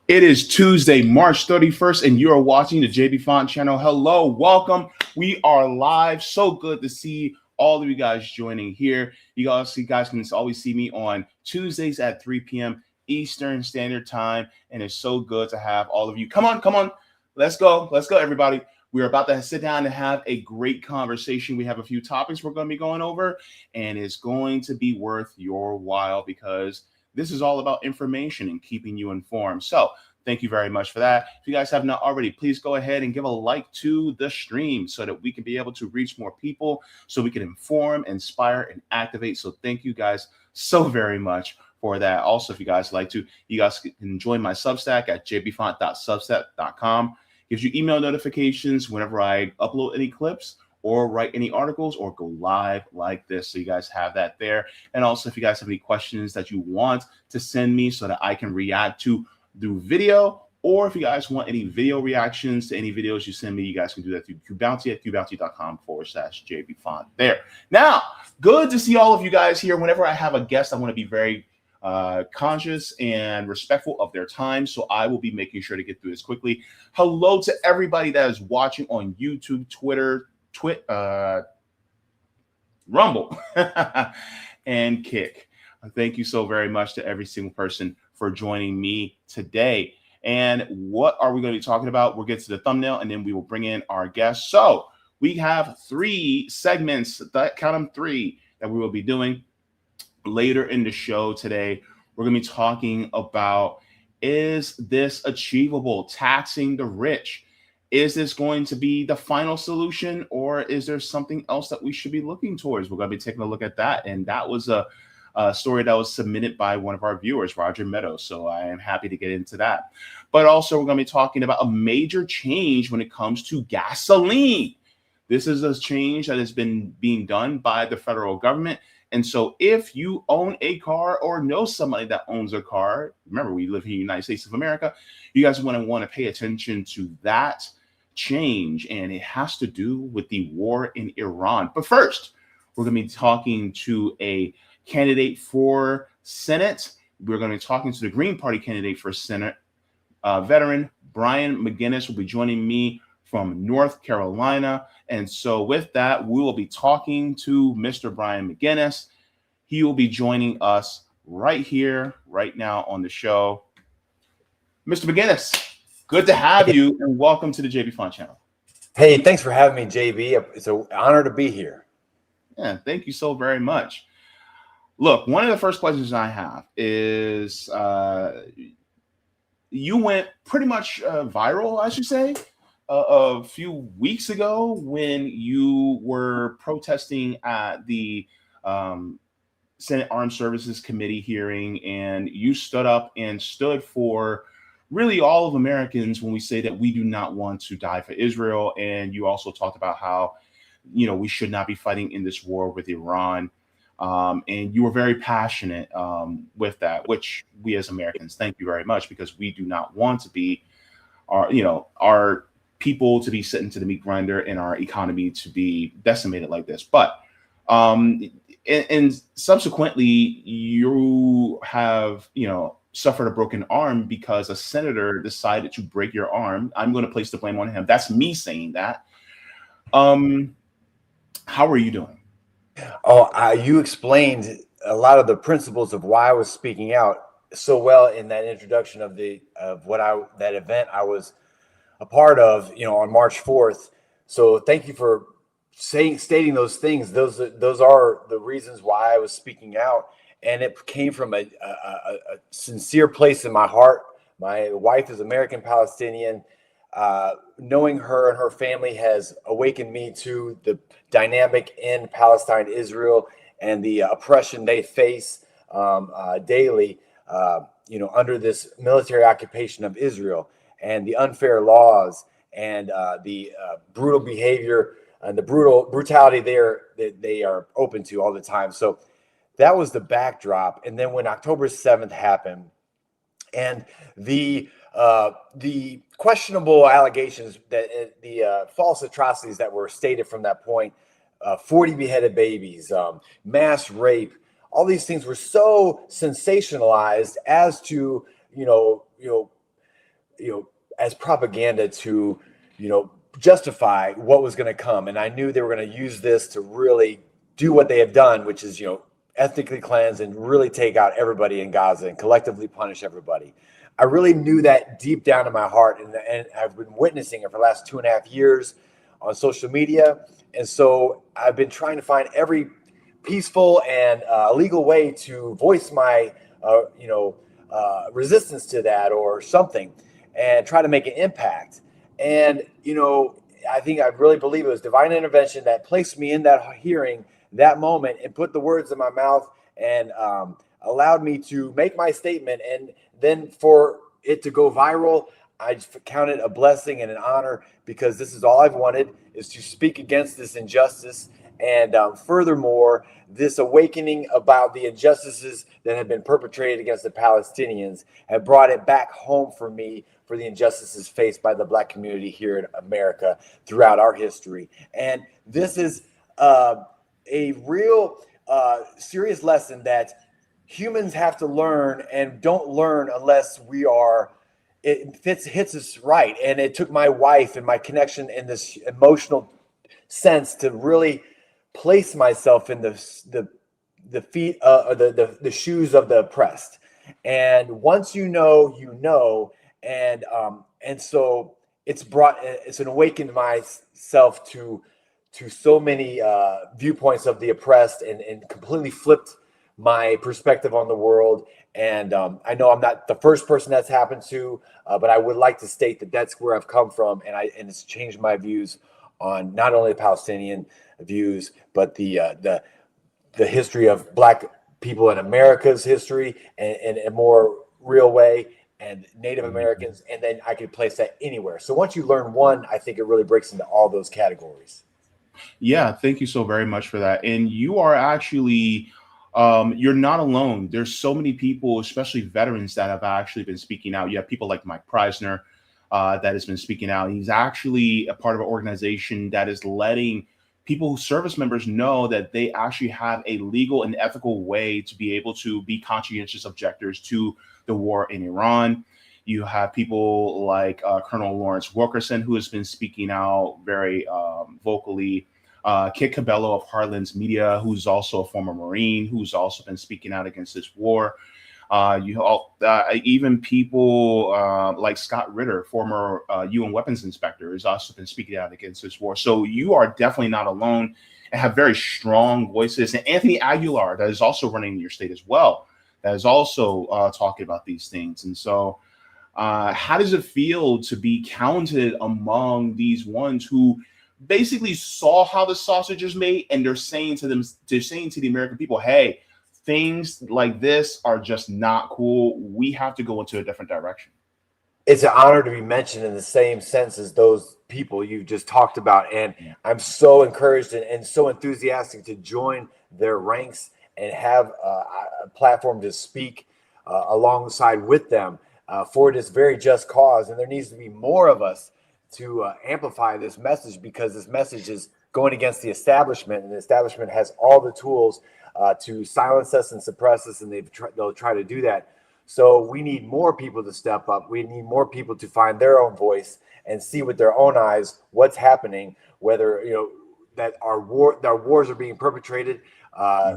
It is Tuesday, March 31st, and you are watching the Jaybefaunt channel. Hello, welcome. We are live. So good to see all of you guys joining here. You guys can always see me on Tuesdays at 3 p.m. Eastern Standard Time, and it's so good to have all of you. Come on. Let's go, everybody. We're about to sit down and have a great conversation. We have a few topics we're going to be going over, and it's going to be worth your while because this is all about information and keeping you informed. So thank you very much for that. If you guys have not already, please go ahead and give a like to the stream so that we can be able to reach more people, so we can inform, inspire, and activate. So thank you guys so very much for that. Also, if you guys like to, you guys can join my Substack at jaybefaunt.substack.com. Gives you email notifications whenever I upload any clips or write any articles or go live like this. So you guys have that there. And also, if you guys have any questions that you want to send me so that I can react to through video, or if you guys want any video reactions to any videos you send me, you guys can do that through qbounty at qbounty.com/Jaybefaunt there. Now, good to see all of you guys here. Whenever I have a guest, I want to be very conscious and respectful of their time. So I will be making sure to get through this quickly. Hello to everybody that is watching on YouTube, Twitter, Rumble, and Kick. Thank you so very much to every single person for joining me today. And what are we going to be talking about? We'll get to the thumbnail and then we will bring in our guests. So we have 3 segments, count them 3, that we will be doing later in the show today. We're going to be talking about, is this achievable? Taxing the rich. Is this going to be the final solution, or is there something else that we should be looking towards? We're going to be taking a look at that. And that was a story that was submitted by one of our viewers, Roger Meadows. So I am happy to get into that. But also, we're going to be talking about a major change when it comes to gasoline. This is a change that has been being done by the federal government. And so if you own a car or know somebody that owns a car, remember, we live here in the United States of America, you guys want to pay attention to that change. And it has to do with the war in Iran. But first, we're going to be talking to a candidate for Senate. We're going to be talking to the Green Party candidate for Senate, veteran Brian McGinnis will be joining me from North Carolina. And so with that, we will be talking to Mr. Brian McGinnis. He will be joining us right here, right now on the show. Mr. McGinnis, good to have you and welcome to the Jaybefaunt channel. Hey, thanks for having me, JB. It's an honor to be here. Yeah, thank you so very much. Look, one of the first questions I have is you went pretty much viral, I should say, a few weeks ago when you were protesting at the Senate Armed Services Committee hearing, and you stood for really all of Americans when we say that we do not want to die for Israel. And you also talked about how, we should not be fighting in this war with Iran. And you were very passionate with that, which we as Americans, thank you very much, because we do not want to be our people to be sitting to the meat grinder and our economy to be decimated like this. But and subsequently, you have suffered a broken arm because a senator decided to break your arm. I'm going to place the blame on him. That's me saying that. How are you doing? Oh, you explained a lot of the principles of why I was speaking out so well in that introduction of that event I was a part of, on March 4th. So thank you for stating those things. Those are the reasons why I was speaking out, and it came from a sincere place in my heart. My wife is American Palestinian. Knowing her and her family has awakened me to the dynamic in Palestine, Israel, and the oppression they face daily, under this military occupation of Israel, and the unfair laws and the brutal behavior and the brutality they are open to all the time. So that was the backdrop. And then when October 7th happened, and the questionable allegations, that the false atrocities that were stated from that point, 40 beheaded babies, mass rape, all these things were so sensationalized as to as propaganda to, justify what was going to come. And I knew they were going to use this to really do what they have done, which is, ethnically cleanse and really take out everybody in Gaza and collectively punish everybody. I really knew that deep down in my heart, and I've been witnessing it for the last 2.5 years on social media. And so I've been trying to find every peaceful and legal way to voice my, resistance to that or something, and try to make an impact. And, I think I really believe it was divine intervention that placed me in that hearing, that moment, and put the words in my mouth and allowed me to make my statement. And then for it to go viral, I just count it a blessing and an honor, because this is all I've wanted, is to speak against this injustice. And furthermore, this awakening about the injustices that have been perpetrated against the Palestinians have brought it back home for me, for the injustices faced by the Black community here in America throughout our history. And this is a real serious lesson that humans have to learn, and don't learn unless it hits us right. And it took my wife and my connection in this emotional sense to really place myself in the feet or the shoes of the oppressed. And once you know, and so it's an awakened myself to so many viewpoints of the oppressed, and completely flipped my perspective on the world. And I know I'm not the first person that's happened to, but I would like to state that that's where I've come from, and it's changed my views on not only the Palestinian views, but the history of Black people in America's history, and in a more real way, and Native Americans, and then I could place that anywhere. So once you learn one, I think it really breaks into all those categories. Yeah, thank you so very much for that. And you are actually, you're not alone. There's so many people, especially veterans, that have actually been speaking out. You have people like Mike Preisner that has been speaking out. He's actually a part of an organization that is letting people, service members, know that they actually have a legal and ethical way to be able to be conscientious objectors to the war in Iran. You have people like Colonel Lawrence Wilkerson, who has been speaking out very vocally. Kit Cabello of Heartlands Media, who's also a former Marine, who's also been speaking out against this war. Even people like Scott Ritter, former UN weapons inspector, has also been speaking out against this war. So you are definitely not alone, and have very strong voices. And Anthony Aguilar, that is also running in your state as well, that is also talking about these things. And so how does it feel to be counted among these ones who basically saw how the sausage is made, and they're saying to the American people, hey, things like this are just not cool. We have to go into a different direction. It's an honor to be mentioned in the same sense as those people you just talked about. And I'm so encouraged and so enthusiastic to join their ranks and have a platform to speak alongside with them for this very just cause. And there needs to be more of us to amplify this message, because this message is going against the establishment, and the establishment has all the tools to silence us and suppress us, and they'll try to do that. So we need more people to step up. We need more people to find their own voice and see with their own eyes what's happening, whether that our wars are being perpetrated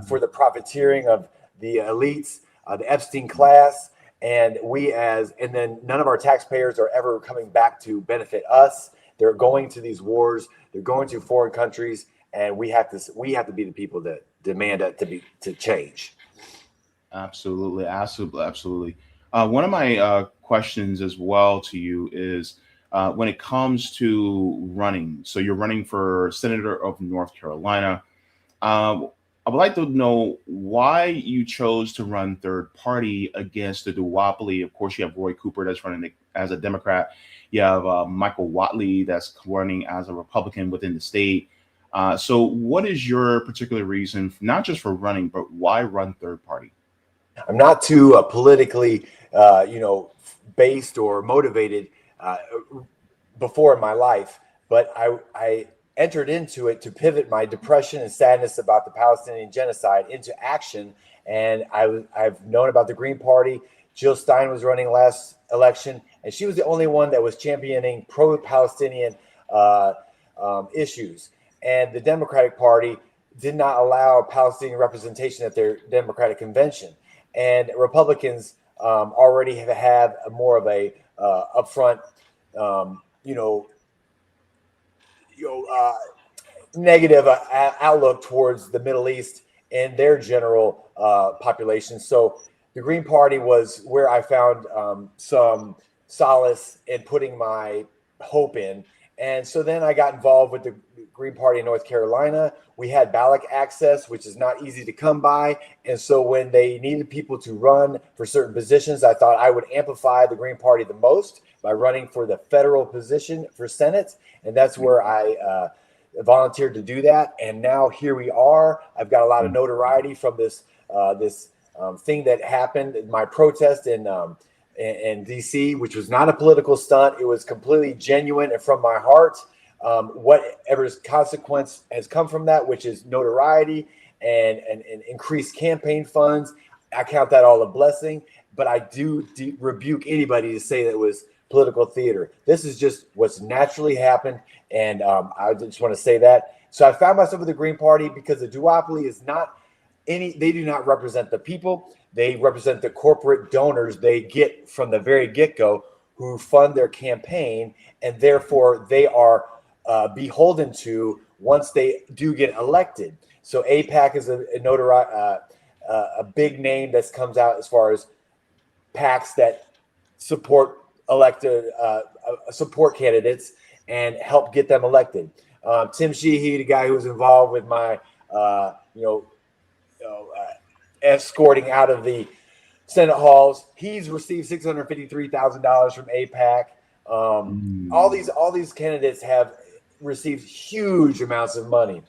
for the profiteering of the elites, the Epstein class. And then none of our taxpayers are ever coming back to benefit us. They're going to these wars. They're going to foreign countries, and we have to be the people that demand that to change. Absolutely. One of my questions as well to you is when it comes to running. So you're running for Senator of North Carolina. I would like to know why you chose to run third party against the duopoly. Of course, you have Roy Cooper that's running as a Democrat. You have Michael Whatley that's running as a Republican within the state. So what is your particular reason, not just for running, but why run third party? I'm not too politically, based or motivated before in my life, but I entered into it to pivot my depression and sadness about the Palestinian genocide into action. And I've known about the Green Party, Jill Stein was running last election, and she was the only one that was championing pro-Palestinian issues. And the Democratic Party did not allow Palestinian representation at their Democratic convention. And Republicans already have more of a upfront, negative outlook towards the Middle East and their general population. So the Green Party was where I found some solace in putting my hope in. And so then I got involved with the Green Party in North Carolina. We had ballot access, which is not easy to come by. And so when they needed people to run for certain positions, I thought I would amplify the Green Party the most by running for the federal position for Senate. And that's where I volunteered to do that. And now here we are. I've got a lot of notoriety from this thing that happened in my protest in DC, which was not a political stunt. It was completely genuine and from my heart. Whatever's consequence has come from that, which is notoriety and increased campaign funds, I count that all a blessing. But I do rebuke anybody to say that it was political theater. This is just what's naturally happened, and I just want to say that. So I found myself with the Green Party because the duopoly is not they do not represent the people. They represent the corporate donors they get from the very get-go who fund their campaign, and therefore they are beholden to once they do get elected. So AIPAC is a big name that comes out as far as PACs that support support candidates and help get them elected. Tim Sheehy, the guy who was involved with my escorting out of the Senate halls, he's received $653,000 from AIPAC. All these candidates have received huge amounts of money,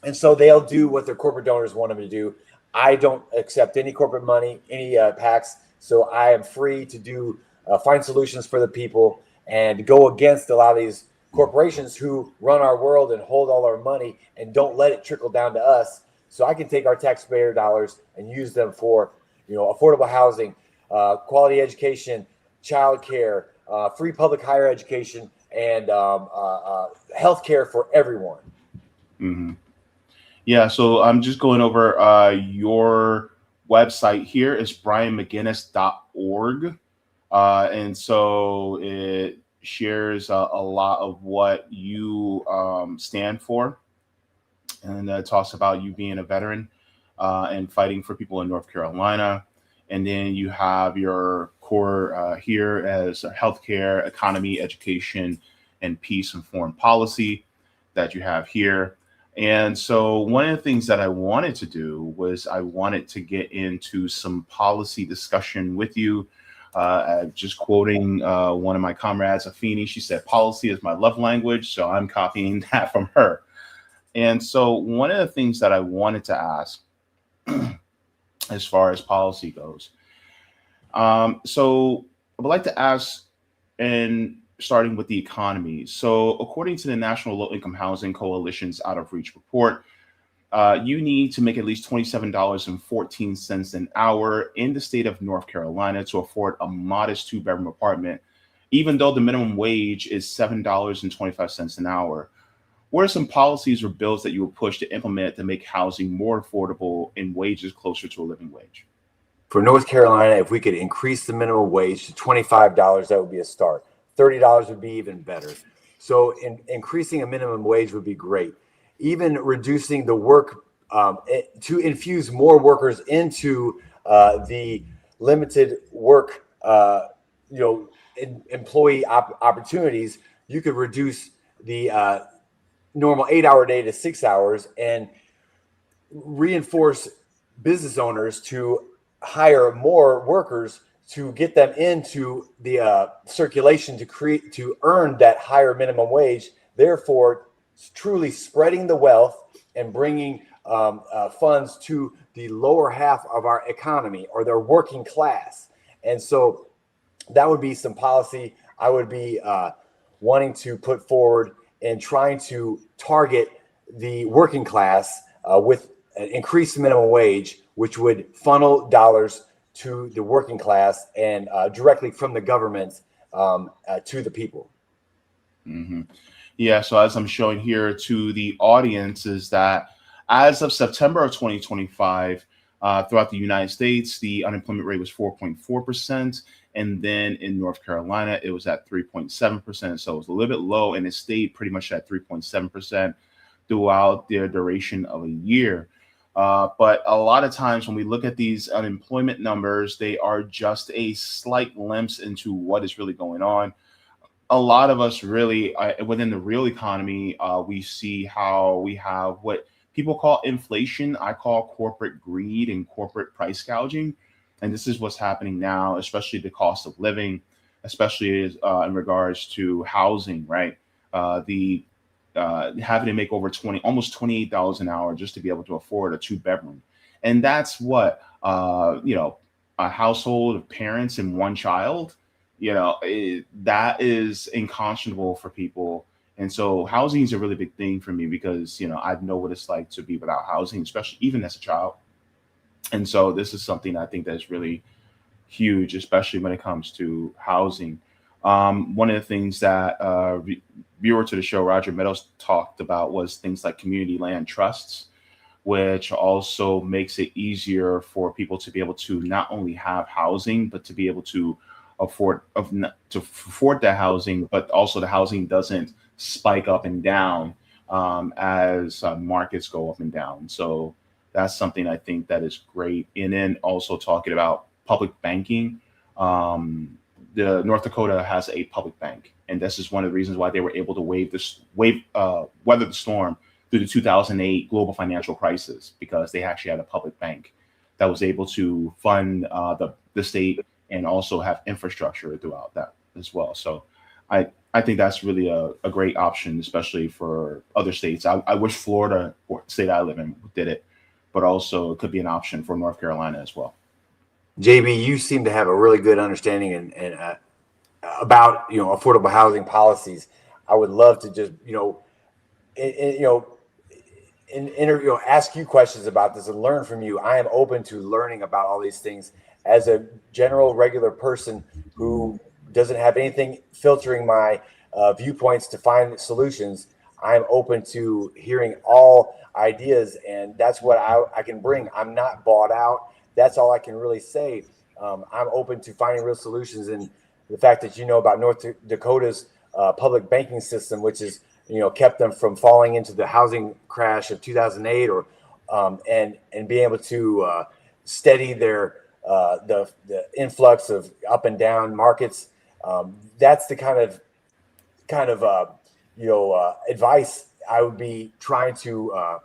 and so they'll do what their corporate donors want them to do. I don't accept any corporate money, any PACs, so I am free to find solutions for the people and go against a lot of these corporations who run our world and hold all our money and don't let it trickle down to us. So I can take our taxpayer dollars and use them for, affordable housing, quality education, childcare, free public higher education, and healthcare for everyone. Mm-hmm. Yeah. So I'm just going over your website here. It's brianmcginnis.org. And so it shares a lot of what you stand for. And it talks about you being a veteran and fighting for people in North Carolina. And then you have your core here as healthcare, economy, education, and peace and foreign policy that you have here. And so one of the things that I wanted to do was I wanted to get into some policy discussion with you. Just quoting one of my comrades, Afeni, she said, "Policy is my love language." So I'm copying that from her. And so one of the things that I wanted to ask as far as policy goes, so I would like to ask, and starting with the economy. So according to the National Low Income Housing Coalition's Out of Reach report, you need to make at least $27.14 an hour in the state of North Carolina to afford a modest 2-bedroom apartment, even though the minimum wage is $7.25 an hour. What are some policies or bills that you will push to implement to make housing more affordable and wages closer to a living wage? For North Carolina, if we could increase the minimum wage to $25, that would be a start. $30 would be even better. So increasing a minimum wage would be great. Even reducing the work to infuse more workers into the limited work, employee opportunities. You could reduce the normal 8-hour day to 6 hours and reinforce business owners to hire more workers to get them into the circulation to earn that higher minimum wage, therefore truly spreading the wealth and bringing funds to the lower half of our economy or their working class. And so that would be some policy I would be wanting to put forward and trying to target the working class with an increased minimum wage, which would funnel dollars to the working class and directly from the government to the people. Mm-hmm. Yeah, so as I'm showing here to the audience is that as of September of 2025, throughout the United States, the unemployment rate was 4.4%. And then in North Carolina, it was at 3.7%. So it was a little bit low, and it stayed pretty much at 3.7% throughout the duration of a year. But a lot of times when we look at these unemployment numbers, they are just a slight glimpse into what is really going on. A lot of us really within the real economy, we see how we have what people call inflation. I call corporate greed and corporate price gouging. And this is what's happening now, especially the cost of living, especially in regards to housing, right? The Having to make over almost $28 an hour just to be able to afford a 2-bedroom. And that's what, a household of parents and one child, that is unconscionable for people. And so housing is a really big thing for me because, I know what it's like to be without housing, especially even as a child. And so this is something I think that's really huge, especially when it comes to housing. One of the things that viewer to the show, Roger Meadows, talked about was things like community land trusts, which also makes it easier for people to be able to not only have housing, but to be able to afford that housing, but also the housing doesn't spike up and down as markets go up and down. So that's something I think that is great. And then also talking about public banking. The North Dakota has a public bank, and this is one of the reasons why they were able to weather the storm through the 2008 global financial crisis, because they actually had a public bank that was able to fund the state and also have infrastructure throughout that as well. So I think that's really a great option, especially for other states. I wish Florida, or state I live in, did it, but also it could be an option for North Carolina as well. JB, you seem to have a really good understanding and about affordable housing policies. I would love to just ask you questions about this and learn from you. I am open to learning about all these things as a general regular person who doesn't have anything filtering my viewpoints to find solutions. I'm open to hearing all ideas, and that's what I can bring. I'm not bought out. That's all I can really say. I'm open to finding real solutions, and the fact that you know about North Dakota's public banking system, which is kept them from falling into the housing crash of 2008, or and being able to steady their the influx of up and down markets. That's the kind of advice I would be trying to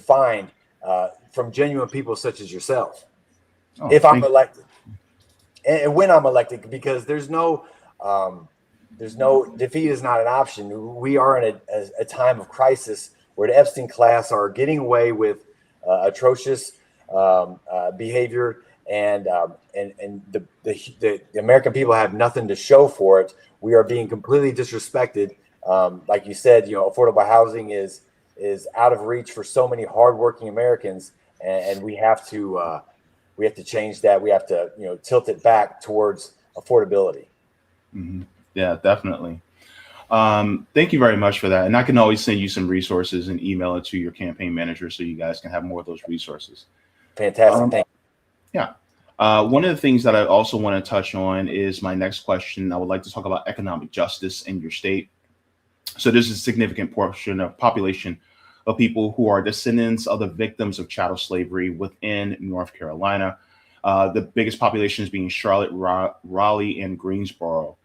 find from genuine people such as yourself. If I'm elected, and when I'm elected, because there's no defeat is not an option. We are in a time of crisis where the Epstein class are getting away with atrocious behavior, and the American people have nothing to show for it. We are being completely disrespected. Like you said, affordable housing is out of reach for so many hardworking Americans, and we have to change that. We have to tilt it back towards affordability. Mm-hmm. Yeah, definitely. Thank you very much for that. And I can always send you some resources and email it to your campaign manager so you guys can have more of those resources. Fantastic. Thank you. Yeah. One of the things that I also want to touch on is my next question. I would like to talk about economic justice in your state. So there's a significant portion of population of people who are descendants of the victims of chattel slavery within North Carolina. The biggest populations being Charlotte, Raleigh, and Greensboro.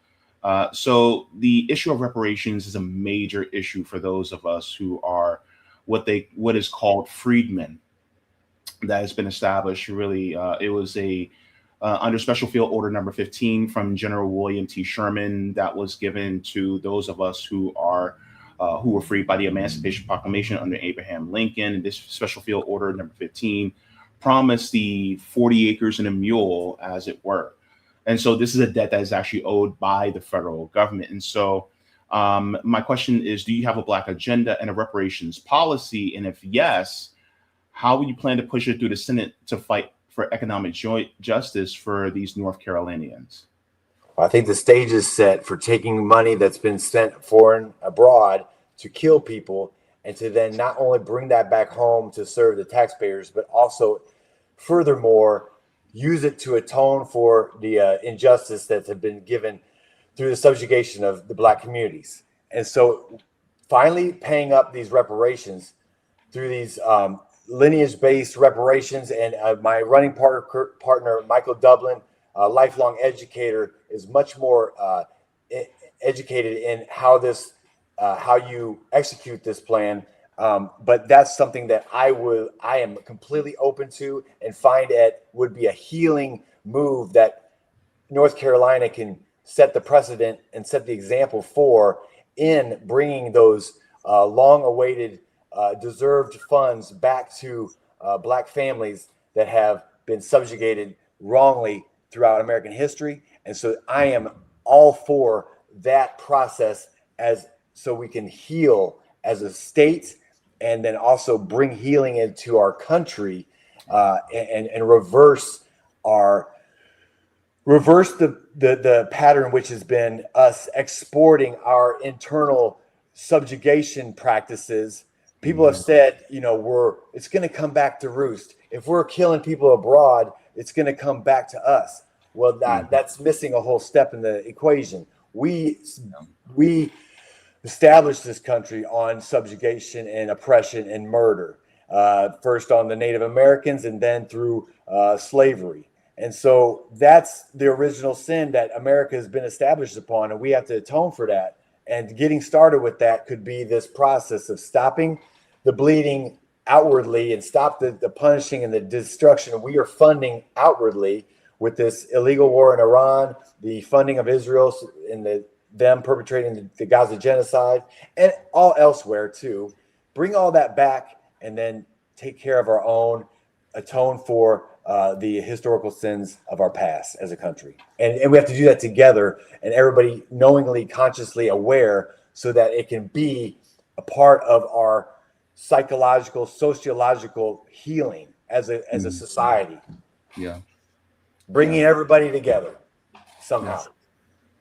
So the issue of reparations is a major issue for those of us who are what is called freedmen. That has been established. Really, it was under Special Field Order number 15 from General William T. Sherman that was given to those of us who were freed by the Emancipation Proclamation under Abraham Lincoln. And this Special Field Order number 15 promised the 40 acres and a mule, as it were. And so this is a debt that is actually owed by the federal government. And so my question is, do you have a Black agenda and a reparations policy? And if yes, how would you plan to push it through the Senate to fight for economic justice for these North Carolinians? I think the stage is set for taking money that's been spent foreign abroad to kill people, and to then not only bring that back home to serve the taxpayers, but also, furthermore, use it to atone for the injustice that have been given through the subjugation of the Black communities. And so finally paying up these reparations through these lineage-based reparations. And my running partner, Michael Dublin, a lifelong educator, is much more educated in how you execute this plan. But that's something that I am completely open to, and find it would be a healing move that North Carolina can set the precedent and set the example for, in bringing those long-awaited deserved funds back to Black families that have been subjugated wrongly throughout American history. And so I am all for that process, so we can heal as a state, and then also bring healing into our country, and reverse the pattern, which has been us exporting our internal subjugation practices. People have said, it's going to come back to roost. If we're killing people abroad, it's going to come back to us. Well, that's missing a whole step in the equation. We established this country on subjugation and oppression and murder, first on the Native Americans and then through slavery. And so that's the original sin that America has been established upon, and we have to atone for that. And getting started with that could be this process of stopping the bleeding outwardly and stop the punishing and the destruction we are funding outwardly with this illegal war in Iran, the funding of Israel and them perpetrating the Gaza genocide, and all elsewhere too. Bring all that back, and then take care of our own, atone for the historical sins of our past as a country. And we have to do that together, and everybody knowingly, consciously aware, so that it can be a part of our psychological, sociological healing as a society. Yeah. Bringing everybody together somehow.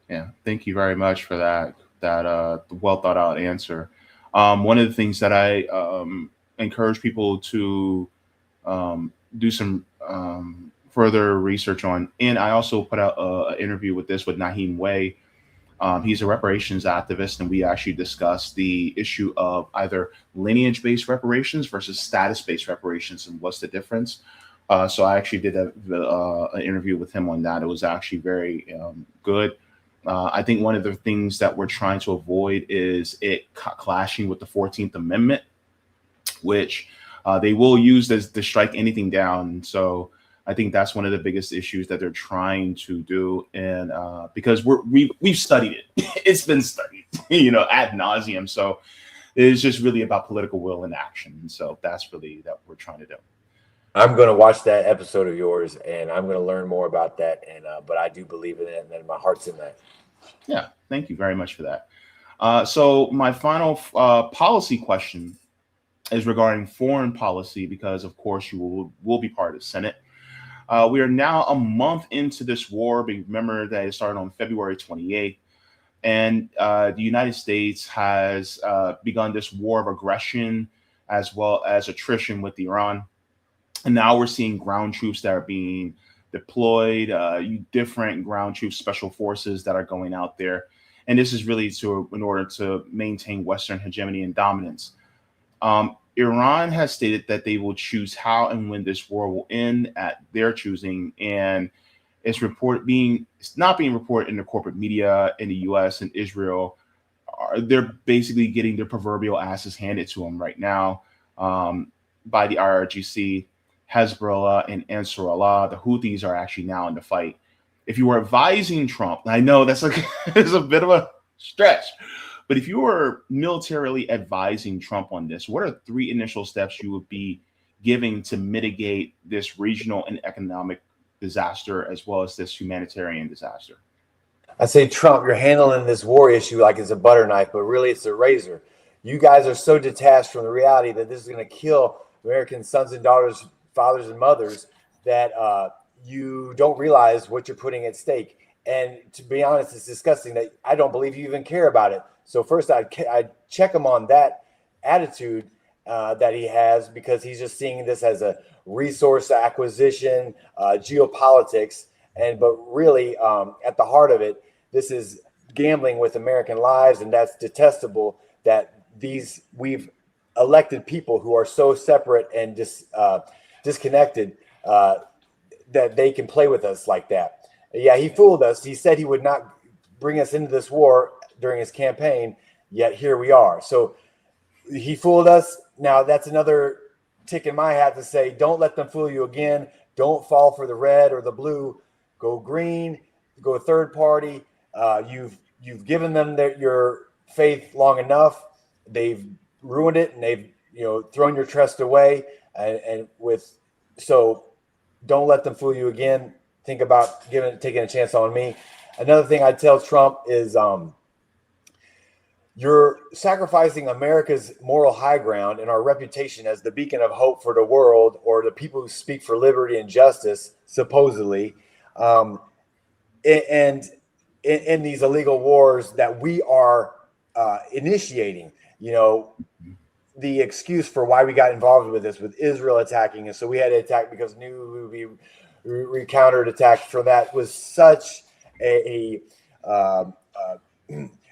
Yeah. Thank you very much for that well thought out answer. One of the things that I encourage people to do some further research on, and I also put out an interview with Naheem Way. He's a reparations activist, and we actually discussed the issue of either lineage-based reparations versus status-based reparations and what's the difference. So I actually did an interview with him on that. It was actually very good. I think one of the things that we're trying to avoid is it clashing with the 14th Amendment, which they will use to strike anything down. So I think that's one of the biggest issues that they're trying to do. And because we've studied it, it's been studied, ad nauseum. So it's just really about political will and action. And so that's really that we're trying to do. I'm going to watch that episode of yours, and I'm going to learn more about that. And but I do believe in it, and my heart's in that. Yeah, thank you very much for that. So my final policy question is regarding foreign policy, because of course you will be part of the Senate. We are now a month into this war. Remember that it started on February 28th, and the United States has begun this war of aggression as well as attrition with Iran. And now we're seeing ground troops that are being deployed, different ground troops, special forces that are going out there. And this is really in order to maintain Western hegemony and dominance. Iran has stated that they will choose how and when this war will end at their choosing. And it's not being reported in the corporate media in the US and Israel. They're basically getting their proverbial asses handed to them right now by the IRGC. Hezbollah and Ansarullah, the Houthis, are actually now in the fight. If you were advising Trump, I know that's it's a bit of a stretch, but if you were militarily advising Trump on this, what are 3 initial steps you would be giving to mitigate this regional and economic disaster as well as this humanitarian disaster? I say, Trump, you're handling this war issue like it's a butter knife, but really it's a razor. You guys are so detached from the reality that this is going to kill American sons and daughters, fathers and mothers, that you don't realize what you're putting at stake. And to be honest, it's disgusting that I don't believe you even care about it. So first, I'd check him on that attitude that he has, because he's just seeing this as a resource acquisition, geopolitics, but really at the heart of it, this is gambling with American lives, and that's detestable. That we've elected people who are so separate and disconnected that they can play with us like that. Yeah, he fooled us. He said he would not bring us into this war during his campaign, yet here we are. So he fooled us. Now that's another tick in my hat to say, don't let them fool you again. Don't fall for the red or the blue. Go green. Go third party. You've given them your faith long enough. They've ruined it, and they've thrown your trust away. So don't let them fool you again. Think about taking a chance on me. Another thing I'd tell Trump is you're sacrificing America's moral high ground and our reputation as the beacon of hope for the world, or the people who speak for liberty and justice, supposedly, and in these illegal wars that we are initiating. The excuse for why we got involved with this, with Israel attacking us, so we had to attack because knew we would be countered attack for that, was such a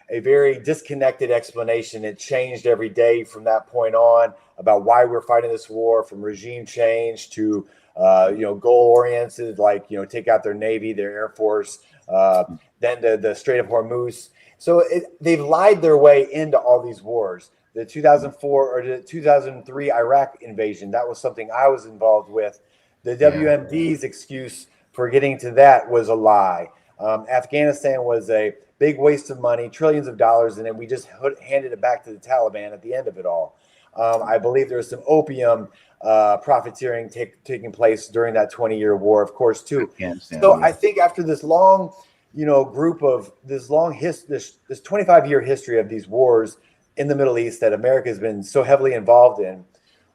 very disconnected explanation. It changed every day from that point on about why we're fighting this war, from regime change to goal oriented, like take out their Navy, their Air Force, then the Strait of Hormuz. So they've lied their way into all these wars. The 2004 or the 2003 Iraq invasion, that was something I was involved with. The WMD's excuse for getting to that was a lie. Afghanistan was a big waste of money, trillions of dollars, and then we just handed it back to the Taliban at the end of it all. I believe there was some opium profiteering taking place during that 20-year war, of course, too. So I think after this long, group of this 25-year history of these wars in the Middle East that America has been so heavily involved in,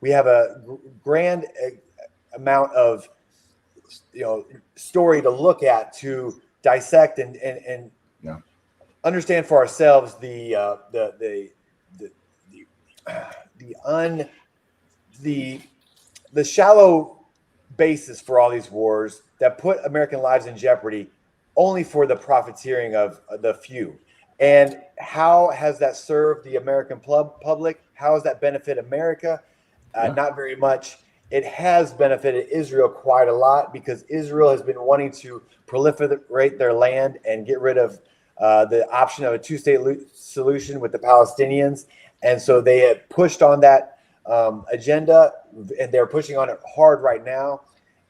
we have a grand amount of story to look at, to dissect and understand for ourselves the shallow basis for all these wars that put American lives in jeopardy only for the profiteering of the few. And how has that served the American public? How has that benefit America? Not very much. It has benefited Israel quite a lot, because Israel has been wanting to proliferate their land and get rid of the option of a two-state solution with the Palestinians. And so they have pushed on that agenda, and they're pushing on it hard right now.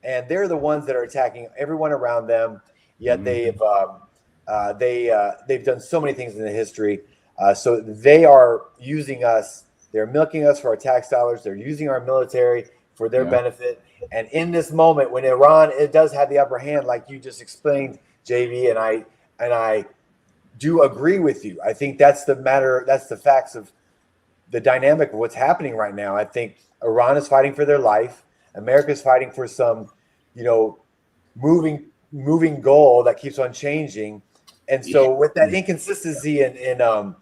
And they're the ones that are attacking everyone around them. Yet they've done so many things in the history. So they are using us. They're milking us for our tax dollars. They're using our military for their benefit. And in this moment, when Iran, it does have the upper hand, like you just explained, JV, and I do agree with you. I think that's the matter. That's the facts of the dynamic of what's happening right now. I think Iran is fighting for their life. America is fighting for some, moving goal that keeps on changing. And so with that inconsistency and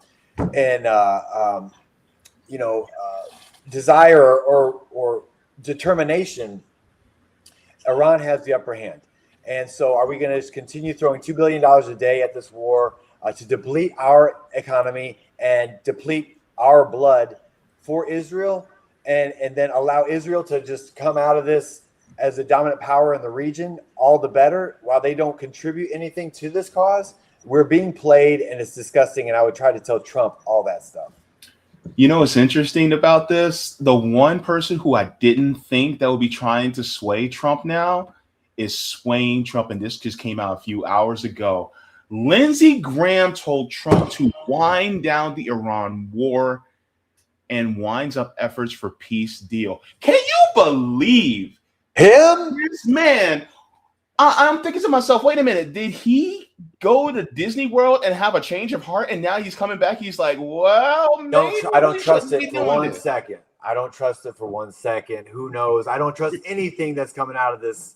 desire or determination, Iran has the upper hand. And so are we going to just continue throwing $2 billion a day at this war to deplete our economy and deplete our blood for Israel, and then allow Israel to just come out of this as a dominant power in the region, all the better, while they don't contribute anything to this cause? We're being played, and it's disgusting, and I would try to tell Trump all that stuff. What's interesting about this? The one person who I didn't think that would be trying to sway Trump now is swaying Trump, and this just came out a few hours ago. Lindsey Graham told Trump to wind down the Iran war and winds up efforts for peace deal. Can you believe him? This man, I'm thinking to myself, wait a minute, did he go to Disney World and have a change of heart, and now he's coming back? He's like, well, I don't trust it for 1 second. I don't trust it for 1 second. Who knows? I don't trust anything that's coming out of this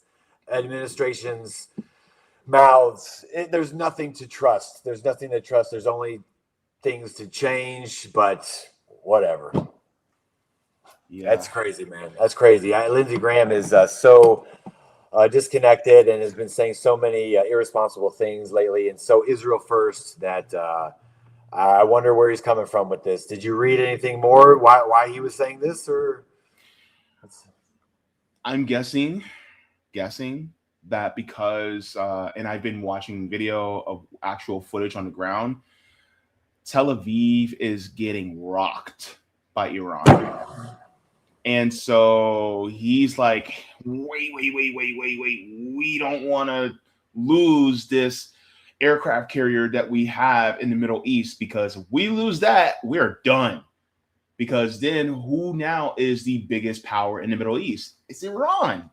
administration's mouths. There's nothing to trust. There's nothing to trust. There's only things to change, but whatever. Yeah, that's crazy, man. That's crazy. Lindsey Graham is so disconnected and has been saying so many irresponsible things lately, and so Israel first that I wonder where he's coming from with this. Did you read anything more? Why he was saying this, or? I'm guessing that because, and I've been watching video of actual footage on the ground. Tel Aviv is getting rocked by Iran. And so he's like, wait. We don't want to lose this aircraft carrier that we have in the Middle East, because if we lose that, we're done. Because then who now is the biggest power in the Middle East? It's Iran.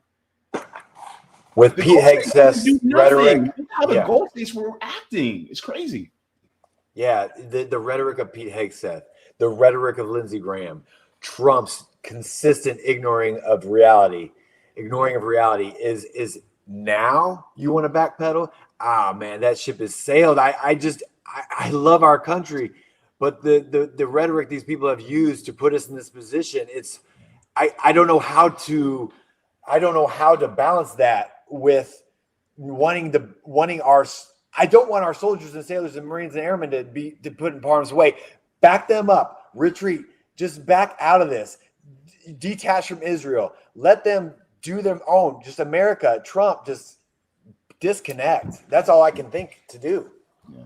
With Pete Hegseth's rhetoric. How the Gulf states were acting. It's crazy. Yeah, the rhetoric of Pete Hegseth, the rhetoric of Lindsey Graham, Trump's consistent ignoring of reality is now you want to backpedal? Ah, man, that ship has sailed. I love our country, but the rhetoric these people have used to put us in this position, I don't know how to balance that with I don't want our soldiers and sailors and Marines and airmen to put in harm's way. Back them up, retreat, just back out of this. Detach from Israel. Let them do their own. Just America, Trump, just disconnect. That's all I can think to do. Yeah.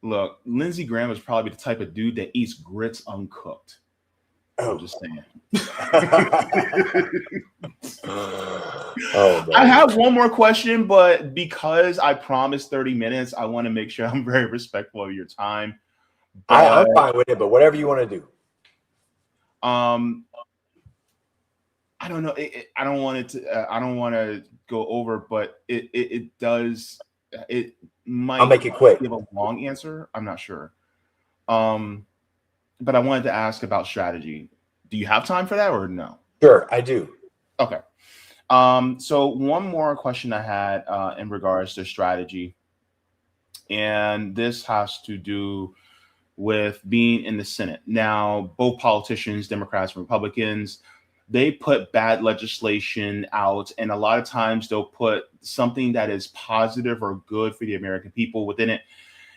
Look, Lindsey Graham is probably the type of dude that eats grits uncooked. I'm just saying. I have one more question, but because I promised 30 minutes, I want to make sure I'm very respectful of your time. I'm fine with it, but whatever you want to do. I don't know. I don't want it to. I don't want to go over, but it does. It might. I'll make it quick. Give a long answer. I'm not sure. But I wanted to ask about strategy. Do you have time for that or no? Sure, I do. Okay. So one more question I had in regards to strategy, and this has to do with being in the Senate. Now, both politicians, Democrats and Republicans, they put bad legislation out, and a lot of times they'll put something that is positive or good for the American people within it.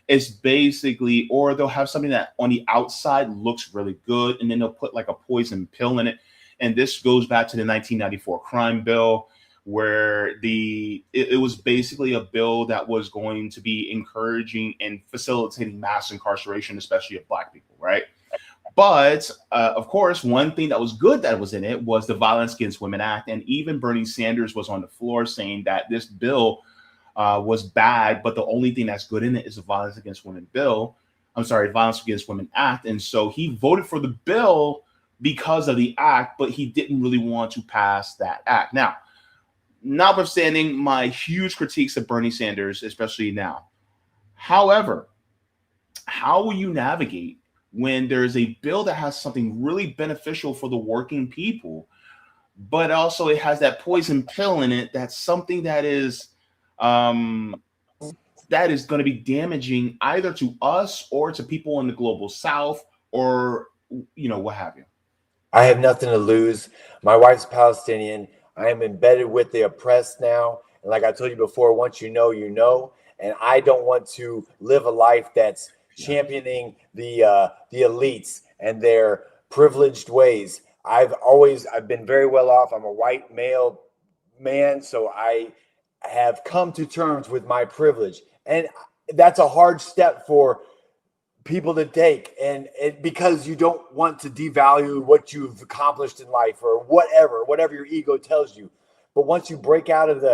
It's basically, or they'll have something that on the outside looks really good, and then they'll put like a poison pill in it. And this goes back to the 1994 crime bill, where it was basically a bill that was going to be encouraging and facilitating mass incarceration, especially of Black people, right? But of course, one thing that was good that was in it was the Violence Against Women Act. And even Bernie Sanders was on the floor saying that this bill was bad, but the only thing that's good in it is the Violence Against Women Violence Against Women Act. And so he voted for the bill because of the act, but he didn't really want to pass that act. Now, notwithstanding my huge critiques of Bernie Sanders, especially now, however, how will you navigate when there's a bill that has something really beneficial for the working people, but also it has that poison pill in it that's something that is going to be damaging either to us or to people in the global South, or what have you? I have nothing to lose. My wife's Palestinian. I am embedded with the oppressed now. And like I told you before, once you know, you know. And I don't want to live a life that's championing the elites and their privileged ways. I've been very well off. I'm a white male man, so I have come to terms with my privilege. And that's a hard step for people to take, and because you don't want to devalue what you've accomplished in life or whatever your ego tells you. But once you break out of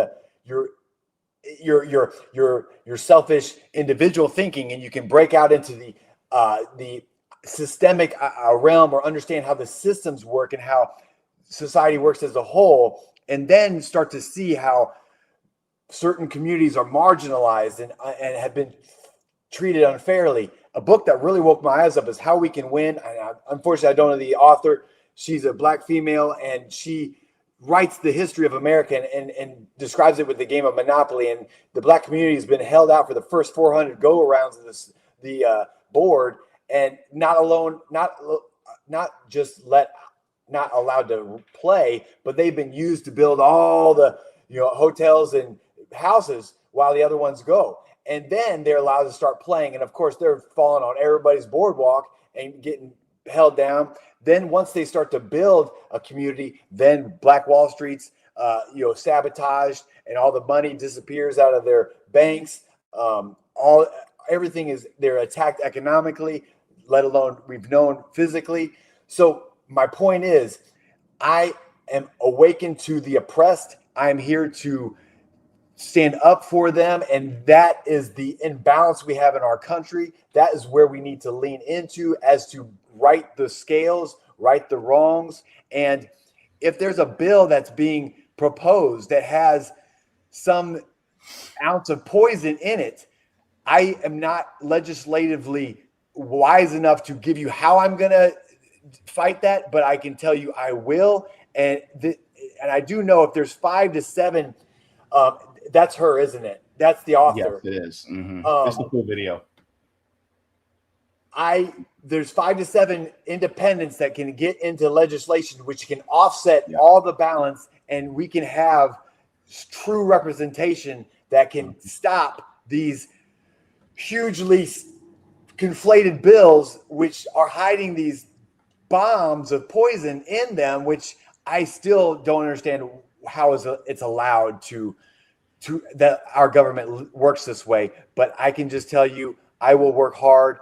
your selfish individual thinking, and you can break out into the systemic realm, or understand how the systems work and how society works as a whole, and then start to see how certain communities are marginalized and have been treated unfairly. A book that really woke my eyes up is How We Can Win. Unfortunately, I don't know the author. She's a Black female, and she writes the history of America and describes it with the game of Monopoly. And the Black community has been held out for the first 400 go-arounds of the board, and not allowed to play, but they've been used to build all the hotels and houses while the other ones go. And then they're allowed to start playing. And of course, they're falling on everybody's boardwalk and getting held down. Then once they start to build a community, then Black Wall Street's sabotaged, and all the money disappears out of their banks. Everything is, they're attacked economically, let alone we've known physically. So my point is, I am awakened to the oppressed. I'm here to stand up for them, and that is the imbalance we have in our country. That is where we need to lean into, as to right the scales, right the wrongs. And if there's a bill that's being proposed that has some ounce of poison in it, I am not legislatively wise enough to give you how I'm going to fight that, but I can tell you I will. And I do know if there's 5 to 7, that's her, isn't it? That's the author. Yes, it is. Mm-hmm. It's the full video. There's 5 to 7 independents that can get into legislation, which can offset all the balance, and we can have true representation that can stop these hugely conflated bills, which are hiding these bombs of poison in them, which I still don't understand how it's allowed to that our government works this way. But I can just tell you, I will work hard.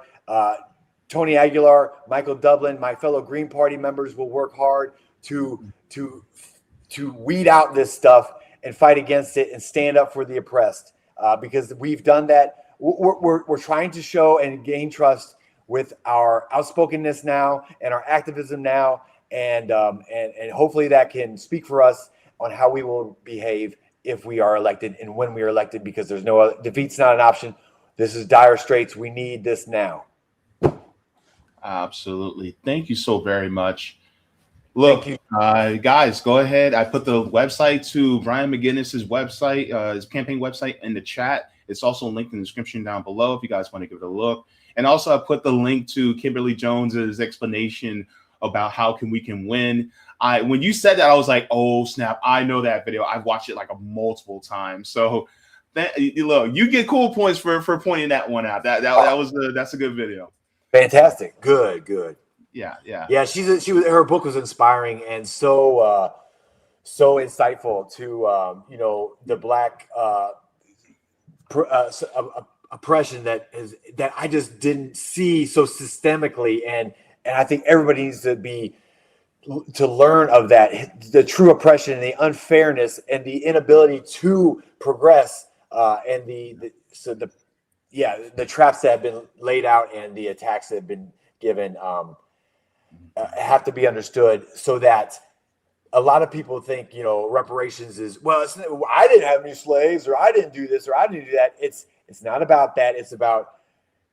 Tony Aguilar, Michael Dublin, my fellow Green Party members will work hard to weed out this stuff and fight against it and stand up for the oppressed, because we've done that. We're trying to show and gain trust with our outspokenness now and our activism now, and hopefully that can speak for us on how we will behave if we are elected and when we are elected, because there's no other, defeat's not an option. This is dire straits. We need this now. Absolutely. Thank you so very much. Look, guys, go ahead. I put the website to Brian McGinnis's website, his campaign website, in the chat. It's also linked in the description down below if you guys want to give it a look. And also, I put the link to Kimberly Jones's explanation about how we can win. When you said that, I was like, oh snap! I know that video. I've watched it like multiple times. So, look, you get cool points for pointing that one out. That's a good video. Fantastic. Good. Yeah. Her book was inspiring and so insightful to the Black oppression that I just didn't see so systemically, and I think everybody needs to learn of that, the true oppression and the unfairness and the inability to progress, and the traps that have been laid out and the attacks that have been given have to be understood, so that a lot of people think, reparations is, I didn't have any slaves, or I didn't do this, or I didn't do that. It's not about that. It's about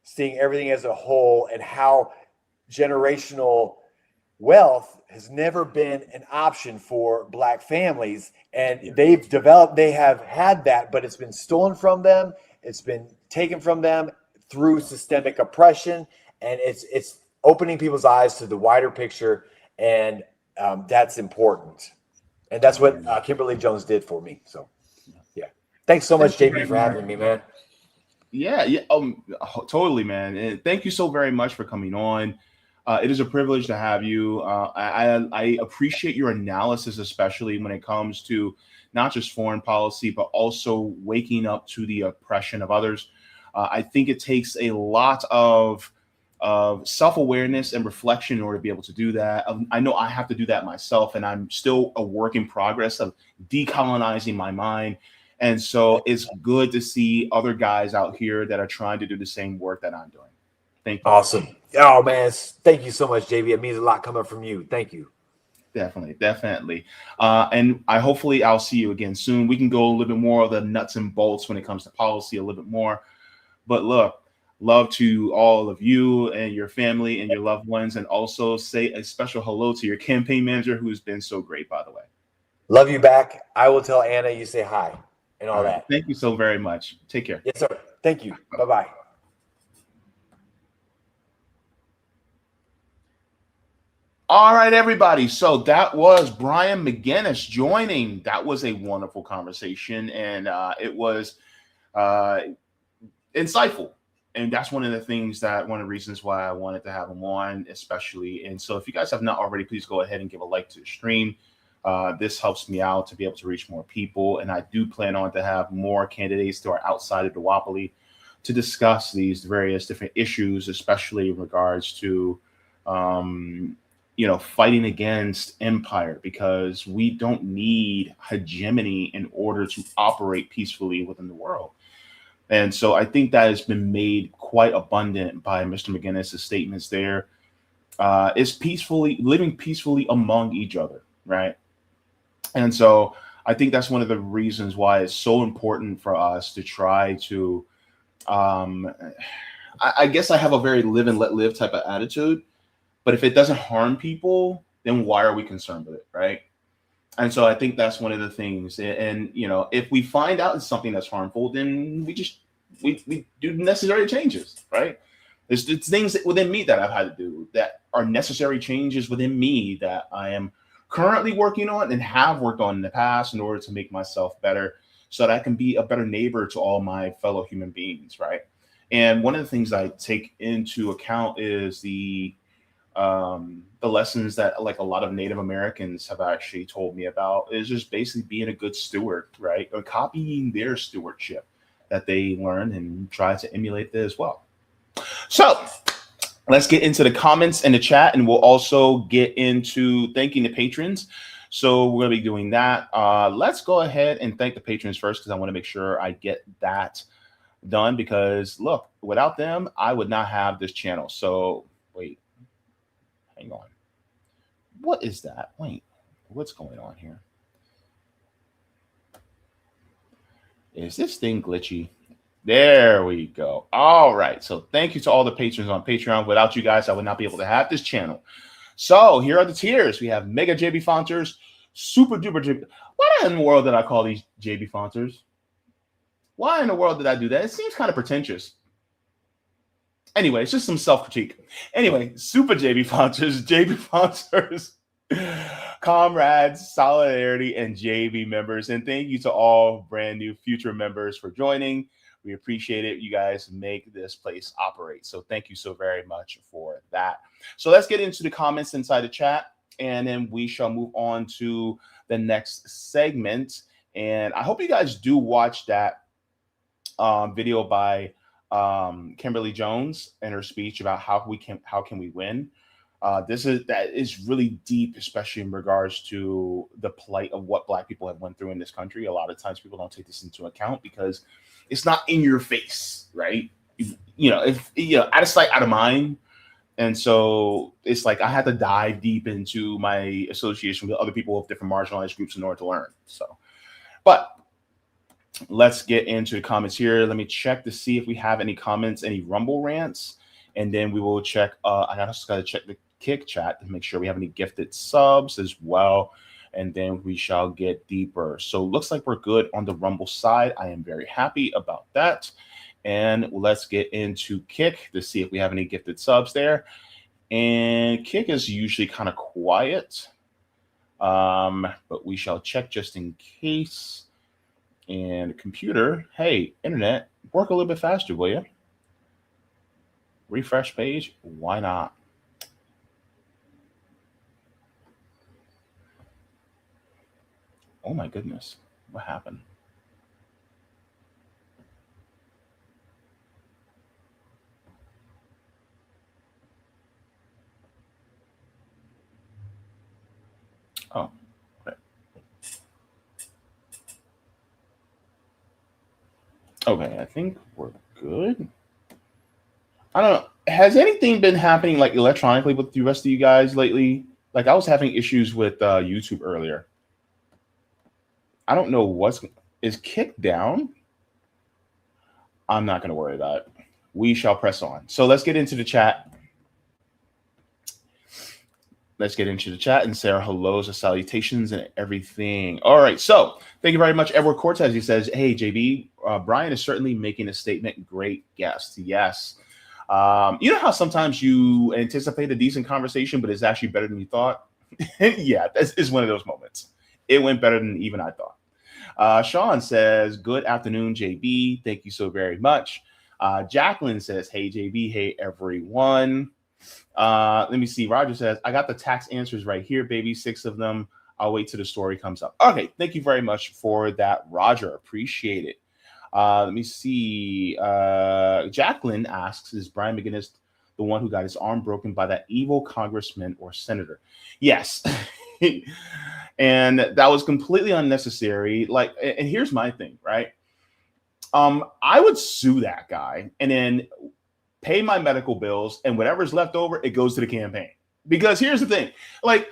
seeing everything as a whole, and how generational wealth has never been an option for Black families. And they have had that, but it's been stolen from them. It's been taken from them through systemic oppression. And it's opening people's eyes to the wider picture. And that's important. And that's what Kimberly Jones did for me. So, yeah. Thanks so much, JB, for having me, man. Yeah. Totally, man. And thank you so very much for coming on. It is a privilege to have you. I appreciate your analysis, especially when it comes to not just foreign policy, but also waking up to the oppression of others. I think it takes a lot of self-awareness and reflection in order to be able to do that. I know I have to do that myself, and I'm still a work in progress of decolonizing my mind. And so it's good to see other guys out here that are trying to do the same work that I'm doing. Thank you. Awesome. Oh, man. Thank you so much, JB. It means a lot coming from you. Thank you. Definitely. And hopefully I'll see you again soon. We can go a little bit more of the nuts and bolts when it comes to policy a little bit more. But look, love to all of you and your family and your loved ones. And also say a special hello to your campaign manager, who's been so great, by the way. Love you back. I will tell Anna you say hi and all All right. that. Thank you so very much. Take care. Yes, sir. Thank you. Bye-bye. All right, everybody. So that was Brian McGinnis joining. That was a wonderful conversation, and it was insightful. And that's one of the reasons why I wanted to have him on, especially. And so if you guys have not already, please go ahead and give a like to the stream. This helps me out to be able to reach more people. And I do plan on to have more candidates that are outside of duopoly to discuss these various different issues, especially in regards to, fighting against empire, because we don't need hegemony in order to operate peacefully within the world. And so I think that has been made quite abundant by Mr. McGinnis' statements there. Is living peacefully among each other, right? And so I think that's one of the reasons why it's so important for us to try to, I guess I have a very live and let live type of attitude, but if it doesn't harm people, then why are we concerned with it, right? And so I think that's one of the things. And if we find out it's something that's harmful, then we do necessary changes, right? It's things within me that I've had to do that are necessary changes within me that I am currently working on and have worked on in the past in order to make myself better, so that I can be a better neighbor to all my fellow human beings, right? And one of the things I take into account is the lessons that like a lot of Native Americans have actually told me about, is just basically being a good steward, right? Or copying their stewardship that they learn and try to emulate that as well. So let's get into the comments and the chat, and we'll also get into thanking the patrons. So we're going to be doing that. Let's go ahead and thank the patrons first, because I want to make sure I get that done, because look, without them, I would not have this channel. So wait. Hang on. What is that? Wait, what's going on here? Is this thing glitchy? There we go. All right. So thank you to all the patrons on Patreon. Without you guys, I would not be able to have this channel. So here are the tiers. We have Mega Jaybefaunters, Super Duper JB. Why in the world did I call these Jaybefaunters? Why in the world did I do that? It seems kind of pretentious. Anyway, it's just some self-critique. Anyway, Super Jaybefaunters, Jaybefaunters, comrades, solidarity, and JB members. And thank you to all brand new future members for joining. We appreciate it. You guys make this place operate. So thank you so very much for that. So let's get into the comments inside the chat, and then we shall move on to the next segment. And I hope you guys do watch that video by Kimberly Jones and her speech about how can we win. That is really deep, especially in regards to the plight of what Black people have went through in this country. A lot of times people don't take this into account because it's not in your face, right? Out of sight, out of mind. And so it's like I had to dive deep into my association with other people of different marginalized groups in order to learn. So, but let's get into the comments here. Let me check to see if we have any comments, any Rumble rants, and then we will check. I also got to check the Kick chat to make sure we have any gifted subs as well, and then we shall get deeper. So looks like we're good on the Rumble side. I am very happy about that. And let's get into Kick to see if we have any gifted subs there. And Kick is usually kind of quiet, but we shall check just in case. And computer, hey, internet, work a little bit faster, will you? Refresh page, why not? Oh my goodness, what happened? Oh, okay, I think we're good. I don't know. Has anything been happening like electronically with the rest of you guys lately? Like I was having issues with YouTube earlier. I don't know is Kick down? I'm not going to worry about it. We shall press on. So let's get into the chat. Let's get into the chat. And Sarah, hellos and salutations and everything. All right. So thank you very much. Edward Cortez, he says, hey, JB, Brian is certainly making a statement. Great guest. Yes. You know how sometimes you anticipate a decent conversation, but it's actually better than you thought? Yeah, this is one of those moments. It went better than even I thought. Sean says, good afternoon, JB. Thank you so very much. Jacqueline says, hey, JB. Hey, everyone. Let me see. Roger says, I got the tax answers right here, baby. 6 of them. I'll wait till the story comes up. Okay. Thank you very much for that, Roger. Appreciate it. Let me see. Jacqueline asks, is Brian McGinnis the one who got his arm broken by that evil congressman or senator? Yes. And that was completely unnecessary. Like, and here's my thing, right? I would sue that guy and then pay my medical bills, and whatever's left over, it goes to the campaign. Because here's the thing, like,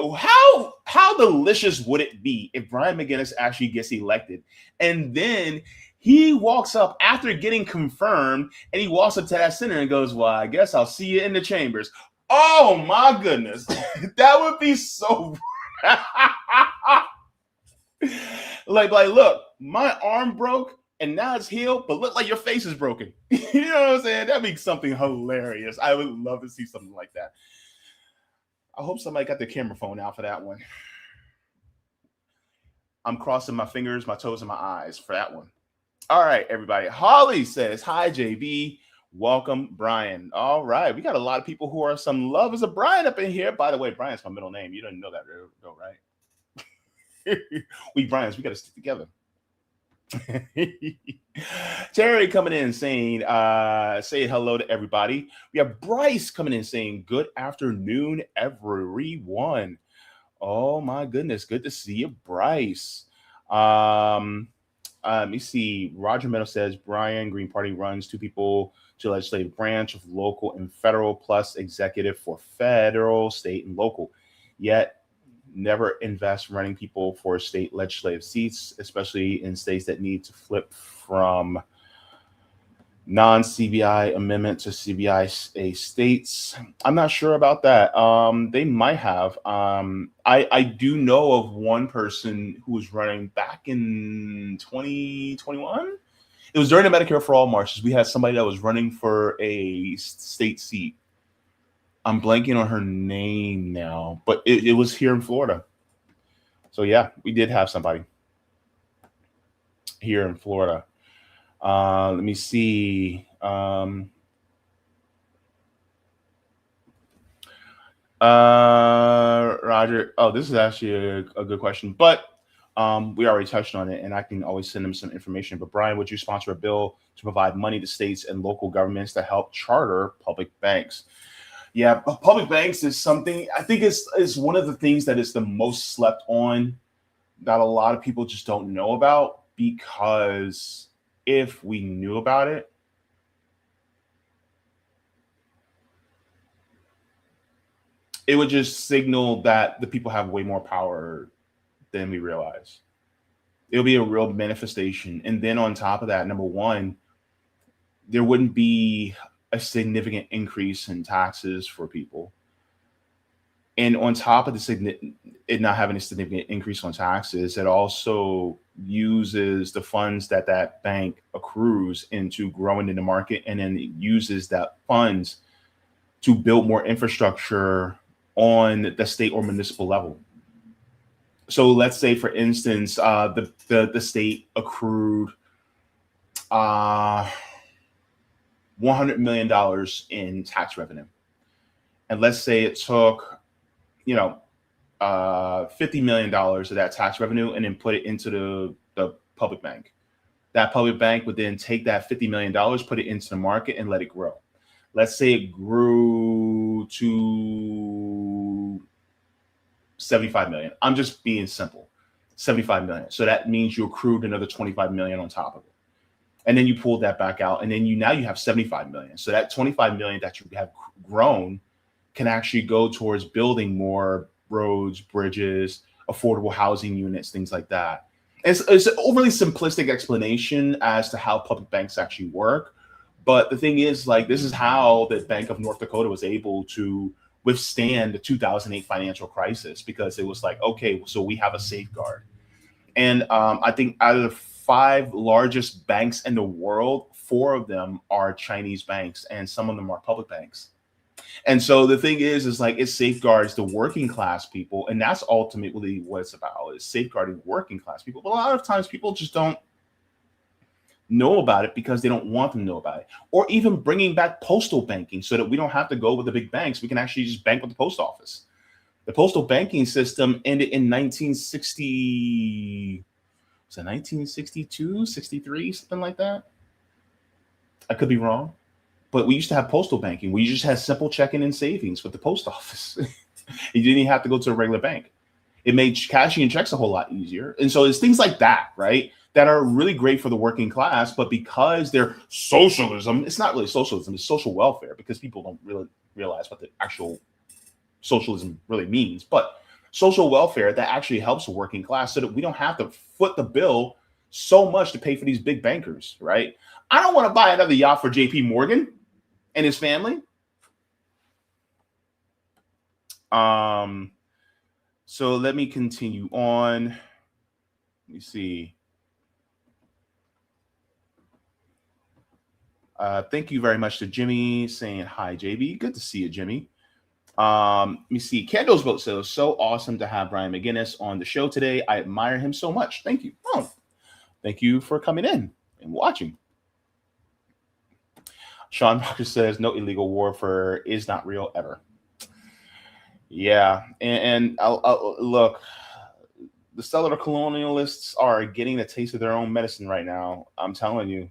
how delicious would it be if Brian McGinnis actually gets elected, and then he walks up after getting confirmed, and he walks up to that senator and goes, well, I guess I'll see you in the chambers. Oh my goodness. That would be so like, look, my arm broke and now it's healed, but look like your face is broken. You know what I'm saying? That'd be something hilarious. I would love to see something like that. I hope somebody got their camera phone out for that one. I'm crossing my fingers, my toes, and my eyes for that one. All right, everybody. Holly says, hi, JB. Welcome, Brian. All right. We got a lot of people who are some lovers of Brian up in here. By the way, Brian's my middle name. You didn't know that, though, right? We Brians, we got to stick together. Terry coming in saying, say hello to everybody. We have Bryce coming in saying, good afternoon, everyone. Oh my goodness, good to see you, Bryce. Let me see. Roger Meadow says, Brian, Green Party runs 2 people to legislative branch of local and federal, plus executive for federal, state, and local. Yet never invest running people for state legislative seats, especially in states that need to flip from non-CBI amendment to CBI states. I'm not sure about that. They might have. I do know of one person who was running back in 2021. It was during the Medicare for All marches. We had somebody that was running for a state seat. I'm blanking on her name now, but it was here in Florida. So yeah, we did have somebody here in Florida. Let me see. Roger. Oh, this is actually a good question, but we already touched on it, and I can always send them some information. But Brian, would you sponsor a bill to provide money to states and local governments to help charter public banks? Yeah, public banks is something, I think is one of the things that is the most slept on, that a lot of people just don't know about, because if we knew about it, it would just signal that the people have way more power than we realize. It'll be a real manifestation. And then on top of that, number one, there wouldn't be a significant increase in taxes for people. And on top of it not having a significant increase on taxes, it also uses the funds that bank accrues into growing in the market, and then it uses that funds to build more infrastructure on the state or municipal level. So let's say, for instance, the state accrued $100 million in tax revenue. And let's say it took, $50 million of that tax revenue and then put it into the public bank. That public bank would then take that $50 million, put it into the market, and let it grow. Let's say it grew to 75 million. I'm just being simple. 75 million. So that means you accrued another 25 million on top of it. And then you pulled that back out, and then you have 75 million. So that 25 million that you have grown can actually go towards building more roads, bridges, affordable housing units, things like that. It's an overly simplistic explanation as to how public banks actually work. But the thing is, this is how the Bank of North Dakota was able to withstand the 2008 financial crisis, because it was like, okay, so we have a safeguard. And I think out of the 5 largest banks in the world, 4 of them are Chinese banks, and some of them are public banks. And so the thing is like, it safeguards the working class people, and that's ultimately what it's about, is safeguarding working class people. But a lot of times people just don't know about it because they don't want them to know about it. Or even bringing back postal banking so that we don't have to go with the big banks. We can actually just bank with the post office. The postal banking system ended in 1960, was it 1962, 63, something like that? I could be wrong. But we used to have postal banking. We just had simple checking and savings with the post office. You didn't even have to go to a regular bank. It made cashing checks a whole lot easier. And so it's things like that, right, that are really great for the working class. But because they're socialism, it's not really socialism, it's social welfare, because people don't really realize what the actual socialism really means. But social welfare that actually helps the working class, so that we don't have to foot the bill so much to pay for these big bankers, right? I don't want to buy another yacht for JP Morgan and his family. So let me continue on. Let me see. Thank you very much to Jimmy saying hi, JB. Good to see you, Jimmy. Let me see. Candles Boat says, so awesome to have Brian McGinnis on the show today. I admire him so much. Thank you. Oh, thank you for coming in and watching. Sean Marcus says, no illegal warfare is not real ever. Yeah. And I'll look, the settler colonialists are getting a taste of their own medicine right now. I'm telling you,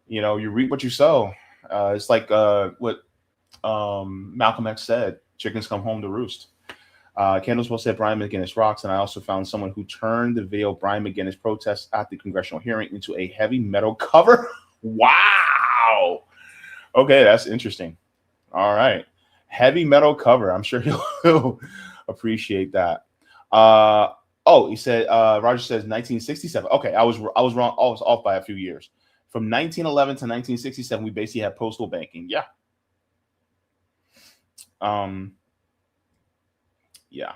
you reap what you sow. It's like what Malcolm X said, chickens come home to roost. Candleswell said Brian McGinnis rocks, and I also found someone who turned the veiled Brian McGinnis protest at the congressional hearing into a heavy metal cover. Wow. Okay, that's interesting. All right. Heavy metal cover. I'm sure he'll appreciate that. He said, Roger says 1967. Okay, I was wrong. I was off by a few years. From 1911 to 1967, we basically had postal banking. Yeah. Yeah.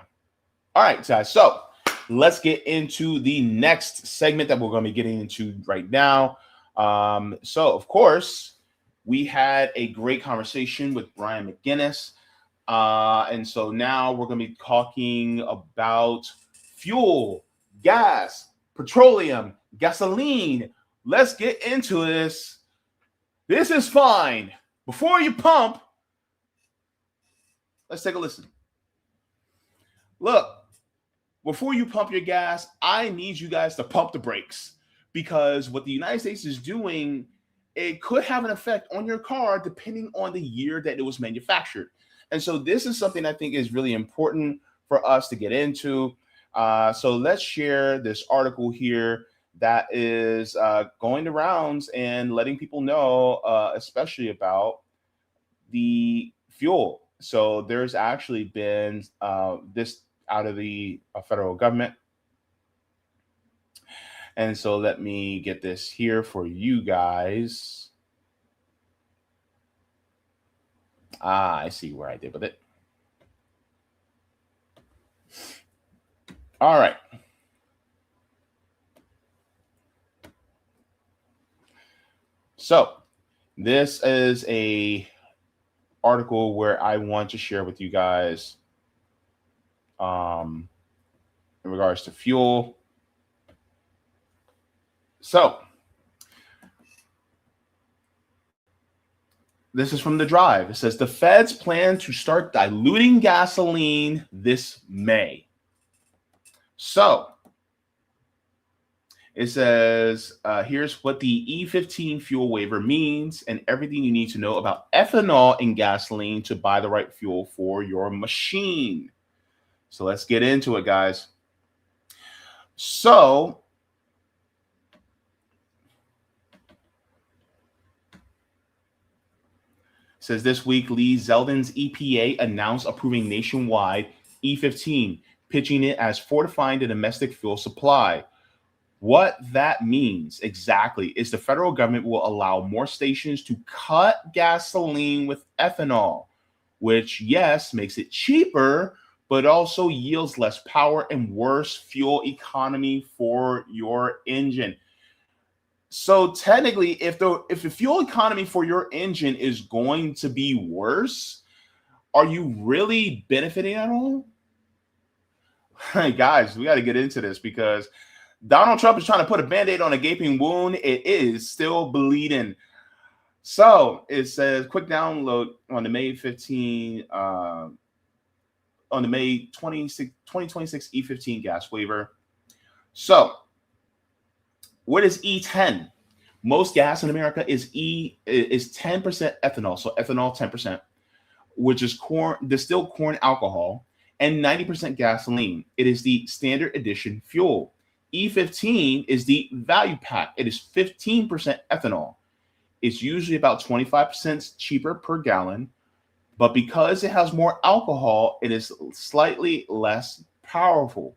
All right, guys. So let's get into the next segment that we're going to be getting into right now. So, of course, we had a great conversation with Brian McGinnis. And so now we're going to be talking about fuel, gas, petroleum, gasoline. Let's get into this. This is fine. Before you pump, let's take a listen. Look, before you pump your gas, I need you guys to pump the brakes, because what the United States is doing, it could have an effect on your car depending on the year that it was manufactured. And so this is something I think is really important for us to get into. So let's share this article here that is going the rounds and letting people know, especially about the fuel. So there's actually been this out of the federal government. And so let me get this here for you guys. I see where I did with it. All right. So this is a article where I want to share with you guys in regards to fuel. So this is from The Drive. It says the feds plan to start diluting gasoline this May. So it says, here's what the E15 fuel waiver means and everything you need to know about ethanol in gasoline to buy the right fuel for your machine. So let's get into it, guys. So it says this week, Lee Zeldin's EPA announced approving nationwide E15, pitching it as fortifying the domestic fuel supply. What that means exactly is the federal government will allow more stations to cut gasoline with ethanol. which, yes, makes it cheaper, but also yields less power and worse fuel economy for your engine. So technically, if the fuel economy for your engine is going to be worse, are you really benefiting at all? Hey guys, we got to get into this because Donald Trump is trying to put a band-aid on a gaping wound. It is still bleeding. So it says quick download on the May 15, on the May 2026 E15 gas waiver. So what is E10? Most gas in America is 10% ethanol. So ethanol 10%, which is distilled corn alcohol, and 90% gasoline. It is the standard edition fuel. E15 is the value pack. It is 15% ethanol. It's usually about 25% cheaper per gallon, but because it has more alcohol, it is slightly less powerful.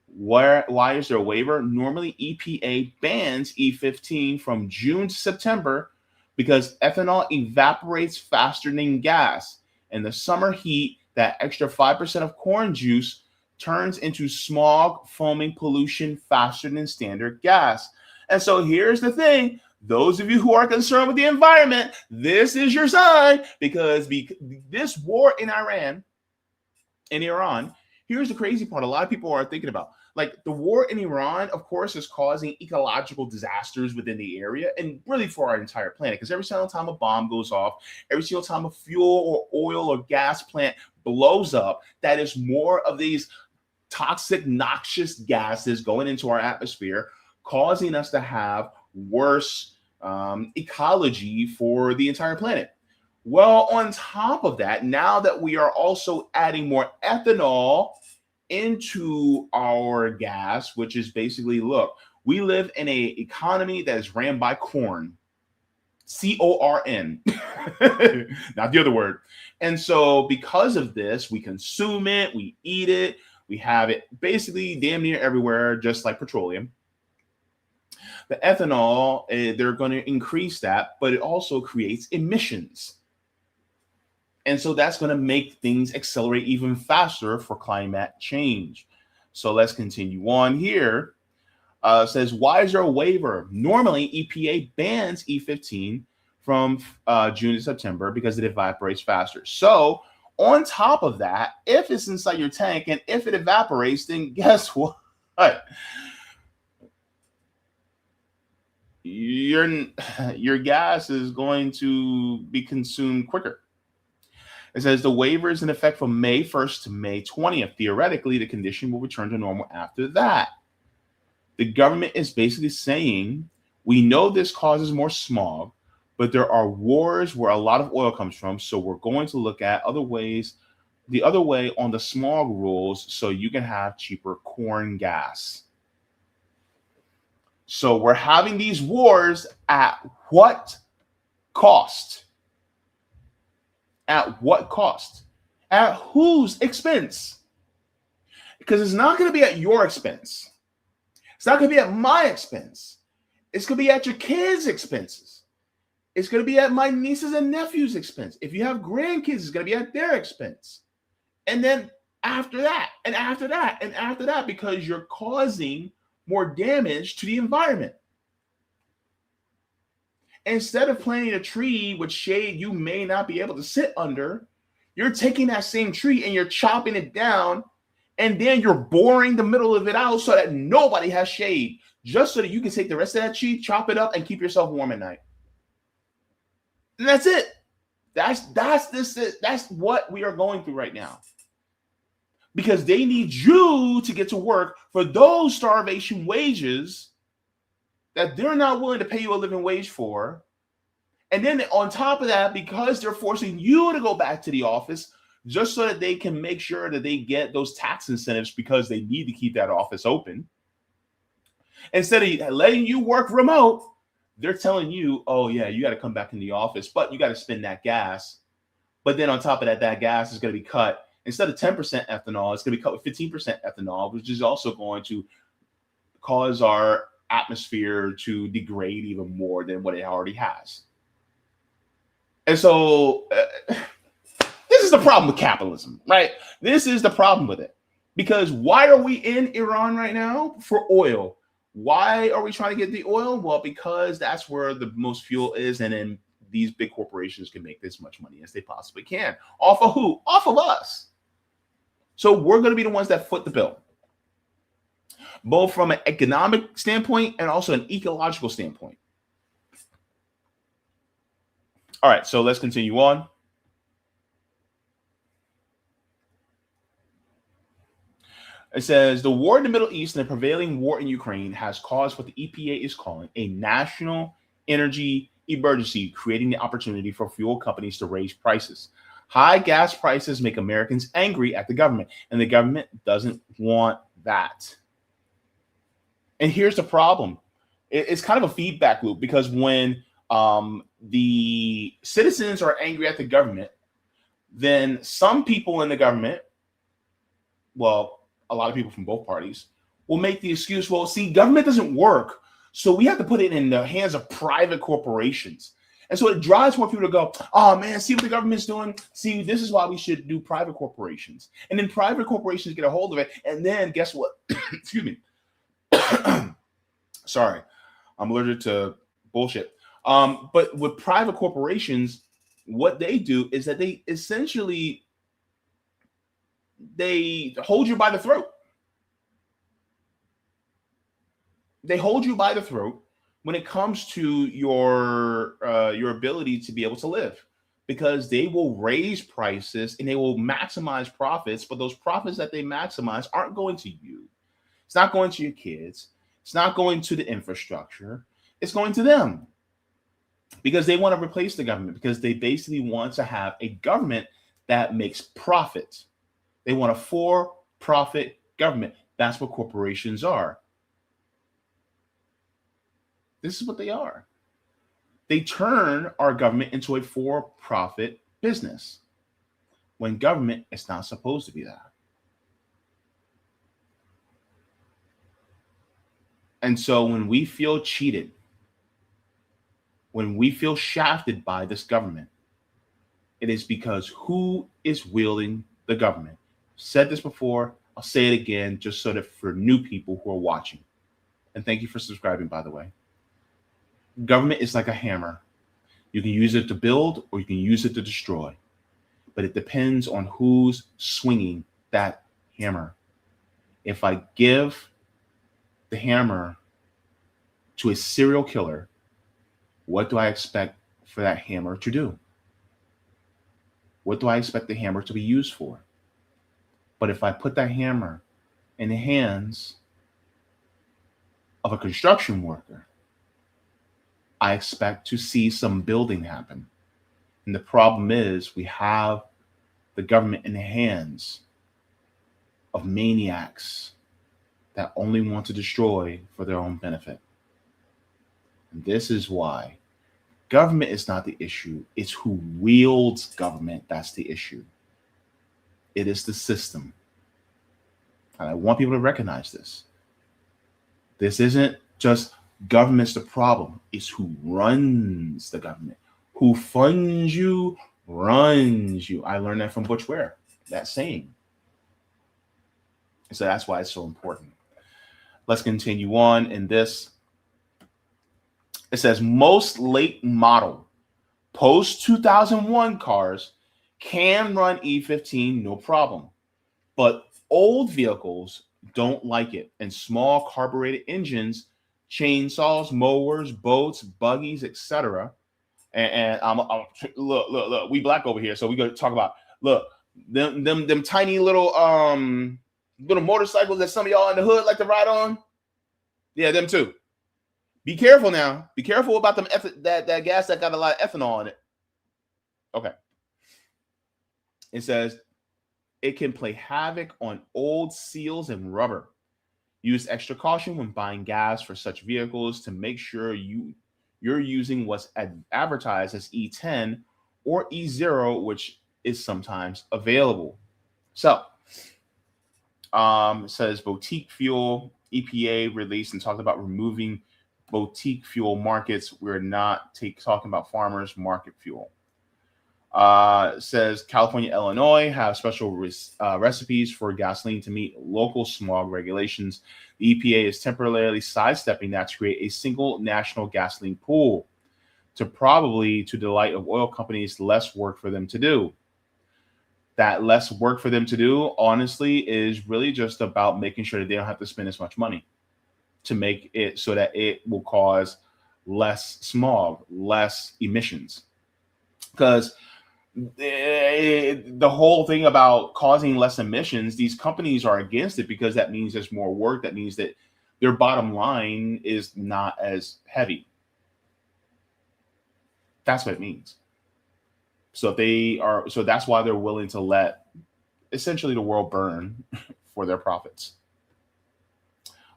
Why is there a waiver? Normally, EPA bans E15 from June to September because ethanol evaporates faster than gas. In the summer heat, that extra 5% of corn juice turns into smog, foaming pollution faster than standard gas. And so here's the thing. Those of you who are concerned with the environment, this is your sign, because this war in Iran, here's the crazy part. A lot of people are thinking about, like, the war in Iran, of course, is causing ecological disasters within the area and really for our entire planet. Because every single time a bomb goes off, every single time a fuel or oil or gas plant blows up, that is more of these toxic, noxious gases going into our atmosphere, causing us to have worse ecology for the entire planet. Well, on top of that, now that we are also adding more ethanol into our gas, which is basically, look, we live in an economy that is ran by corn, CORN, not the other word. And so because of this, we consume it, we eat it, we have it basically damn near everywhere, just like petroleum. The ethanol, they're going to increase that, but it also creates emissions. And so that's going to make things accelerate even faster for climate change. So let's continue on here. Says, why is there a waiver? Normally, EPA bans E15 from June to September because it evaporates faster. So on top of that, if it's inside your tank and if it evaporates, then guess what? Your gas is going to be consumed quicker. It says the waiver is in effect from May 1st to May 20th. Theoretically, the condition will return to normal after that. The government is basically saying, we know this causes more smog, but there are wars where a lot of oil comes from. So we're going to look at other ways, the other way on the smog rules, so you can have cheaper corn gas. So we're having these wars at what cost? At what cost? At whose expense? Because it's not going to be at your expense. It's not going to be at my expense. It's going to be at your kids' expenses. It's going to be at my nieces and nephews' expense. If you have grandkids, it's going to be at their expense. And then after that, and after that, and after that, because you're causing more damage to the environment. Instead of planting a tree with shade you may not be able to sit under, you're taking that same tree and you're chopping it down, and then you're boring the middle of it out so that nobody has shade, just so that you can take the rest of that tree, chop it up, and keep yourself warm at night. And that's it. That's what we are going through right now. Because they need you to get to work for those starvation wages that they're not willing to pay you a living wage for. And then on top of that, because they're forcing you to go back to the office just so that they can make sure that they get those tax incentives because they need to keep that office open. Instead of letting you work remote, they're telling you, oh yeah, you got to come back in the office, but you got to spend that gas. But then on top of that, that gas is going to be cut. Instead of 10% ethanol, it's going to be cut with 15% ethanol, which is also going to cause our atmosphere to degrade even more than what it already has. And so This is the problem with capitalism, right? This is the problem with it. Because why are we in Iran right now? For oil. Why are we trying to get the oil? Well, because that's where the most fuel is, and then these big corporations can make as much money as they possibly can. Off of who? Off of us. So we're going to be the ones that foot the bill, both from an economic standpoint and also an ecological standpoint. All right, so let's continue on. It says the war in the Middle East and the prevailing war in Ukraine has caused what the EPA is calling a national energy emergency, creating the opportunity for fuel companies to raise prices. High gas prices make Americans angry at the government, and the government doesn't want that. And here's the problem. It's kind of a feedback loop, because when the citizens are angry at the government, then some people in the government, well, a lot of people from both parties, will make the excuse, well, see, government doesn't work, so we have to put it in the hands of private corporations. And so it drives more people to go, oh, man, see what the government's doing? See, this is why we should do private corporations. And then private corporations get a hold of it, and then guess what? Excuse me. Sorry, I'm allergic to bullshit. But with private corporations, what they do is that they essentially they hold you by the throat. They hold you by the throat when it comes to your ability to be able to live, because they will raise prices and they will maximize profits, but those profits that they maximize aren't going to you. It's not going to your kids. It's not going to the infrastructure. It's going to them, because they want to replace the government, because they basically want to have a government that makes profit. They want a for-profit government. That's what corporations are. This is what they are. They turn our government into a for-profit business, when government is not supposed to be that. And so when we feel cheated, when we feel shafted by this government, it is because who is wielding the government? I've said this before, I'll say it again, just so that for new people who are watching. And thank you for subscribing, by the way. Government is like a hammer. You can use it to build or you can use it to destroy. But it depends on who's swinging that hammer. If I give the hammer to a serial killer, what do I expect for that hammer to do? What do I expect the hammer to be used for? But if I put that hammer in the hands of a construction worker, I expect to see some building happen. And the problem is we have the government in the hands of maniacs that only want to destroy for their own benefit. And this is why government is not the issue. It's who wields government that's the issue. It is the system. And I want people to recognize this. This isn't just government's the problem. It's who runs the government. Who funds you, runs you. I learned that from Butch Ware, that saying. So that's why it's so important. Let's continue on in this. It says most late model post 2001 cars can run E15 no problem, but old vehicles don't like it, and small carbureted engines, chainsaws, mowers, boats, buggies, etc. And look, we black over here, so we got to talk about them tiny little motorcycles that some of y'all in the hood like to ride on. Yeah, them too. Be careful now. Be careful about them that gas that got a lot of ethanol in it. Okay. It says it can play havoc on old seals and rubber. Use extra caution when buying gas for such vehicles to make sure you're using what's advertised as E10 or E0, which is sometimes available. So, it says boutique fuel, EPA released and talked about removing boutique fuel markets. We're not talking about farmers market fuel. Says California, Illinois have special recipes for gasoline to meet local smog regulations. The EPA is temporarily sidestepping that to create a single national gasoline pool to the delight of oil companies, less work for them to do. That less work for them to do, honestly, is really just about making sure that they don't have to spend as much money to make it so that it will cause less smog, less emissions. Because the whole thing about causing less emissions, these companies are against it because that means there's more work. That means that their bottom line is not as heavy. That's what it means. So that's why they're willing to let essentially the world burn for their profits.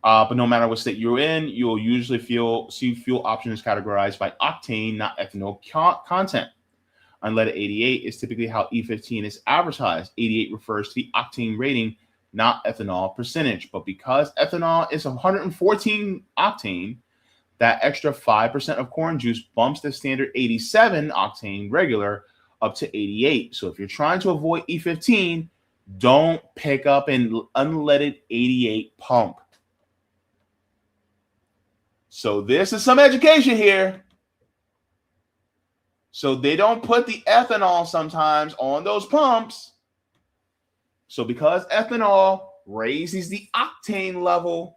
But no matter what state you're in, you'll usually see fuel options categorized by octane, not ethanol content. Unleaded 88 is typically how E15 is advertised. 88 refers to the octane rating, not ethanol percentage. But because ethanol is 114 octane, that extra 5% of corn juice bumps the standard 87 octane regular up to 88. So if you're trying to avoid E15, don't pick up an unleaded 88 pump. So this is some education here. So they don't put the ethanol sometimes on those pumps. So because ethanol raises the octane level,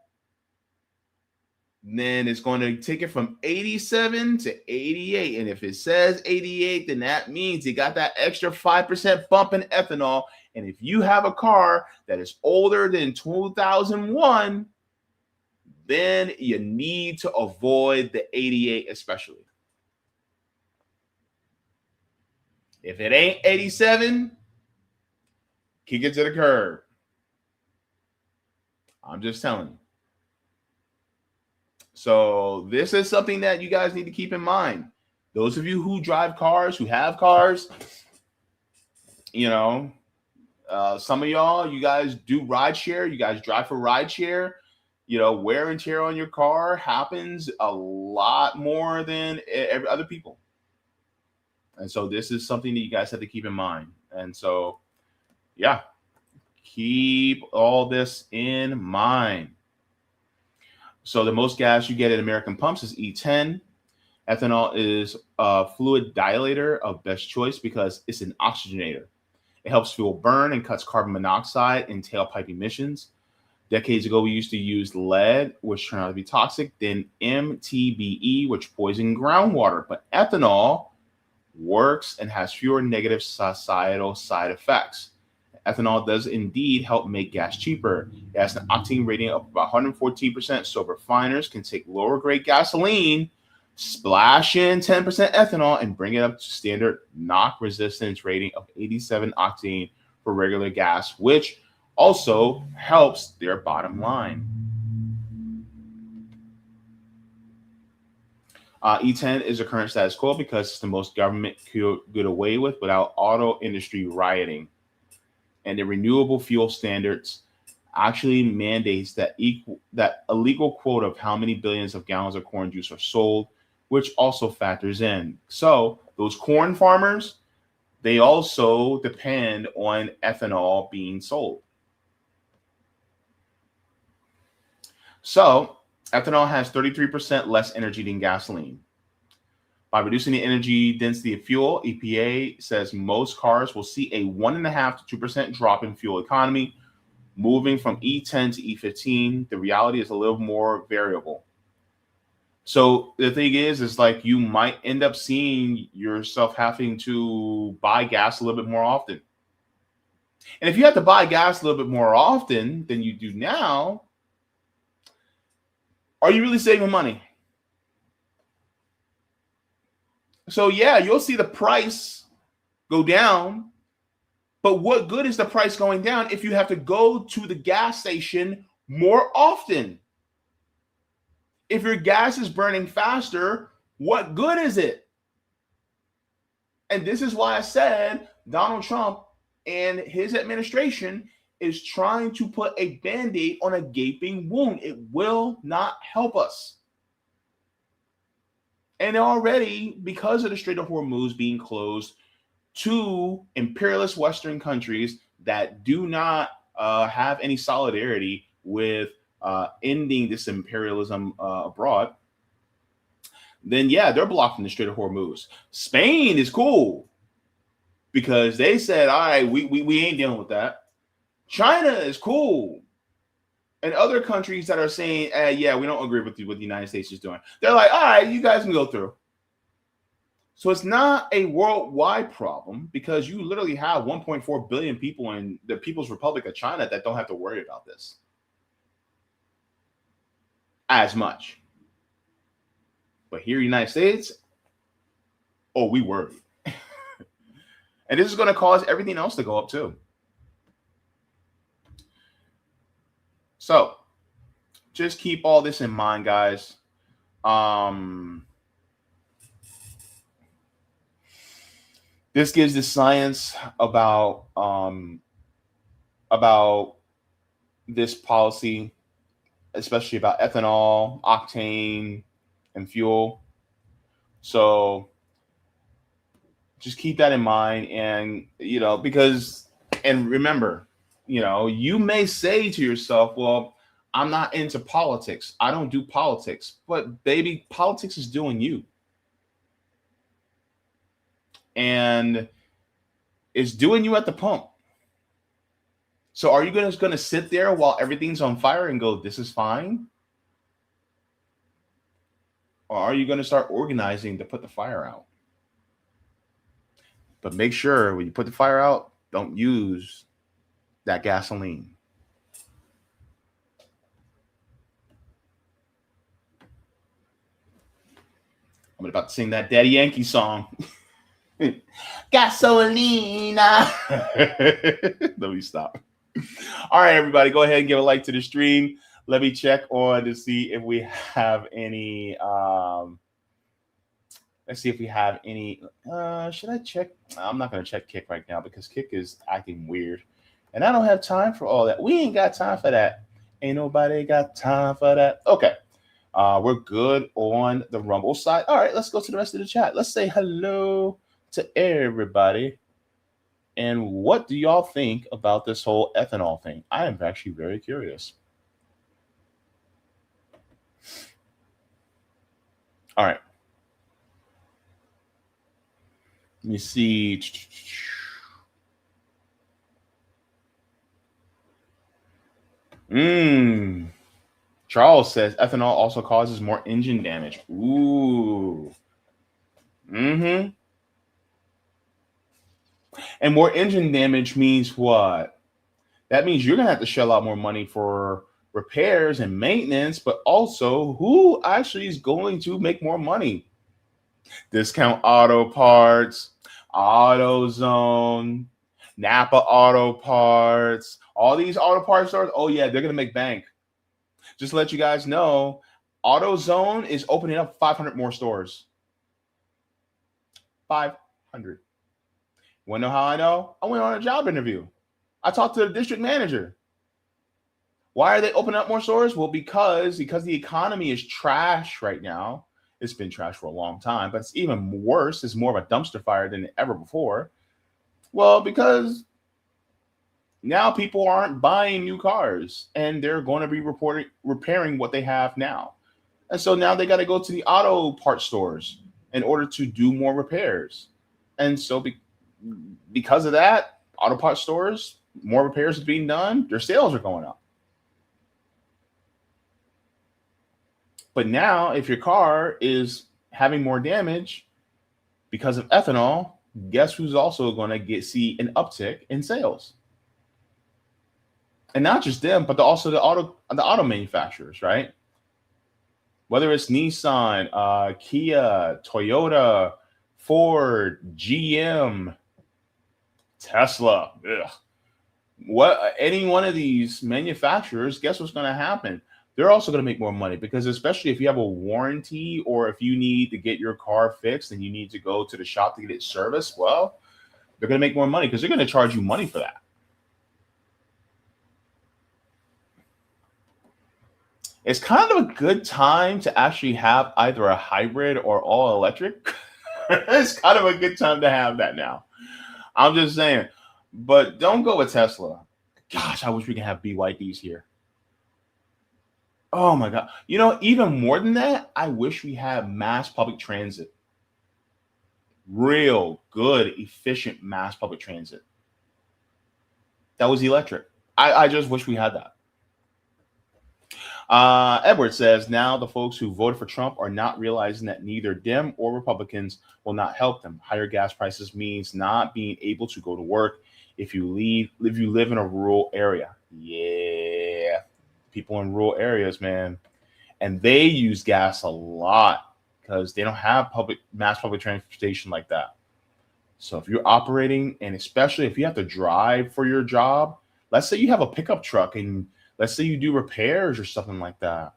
then it's going to take it from 87 to 88. And if it says 88, then that means you got that extra 5% bump in ethanol. And if you have a car that is older than 2001, then you need to avoid the 88 especially. If it ain't 87, kick it to the curb. I'm just telling you. So this is something that you guys need to keep in mind. Those of you who drive cars, who have cars, some of y'all, you guys do ride share. You guys drive for ride share. Wear and tear on your car happens a lot more than every other people. And so this is something that you guys have to keep in mind. And so, yeah, keep all this in mind. So the most gas you get at American pumps is E10. Ethanol is a fluid dilator of best choice because it's an oxygenator. It helps fuel burn and cuts carbon monoxide and tailpipe emissions. Decades ago, we used to use lead, which turned out to be toxic, then MTBE, which poisoned groundwater. But ethanol works and has fewer negative societal side effects. Ethanol does indeed help make gas cheaper. It has an octane rating of about 114%, so refiners can take lower grade gasoline, splash in 10% ethanol, and bring it up to standard knock resistance rating of 87 octane for regular gas, which also helps their bottom line. E10 is a current status quo because it's the most government could get away with without auto industry rioting. And the renewable fuel standards actually mandates that a legal quota of how many billions of gallons of corn juice are sold, which also factors in. So those corn farmers, they also depend on ethanol being sold. So ethanol has 33% less energy than gasoline. By reducing the energy density of fuel, EPA says most cars will see a 1.5% to 2% drop in fuel economy, moving from E10 to E15. The reality is a little more variable. So the thing is like you might end up seeing yourself having to buy gas a little bit more often. And if you have to buy gas a little bit more often than you do now, are you really saving money? So yeah, you'll see the price go down, but what good is the price going down if you have to go to the gas station more often? If your gas is burning faster, what good is it? And this is why I said Donald Trump and his administration is trying to put a Band-Aid on a gaping wound. It will not help us. And already, because of the Strait of Hormuz being closed, two imperialist Western countries that do not have any solidarity with ending this imperialism abroad, then yeah, they're blocking the Strait of Hormuz. Spain is cool because they said, all right, we ain't dealing with that. China is cool. And other countries that are saying, yeah, we don't agree with what the United States is doing. They're like, all right, you guys can go through. So it's not a worldwide problem because you literally have 1.4 billion people in the People's Republic of China that don't have to worry about this as much. But here in the United States, oh, we worry. And this is going to cause everything else to go up too. So just keep all this in mind, guys. This gives the science about this policy, especially about ethanol, octane, and fuel. So just keep that in mind. And, because remember, you may say to yourself, well, I'm not into politics. I don't do politics. But baby, politics is doing you. And it's doing you at the pump. So are you going to sit there while everything's on fire and go, this is fine? Or are you going to start organizing to put the fire out? But make sure when you put the fire out, don't use that gasoline. I'm about to sing that Daddy Yankee song. Gasolina. Let me stop. All right, everybody, go ahead and give a like to the stream. Let me check on to see if we have any. Let's see if we have any. Should I check? I'm not going to check Kick right now because Kick is acting weird. And I don't have time for all that. We ain't got time for that. Ain't nobody got time for that. Okay. We're good on the Rumble side. All right, let's go to the rest of the chat. Let's say hello to everybody. And what do y'all think about this whole ethanol thing? I am actually very curious. All right. Let me see. Charles says ethanol also causes more engine damage. Ooh. Mm-hmm. And more engine damage means what? That means you're going to have to shell out more money for repairs and maintenance, but also who actually is going to make more money? Discount Auto Parts, AutoZone, Napa Auto Parts, all these auto parts stores. Oh, yeah, they're going to make bank. Just to let you guys know, AutoZone is opening up 500 more stores. 500. Want to know how I know? I went on a job interview. I talked to the district manager. Why are they opening up more stores? Well, because the economy is trash right now. It's been trash for a long time, but it's even worse. It's more of a dumpster fire than ever before. Well, because now people aren't buying new cars and they're going to be repairing what they have now. And so now they got to go to the auto parts stores in order to do more repairs. And so because of that, auto parts stores, more repairs are being done. Their sales are going up. But now if your car is having more damage because of ethanol, guess who's also going to see an uptick in sales? And not just them, but also the auto manufacturers, right? Whether it's Nissan, Kia, Toyota, Ford, GM, Tesla, any one of these manufacturers, guess what's going to happen? They're also going to make more money because especially if you have a warranty or if you need to get your car fixed and you need to go to the shop to get it serviced, well, they're going to make more money because they're going to charge you money for that. It's kind of a good time to actually have either a hybrid or all electric. It's kind of a good time to have that now. I'm just saying. But don't go with Tesla. Gosh, I wish we could have BYDs here. Oh my God. You know, even more than that, I wish we had mass public transit. Real good, efficient mass public transit. That was electric. I just wish we had that. Edward says, now the folks who voted for Trump are not realizing that neither Dem or Republicans will not help them. Higher gas prices means not being able to go to work if you live in a rural area. Yeah. People in rural areas, man. And they use gas a lot because they don't have mass public transportation like that. So if you're operating, and especially if you have to drive for your job, let's say you have a pickup truck and let's say you do repairs or something like that,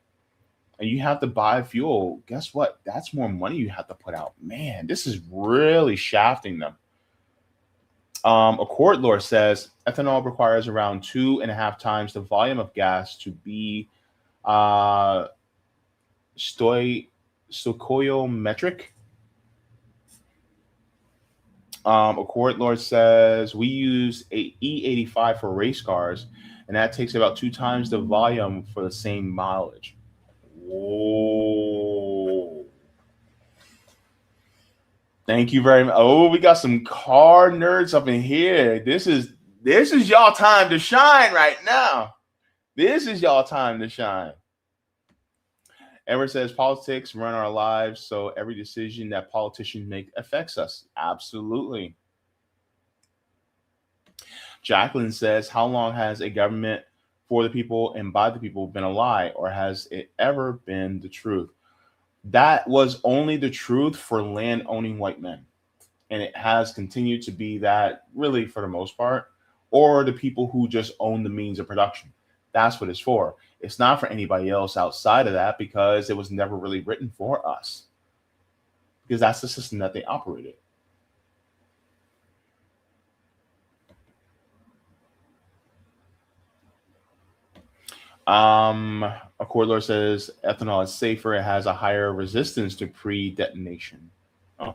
and you have to buy fuel, guess what? That's more money you have to put out. Man, this is really shafting them. A court lawyer says ethanol requires around 2.5 times the volume of gas to be stoichiometric. A court lawyer says we use a E85 for race cars, and that takes about 2 times the volume for the same mileage. Whoa. Thank you very much. Oh, we got some car nerds up in here. This is y'all time to shine right now. This is y'all time to shine. Edward says politics run our lives, so every decision that politicians make affects us. Absolutely. Jacqueline says, how long has a government for the people and by the people been a lie, or has it ever been the truth? That was only the truth for land-owning white men. And it has continued to be that really for the most part, or the people who just own the means of production. That's what it's for. It's not for anybody else outside of that because it was never really written for us. Because that's the system that they operated. A court lawyer says ethanol is safer. It has a higher resistance to pre-detonation. Oh,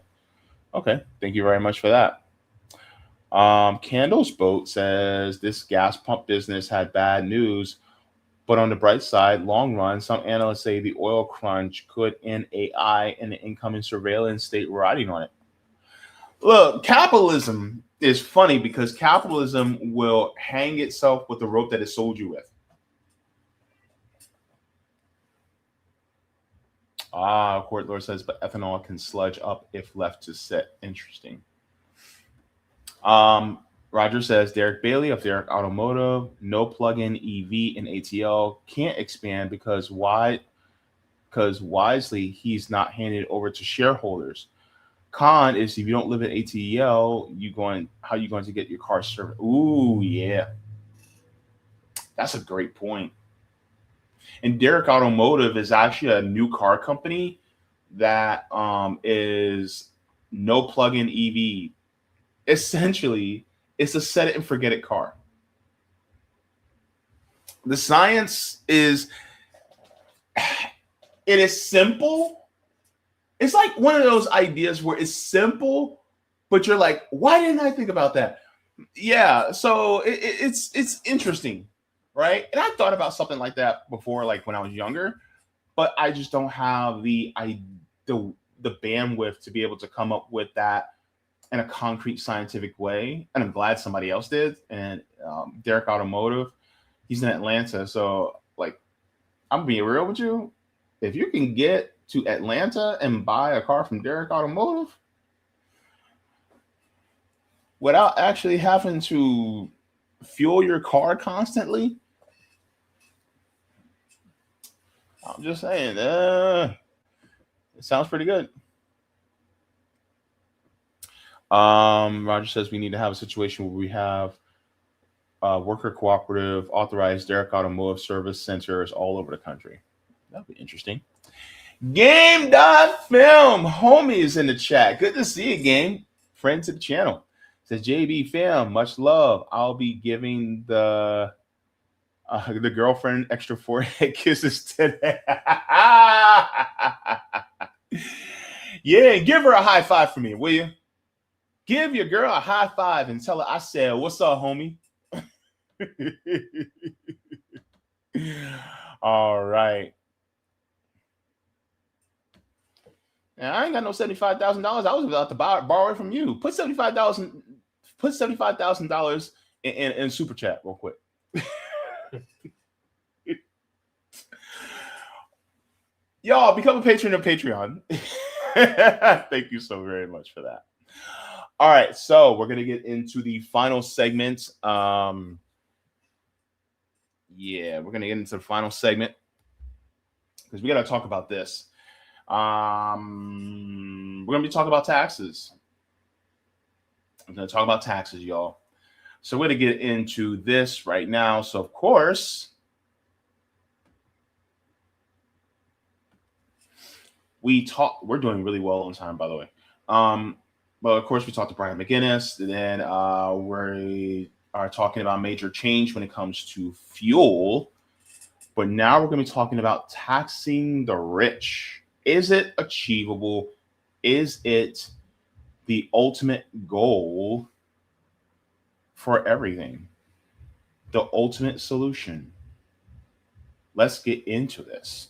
okay. Thank you very much for that. Candle's Boat says this gas pump business had bad news, but on the bright side, long run, some analysts say the oil crunch could end AI and the incoming surveillance state riding on it. Look, capitalism is funny because capitalism will hang itself with the rope that it sold you with. Court lawyer says, but ethanol can sludge up if left to sit. Interesting. Roger says, Derek Bailey of Derek Automotive, no plug-in EV in ATL can't expand because wisely he's not handed over to shareholders. Con is if you don't live in ATL, how are you going to get your car serviced? Ooh, yeah. That's a great point. And Derek Automotive is actually a new car company that is no plug-in EV. Essentially, it's a set it and forget it car. The science is simple. It's like one of those ideas where it's simple, but you're like, why didn't I think about that? Yeah, so it's interesting, right? And I thought about something like that before, like when I was younger, but I just don't have the bandwidth to be able to come up with that in a concrete scientific way. And I'm glad somebody else did. And Derek Automotive, he's in Atlanta. So like, I'm being real with you. If you can get to Atlanta and buy a car from Derek Automotive without actually having to fuel your car constantly, I'm just saying, it sounds pretty good. Roger says we need to have a situation where we have worker cooperative authorized Derek Automotive service centers all over the country. That'd be interesting. Game.film, homie is in the chat. Good to see you, Game. Friend to the channel. Says JB fam, much love. I'll be giving the girlfriend extra forehead kisses today. Yeah, give her a high five for me, will you? Give your girl a high five and tell her I said, "What's up, homie?" All right. And I ain't got no $75,000. I was about to borrow it from you. Put $75,000 in super chat real quick. Y'all become a patron of Patreon. Thank you so very much for that. All right, so we're gonna get into the final segment. We're gonna get into the final segment because we gotta talk about this. We're gonna be talking about taxes. I'm gonna talk about taxes, y'all. So we're gonna get into this right now. So of course, we're doing really well on time, by the way. But of course, we talked to Brian McGinnis. And then we are talking about major change when it comes to fuel. But now we're going to be talking about taxing the rich. Is it achievable? Is it the ultimate goal for everything? The ultimate solution? Let's get into this.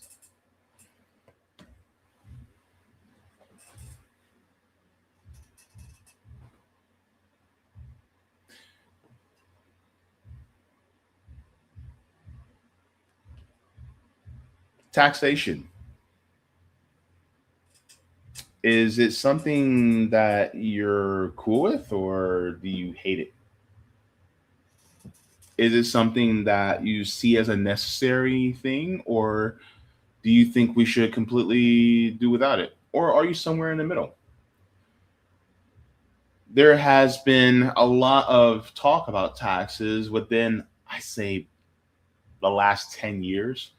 Taxation. Is it something that you're cool with, or do you hate it? Is it something that you see as a necessary thing, or do you think we should completely do without it? Or are you somewhere in the middle? There has been a lot of talk about taxes within, I say, the last 10 years.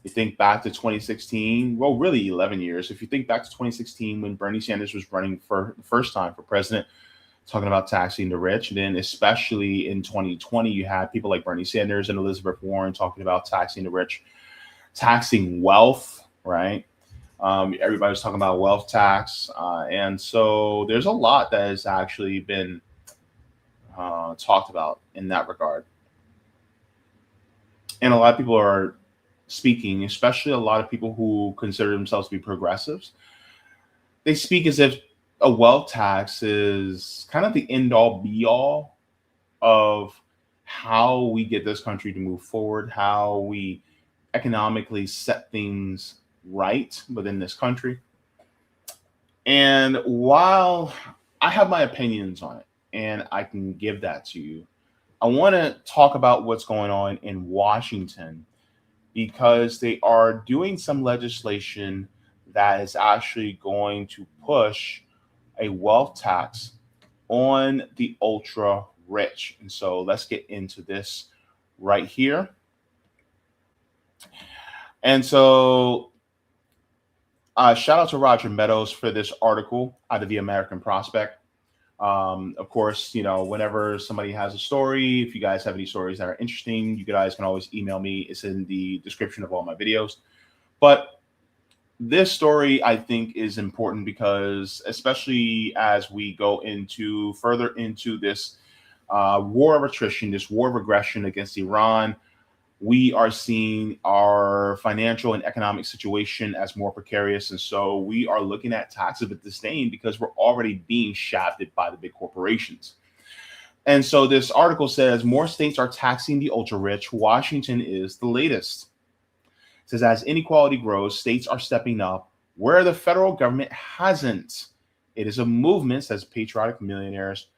You think back to 2016, well, really 11 years. If you think back to 2016 when Bernie Sanders was running for the first time for president, talking about taxing the rich. And then especially in 2020, you had people like Bernie Sanders and Elizabeth Warren talking about taxing the rich, taxing wealth, right? Everybody was talking about wealth tax. And so there's a lot that has actually been talked about in that regard. And a lot of people are speaking, especially a lot of people who consider themselves to be progressives. They speak as if a wealth tax is kind of the end all be all of how we get this country to move forward, how we economically set things right within this country. And while I have my opinions on it and I can give that to you, I want to talk about what's going on in Washington because they are doing some legislation that is actually going to push a wealth tax on the ultra rich. And so let's get into this right here. And so shout out to Roger Meadows for this article out of the American Prospect. Of course, you know, whenever somebody has a story, if you guys have any stories that are interesting, you guys can always email me. It's in the description of all my videos. But this story, I think, is important because, especially as we go into further into this war of attrition, this war of aggression against Iran, we are seeing our financial and economic situation as more precarious. And so we are looking at taxes with disdain because we're already being shafted by the big corporations. And so this article says more states are taxing the ultra rich. Washington is the latest. It says as inequality grows, states are stepping up where the federal government hasn't. It is a movement, says patriotic millionaires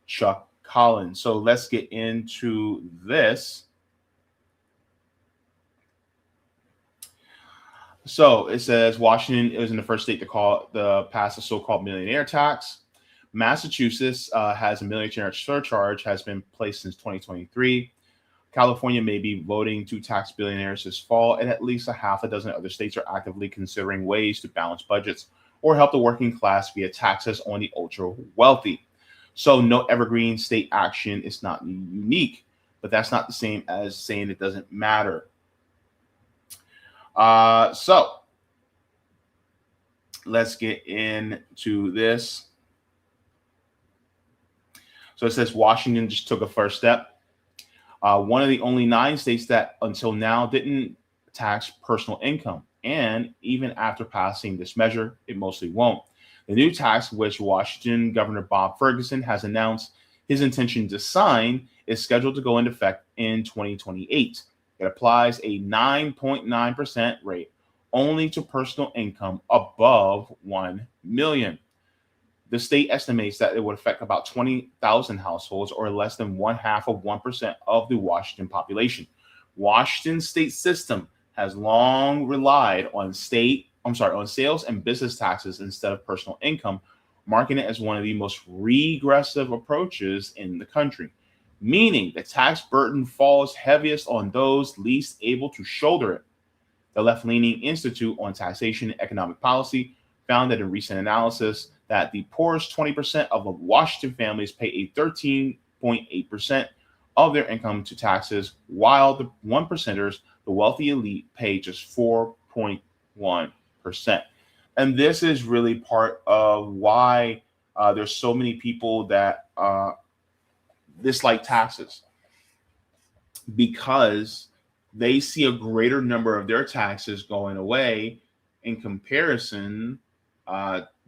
Chuck Collins. So let's get into this. So it says Washington is in the first state to pass a so-called millionaire tax. Massachusetts has a millionaire surcharge has been placed since 2023. California may be voting to tax billionaires this fall, and at least a half a dozen other states are actively considering ways to balance budgets or help the working class via taxes on the ultra wealthy. So no evergreen state action is not unique, but that's not the same as saying it doesn't matter. So let's get into this. So it says Washington just took a first step. One of the only 9 states that until now didn't tax personal income. And even after passing this measure, it mostly won't. The new tax, which Washington Governor Bob Ferguson has announced his intention to sign, is scheduled to go into effect in 2028. It applies a 9.9% rate only to personal income above $1 million. The state estimates that it would affect about 20,000 households, or less than 0.5% of the Washington population. Washington's state system has long relied on sales and business taxes instead of personal income, marking it as one of the most regressive approaches in the country, meaning the tax burden falls heaviest on those least able to shoulder it. The left-leaning Institute on Taxation and Economic Policy found that in recent analysis that the poorest 20% of Washington families pay a 13.8% of their income to taxes, while the 1%ers, the wealthy elite, pay just 4.1%. And this is really part of why there's so many people that dislike taxes, because they see a greater number of their taxes going away in comparison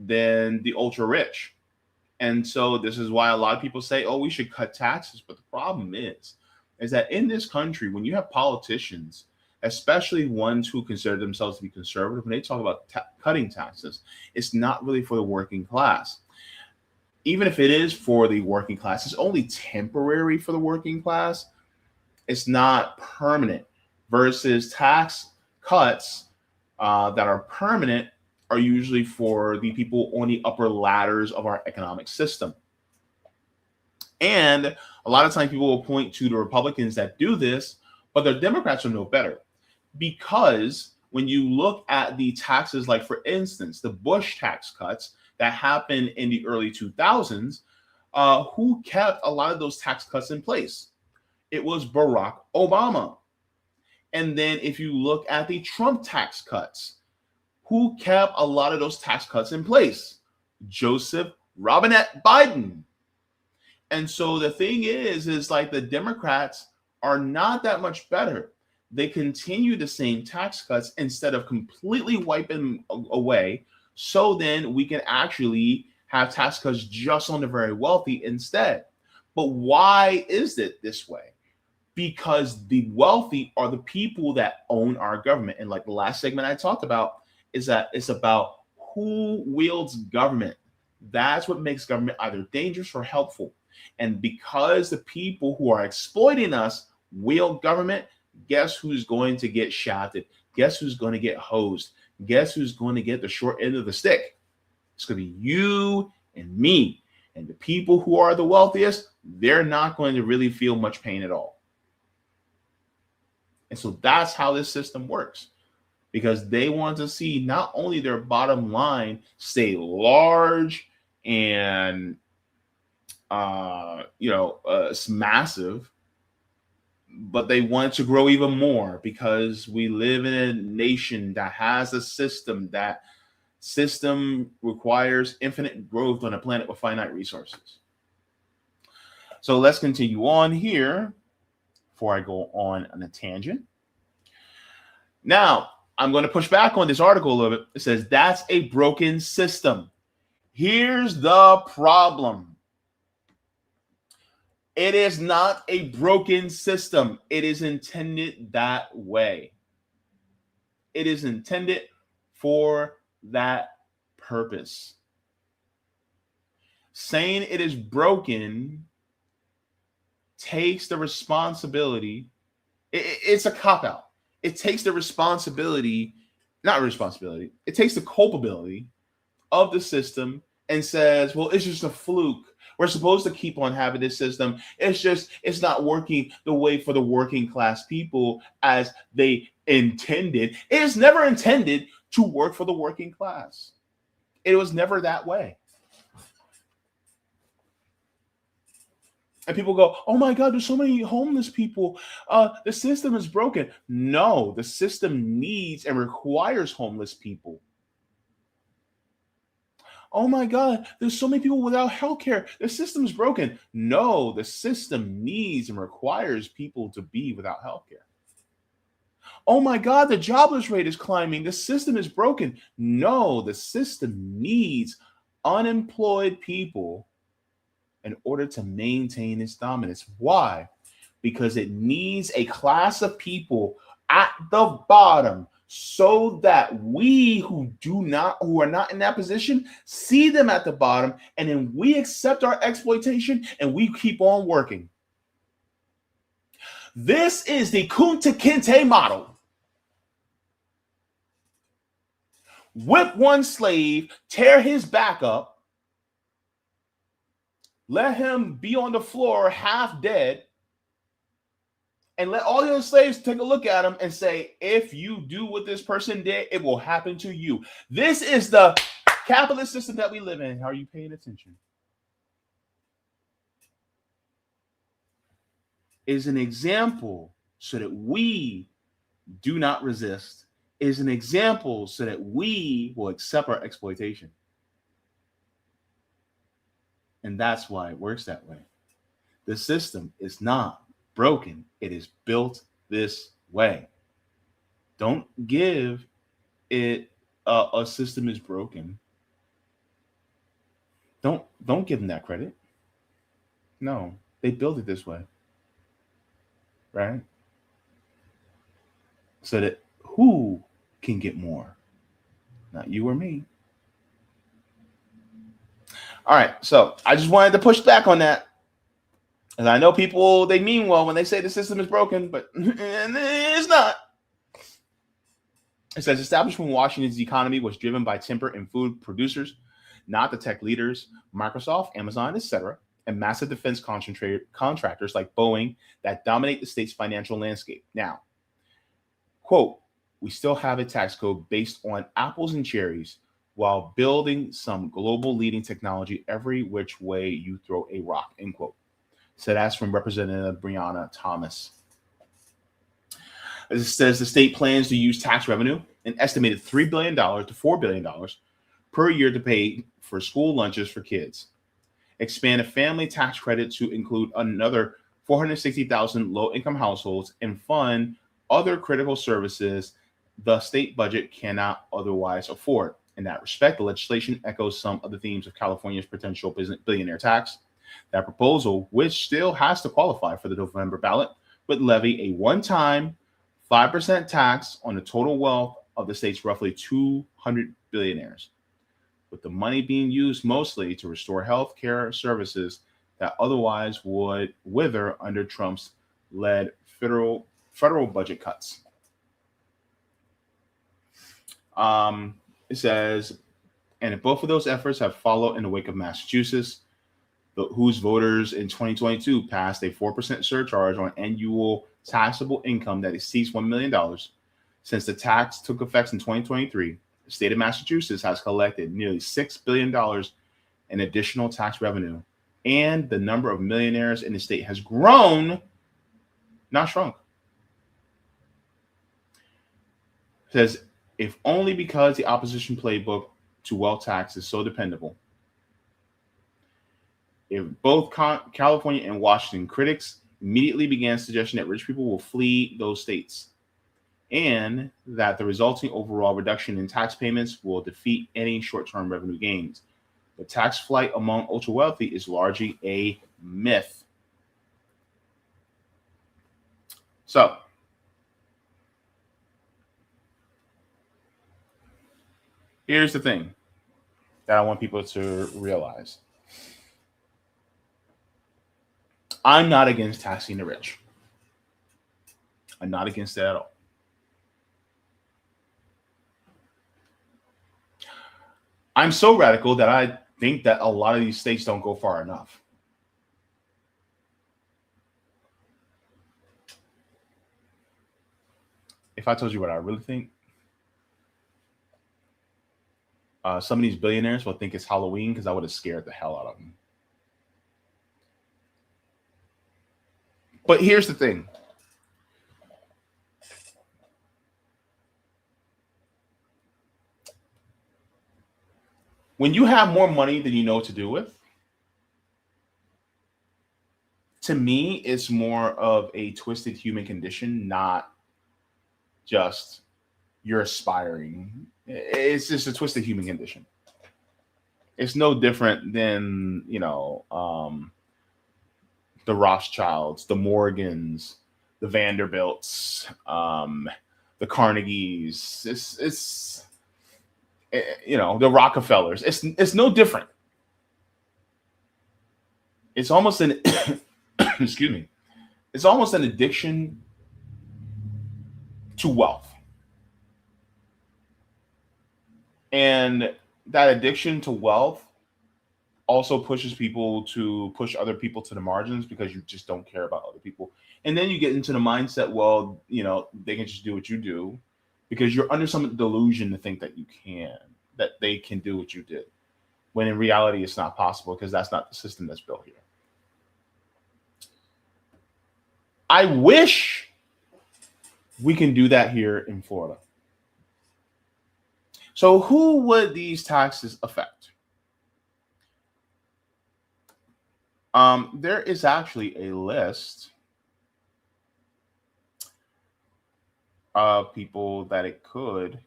than the ultra rich. And so this is why a lot of people say, oh, we should cut taxes. But the problem is that in this country, when you have politicians, especially ones who consider themselves to be conservative, when they talk about cutting taxes, it's not really for the working class. Even if it is for the working class, it's only temporary for the working class. It's not permanent, versus tax cuts that are permanent are usually for the people on the upper ladders of our economic system. And a lot of times people will point to the Republicans that do this, but the Democrats are no better. Because when you look at the taxes, like for instance, the Bush tax cuts that happened in the early 2000s, who kept a lot of those tax cuts in place? It was Barack Obama. And then if you look at the Trump tax cuts, who kept a lot of those tax cuts in place? Joseph Robinette Biden. And so the thing is like the Democrats are not that much better. They continue the same tax cuts instead of completely wiping them away. So then we can actually have tax cuts just on the very wealthy instead. But why is it this way? Because the wealthy are the people that own our government. And like the last segment I talked about, is that it's about who wields government. That's what makes government either dangerous or helpful. And because the people who are exploiting us wield government, guess who's going to get shafted? Guess who's going to get hosed? Guess who's going to get the short end of the stick? It's going to be you and me. And the people who are the wealthiest, they're not going to really feel much pain at all. And so that's how this system works. Because they want to see not only their bottom line stay large and it's massive, but they want to grow even more, because we live in a nation that has a system that requires infinite growth on a planet with finite resources. So let's continue on here before I go on a tangent. Now, I'm going to push back on this article a little bit. It says that's a broken system. Here's the problem. It is not a broken system. It is intended that way. It is intended for that purpose. Saying it is broken takes the responsibility. It's a cop-out. It takes the responsibility, it takes the culpability of the system and says, well, it's just a fluke. We're supposed to keep on having this system. It's not working the way for the working class people as they intended. It is never intended to work for the working class. It was never that way. And people go, oh my God, there's so many homeless people. The system is broken. No, the system needs and requires homeless people. Oh my God, there's so many people without healthcare. The system is broken. No, the system needs and requires people to be without healthcare. Oh my God, the jobless rate is climbing. The system is broken. No, the system needs unemployed people in order to maintain its dominance. Why? Because it needs a class of people at the bottom so that we who are not in that position see them at the bottom, and then we accept our exploitation and we keep on working. This is the Kunta Kinte model. Whip one slave, tear his back up, let him be on the floor half dead, and let all the other slaves take a look at him and say, if you do what this person did, it will happen to you. This is the capitalist system that we live in. Are you paying attention? Is an example so that we do not resist, is an example so that we will accept our exploitation. And that's why it works that way. The system is not broken. It is built this way. Don't give it a system is broken. Don't give them that credit. No, they built it this way, right? So that who can get more? Not you or me. All right, so I just wanted to push back on that. And I know people, they mean well when they say the system is broken, but it's not. It says established when Washington's economy was driven by timber and food producers, not the tech leaders, Microsoft, Amazon, etc., and massive defense contractors like Boeing that dominate the state's financial landscape. Now, quote, we still have a tax code based on apples and cherries while building some global leading technology every which way you throw a rock, end quote. So that's from Representative Breonna Thomas. It says the state plans to use tax revenue, an estimated $3 billion to $4 billion per year to pay for school lunches for kids. Expand a family tax credit to include another 460,000 low-income households and fund other critical services the state budget cannot otherwise afford. In that respect, the legislation echoes some of the themes of California's potential billionaire tax. That proposal, which still has to qualify for the November ballot, would levy a one-time 5% tax on the total wealth of the state's roughly 200 billionaires, with the money being used mostly to restore health care services that otherwise would wither under Trump's led federal budget cuts. It says, and if both of those efforts have followed in the wake of Massachusetts, whose voters in 2022 passed a 4% surcharge on annual taxable income that exceeds $1 million. Since the tax took effect in 2023, the state of Massachusetts has collected nearly $6 billion in additional tax revenue, and the number of millionaires in the state has grown, not shrunk. It says, if only because the opposition playbook to wealth tax is so dependable. If both California and Washington critics immediately began suggesting that rich people will flee those states and that the resulting overall reduction in tax payments will defeat any short-term revenue gains. The tax flight among ultra-wealthy is largely a myth. So, here's the thing that I want people to realize. I'm not against taxing the rich. I'm not against that at all. I'm so radical that I think that a lot of these states don't go far enough. If I told you what I really think, some of these billionaires will think it's Halloween because I would have scared the hell out of them. But here's the thing. When you have more money than you know what to do with, to me, it's more of a twisted human condition, not just you're aspiring. It's just a twisted human condition. It's no different than, the Rothschilds, the Morgans, the Vanderbilts, the Carnegies. The Rockefellers. It's no different. It's almost an excuse me. It's almost an addiction to wealth. And that addiction to wealth also pushes people to push other people to the margins because you just don't care about other people. And then you get into the mindset, well, they can just do what you do because you're under some delusion to think that that they can do what you did. When in reality, it's not possible because that's not the system that's built here. I wish we can do that here in Florida. So who would these taxes affect? There is actually a list of people that it could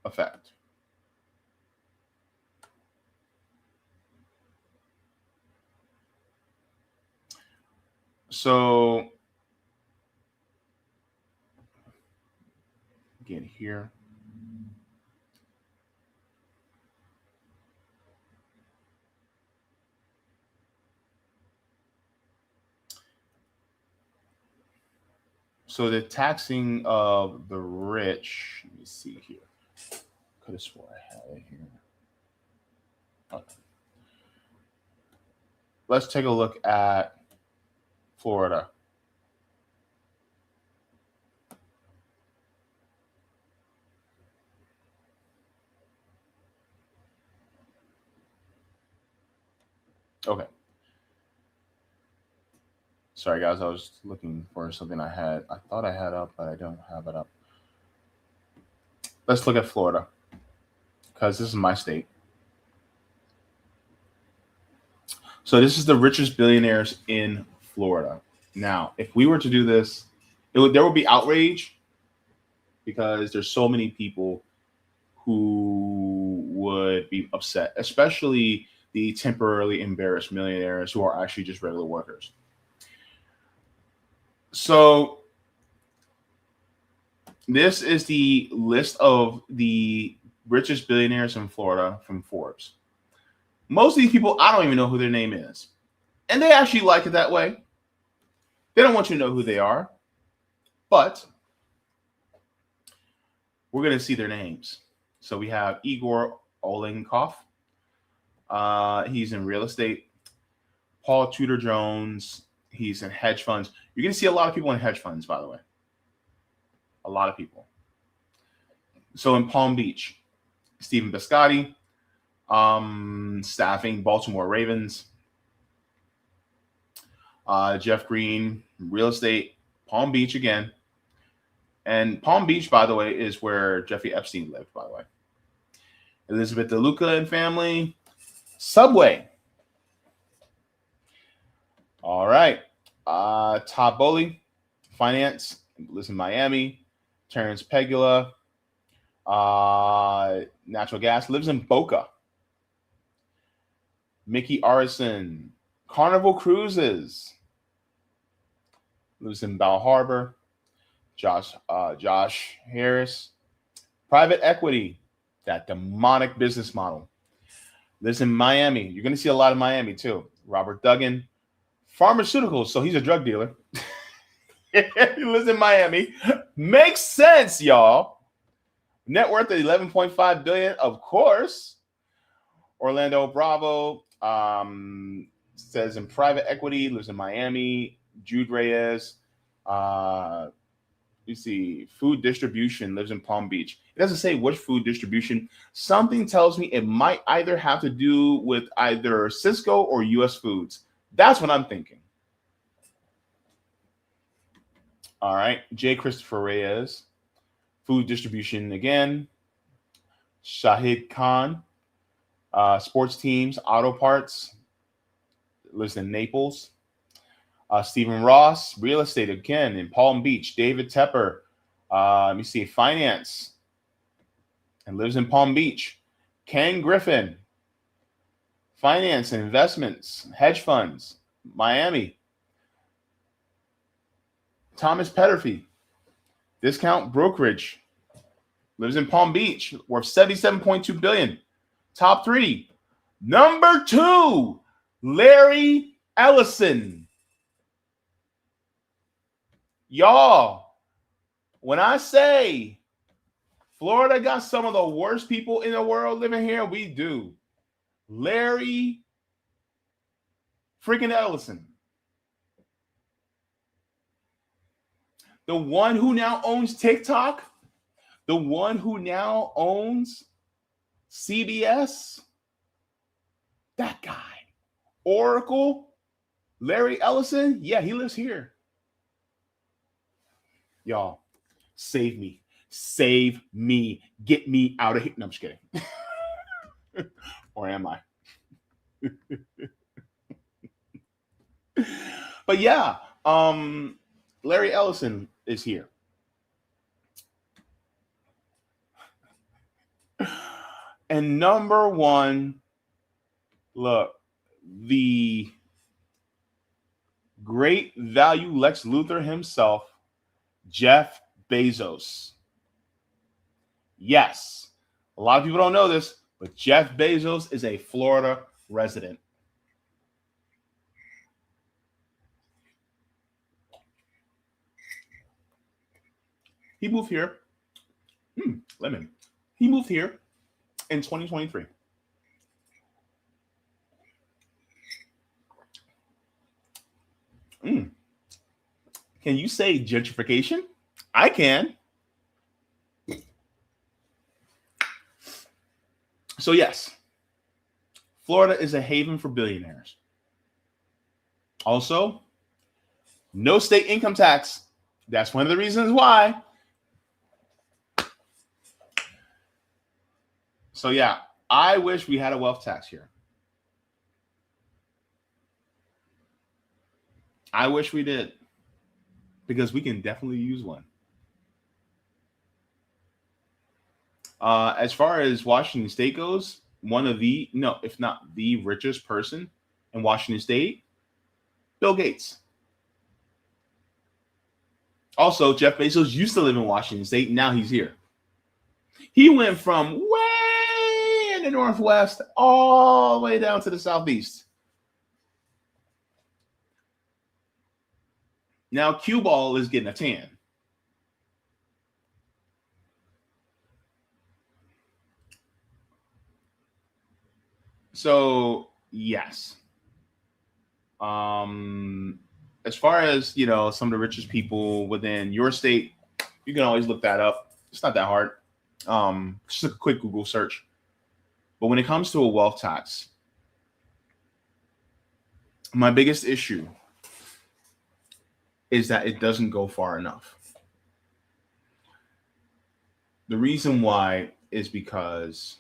affect. So again here. So the taxing of the rich, let me see here. Could have swore I had it here. Okay. Let's take a look at Florida. Okay. Sorry, guys. I was looking for something I thought I had up, but I don't have it up. Let's look at Florida because this is my state. So this is the richest billionaires in Florida. Now, if we were to do this, there would be outrage because there's so many people who would be upset, especially the temporarily embarrassed millionaires who are actually just regular workers. So this is the list of the richest billionaires in Florida from Forbes. Most of these people, I don't even know who their name is. And they actually like it that way. They don't want you to know who they are. But we're going to see their names. So we have Igor Olenkov. He's in real estate. Paul Tudor Jones. He's in hedge funds. You're going to see a lot of people in hedge funds, by the way. A lot of people. So in Palm Beach, Stephen Biscotti, staffing Baltimore Ravens. Jeff Green, real estate, Palm Beach again. And Palm Beach, by the way, is where Jeffrey Epstein lived, by the way. Elizabeth DeLuca and family. Subway. All right. Todd Bowley, finance, lives in Miami. Terrence Pegula, natural gas, lives in Boca. Mickey Arison, Carnival Cruises, lives in Bal Harbor. Josh Harris, private equity, that demonic business model, lives in Miami. You're going to see a lot of Miami too. Robert Duggan, pharmaceuticals, so he's a drug dealer. He lives in Miami. Makes sense, y'all. Net worth of 11.5 billion, of course. Orlando Bravo says in private equity, lives in Miami. Jude Reyes, you see, food distribution, lives in Palm Beach. It doesn't say which food distribution. Something tells me it might either have to do with either Cisco or US Foods. That's what I'm thinking. All right. J. Christopher Reyes, food distribution again. Shahid Khan, Sports teams, auto parts, lives in Naples. Stephen Ross, real estate again in Palm Beach. David Tepper, let me see, finance, and lives in Palm Beach. Ken Griffin, finance and investments, hedge funds, Miami. Thomas Petterfy, discount brokerage, lives in Palm Beach, worth $77.2 billion. Top 3. Number 2, Larry Ellison. Y'all, when I say Florida got some of the worst people in the world living here, we do. Larry freaking Ellison. The one who now owns TikTok, the one who now owns CBS, that guy. Oracle, Larry Ellison, yeah, he lives here. Y'all, save me. Save me. Get me out of here. No, I'm just kidding. Or am I? But yeah, Larry Ellison is here. And number 1, look, the great value Lex Luthor himself, Jeff Bezos. Yes, a lot of people don't know this, but Jeff Bezos is a Florida resident. He moved here. Lemon. He moved here in 2023. Can you say gentrification? I can. So yes, Florida is a haven for billionaires. Also, no state income tax. That's one of the reasons why. So yeah, I wish we had a wealth tax here. I wish we did, because we can definitely use one. As far as Washington State goes, one of the, no, if not the richest person in Washington State, Bill Gates. Also, Jeff Bezos used to live in Washington State. Now he's here. He went from way in the Northwest all the way down to the Southeast. Now Cue Ball is getting a tan. So yes. As far as, you know, some of the richest people within your state, you can always look that up. It's not that hard. Just a quick Google search. But when it comes to a wealth tax, my biggest issue is that it doesn't go far enough. The reason why is because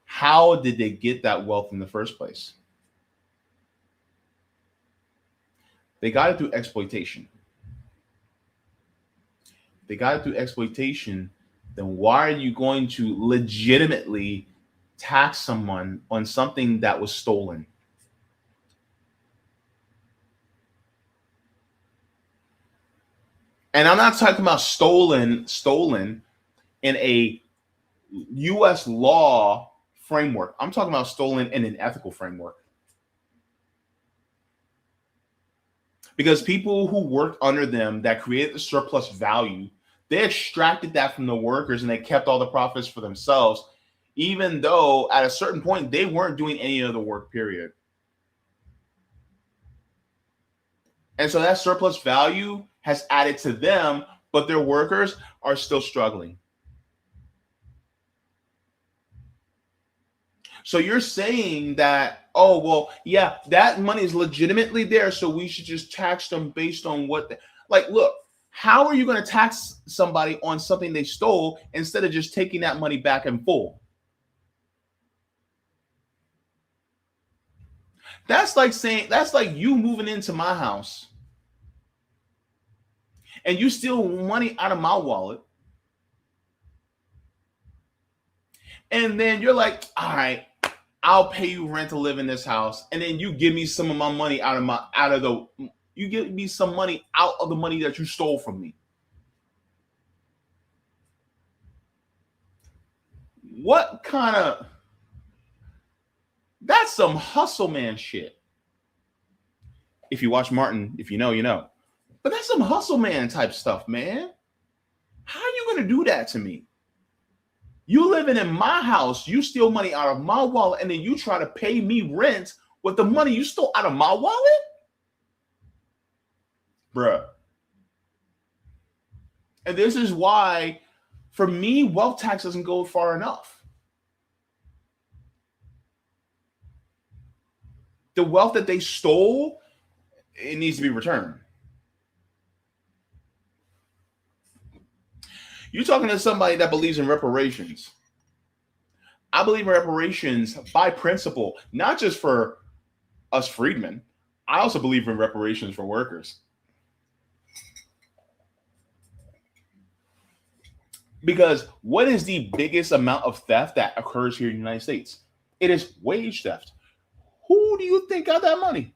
how did they get that wealth in the first place? They got it through exploitation. They got it through exploitation. Then why are you going to legitimately tax someone on something that was stolen? And I'm not talking about stolen in a U.S. law framework. I'm talking about stolen in an ethical framework. Because people who worked under them that created the surplus value, they extracted that from the workers and they kept all the profits for themselves, even though at a certain point they weren't doing any of the work, period. And so that surplus value has added to them, but their workers are still struggling. So you're saying that, oh, well, yeah, that money is legitimately there, so we should just tax them based on what, like, look, how are you going to tax somebody on something they stole instead of just taking that money back in full? That's like you moving into my house and you steal money out of my wallet. And then you're like, all right, I'll pay you rent to live in this house. And then you give me some of my money you give me some money out of the money that you stole from me. What kind of, that's some hustle man shit. If you watch Martin, if you know, you know. But that's some hustle man type stuff, man. How are you going to do that to me? You living in my house, you steal money out of my wallet, and then you try to pay me rent with the money you stole out of my wallet? Bruh. And this is why, for me, wealth tax doesn't go far enough. The wealth that they stole, it needs to be returned. You're talking to somebody that believes in reparations. I believe in reparations by principle, not just for us freedmen. I also believe in reparations for workers. Because what is the biggest amount of theft that occurs here in the United States? It is wage theft. Who do you think got that money?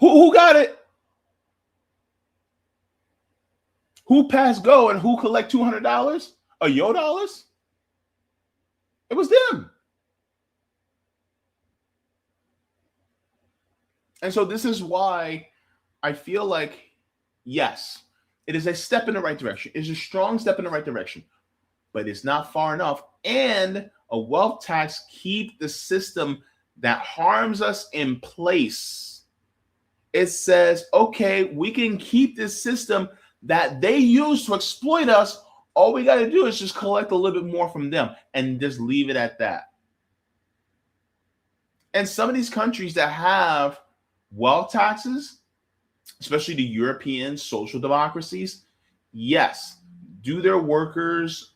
Who got it? Who passed go and who collect $200 or your dollars? It was them. And so this is why I feel like, yes, it is a step in the right direction. It's a strong step in the right direction, but it's not far enough. And a wealth tax keep the system that harms us in place. It says, okay, we can keep this system that they use to exploit us. All we got to do is just collect a little bit more from them and just leave it at that. And some of these countries that have wealth taxes, especially the European social democracies, yes, are their workers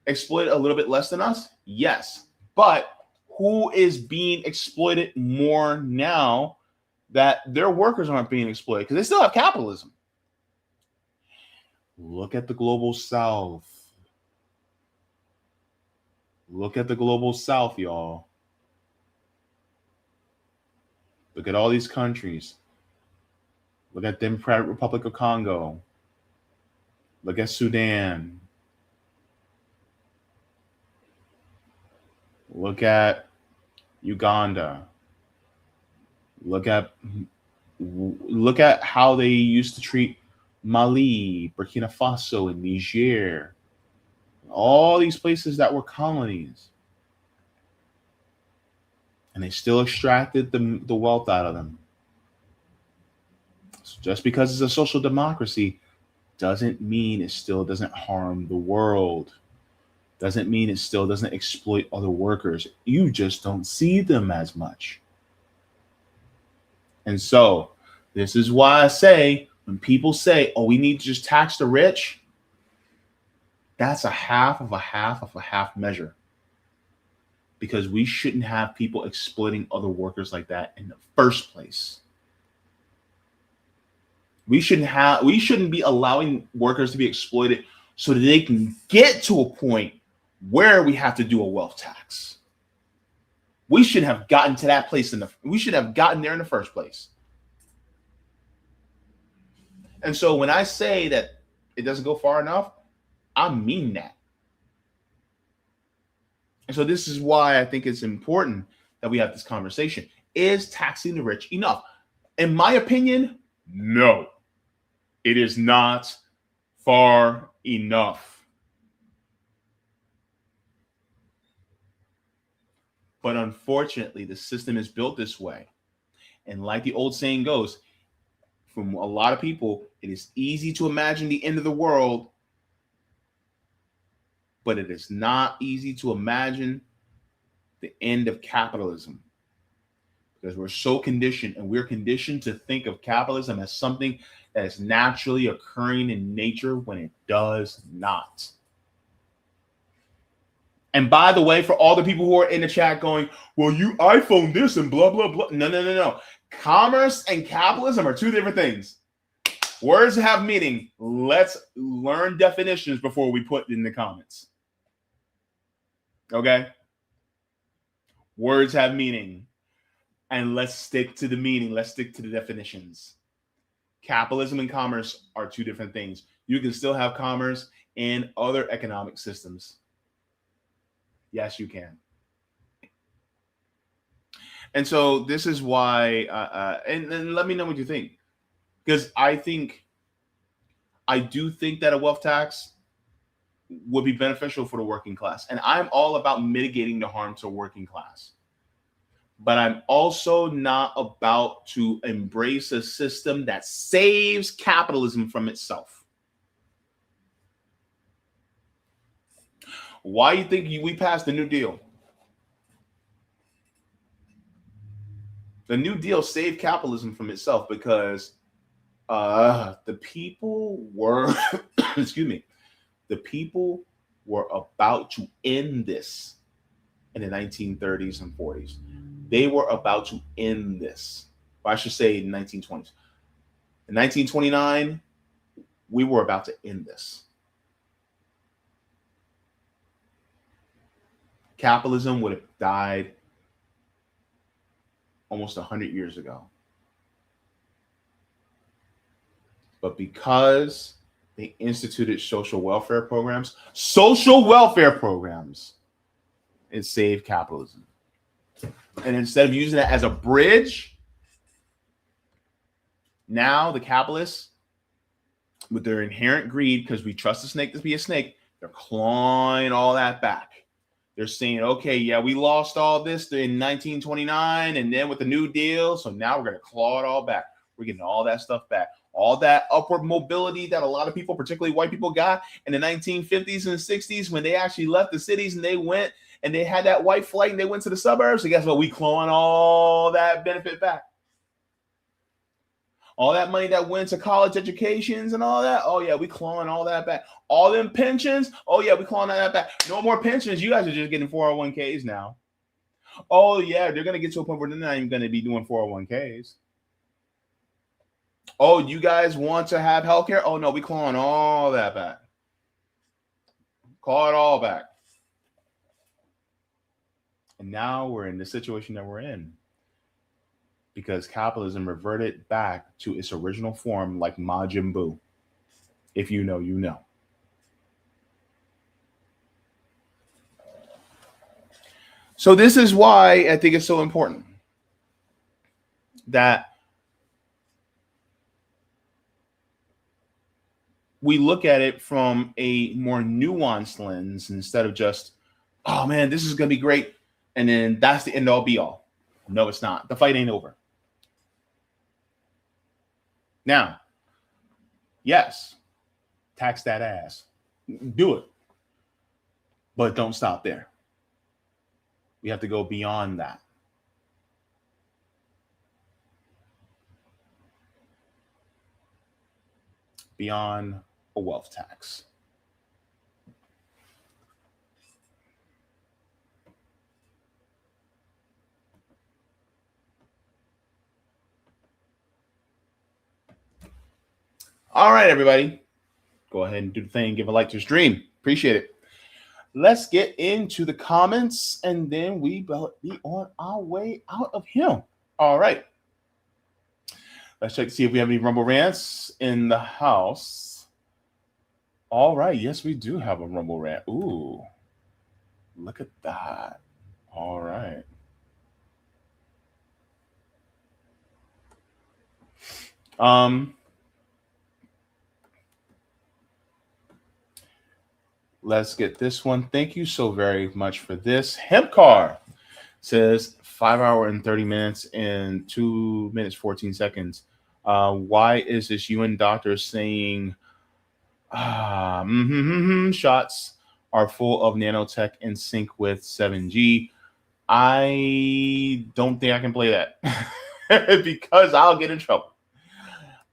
exploited a little bit less than us? Yes. But who is being exploited more now that their workers aren't being exploited? Because they still have capitalism. Look at the global south. Look at the global south, y'all. Look at all these countries. Look at Democratic Republic of Congo. Look at Sudan. Look at Uganda. Look at how they used to treat Mali, Burkina Faso, and Niger. All these places that were colonies. And they still extracted the wealth out of them. So just because it's a social democracy doesn't mean it still doesn't harm the world. Doesn't mean it still doesn't exploit other workers. You just don't see them as much. And so this is why I say, when people say, oh, we need to just tax the rich, that's a half of a half of a half measure. Because we shouldn't have people exploiting other workers like that in the first place. We shouldn't be allowing workers to be exploited so that they can get to a point where we have to do a wealth tax. We should have gotten to that place we should have gotten there in the first place. And so when I say that it doesn't go far enough, I mean that. And so this is why I think it's important that we have this conversation. Is taxing the rich enough? In my opinion, no, it is not far enough. But unfortunately, the system is built this way. And like the old saying goes, from a lot of people, it is easy to imagine the end of the world, but it is not easy to imagine the end of capitalism. Because we're so conditioned, and we're conditioned to think of capitalism as something that is naturally occurring in nature when it does not. And by the way, for all the people who are in the chat going, well, you iPhone this and blah, blah, blah. No. Commerce and capitalism are two different things. Words have meaning. Let's learn definitions before we put in the comments. Okay? Words have meaning. And let's stick to the meaning. Let's stick to the definitions. Capitalism and commerce are two different things. You can still have commerce in other economic systems. Yes, you can. And so this is why, and let me know what you think. Because I do think that a wealth tax would be beneficial for the working class. And I'm all about mitigating the harm to working class. But I'm also not about to embrace a system that saves capitalism from itself. Why do you think we passed the New Deal? The New Deal saved capitalism from itself because the people were, excuse me, the people were about to end this in the 1930s and 40s. They were about to end this. Or I should say 1920s. In 1929, we were about to end this. Capitalism would have died almost 100 years ago. But because they instituted social welfare programs, it saved capitalism. And instead of using that as a bridge, now the capitalists, with their inherent greed, because we trust the snake to be a snake, they're clawing all that back. They're saying, okay, yeah, we lost all this in 1929 and then with the New Deal, so now we're going to claw it all back. We're getting all that stuff back. All that upward mobility that a lot of people, particularly white people, got in the 1950s and 60s when they actually left the cities and they went and they had that white flight and they went to the suburbs. So guess what? We clawing all that benefit back. All that money that went to college educations and all that. Oh, yeah, we clawing all that back. All them pensions. Oh, yeah, we clawing all that back. No more pensions. You guys are just getting 401ks now. Oh, yeah, they're going to get to a point where they're not even going to be doing 401ks. Oh, you guys want to have healthcare? Oh, no, we clawing all that back. Claw it all back. And now we're in the situation that we're in. Because capitalism reverted back to its original form like Majin Buu. If you know, you know. So this is why I think it's so important that we look at it from a more nuanced lens instead of just, oh man, this is going to be great. And then that's the end all be all. No, it's not. The fight ain't over. Now, yes, tax that ass. Do it. But don't stop there. We have to go beyond that. Beyond a wealth tax. All right, everybody. Go ahead and do the thing. Give a like to the stream. Appreciate it. Let's get into the comments, and then we will be on our way out of here. All right. Let's check to see if we have any Rumble rants in the house. All right. Yes, we do have a Rumble rant. Ooh, look at that. All right. Let's get this one. Thank you so very much for this. Hemp car says 5 hours and 30 minutes and 2 minutes, 14 seconds. Why is this UN doctor saying shots are full of nanotech in sync with 7G? I don't think I can play that because I'll get in trouble.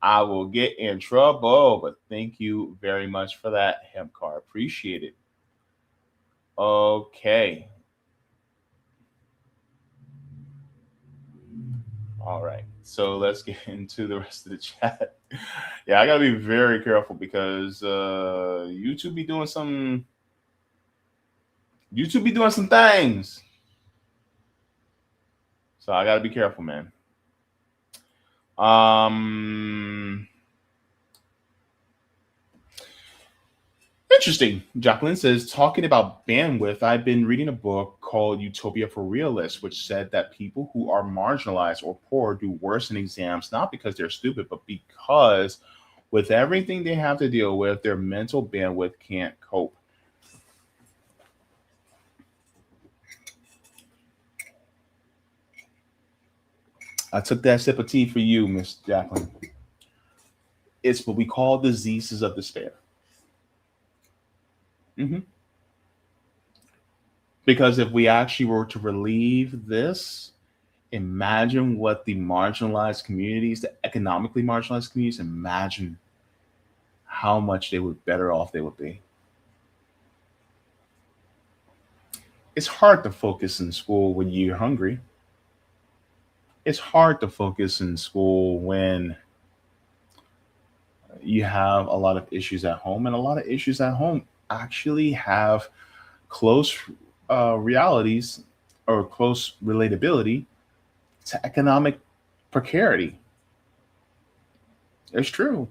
I will get in trouble, but thank you very much for that, hemp car. Appreciate it. Okay. All right. So let's get into the rest of the chat. Yeah, I gotta be very careful because YouTube be doing some things. So I gotta be careful, man. Interesting. Jacqueline says, talking about bandwidth, I've been reading a book called Utopia for Realists, which said that people who are marginalized or poor do worse in exams, not because they're stupid, but because with everything they have to deal with, their mental bandwidth can't cope. I took that sip of tea for you, Miss Jacqueline. It's what we call diseases of despair. Mm-hmm. Because if we actually were to relieve this, imagine what the marginalized communities, the economically marginalized communities, imagine how much they would better off they would be. It's hard to focus in school when you're hungry. It's hard to focus in school when you have a lot of issues at home, and a lot of issues at home actually have close realities or close relatability to economic precarity. It's true.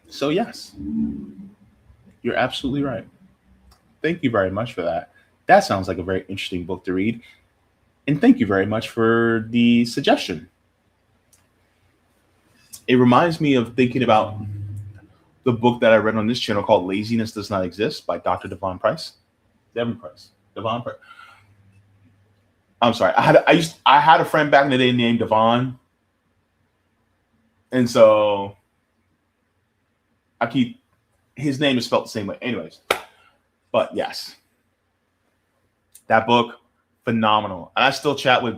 So yes, you're absolutely right. Thank you very much for that. That sounds like a very interesting book to read. And thank you very much for the suggestion. It reminds me of thinking about the book that I read on this channel called Laziness Does Not Exist by Dr. Devon Price. Devon Price. Devon Price. I'm sorry. I had a friend back in the day named Devon. And so his name is spelled the same way. Anyways. But yes. That book, phenomenal. And I still chat with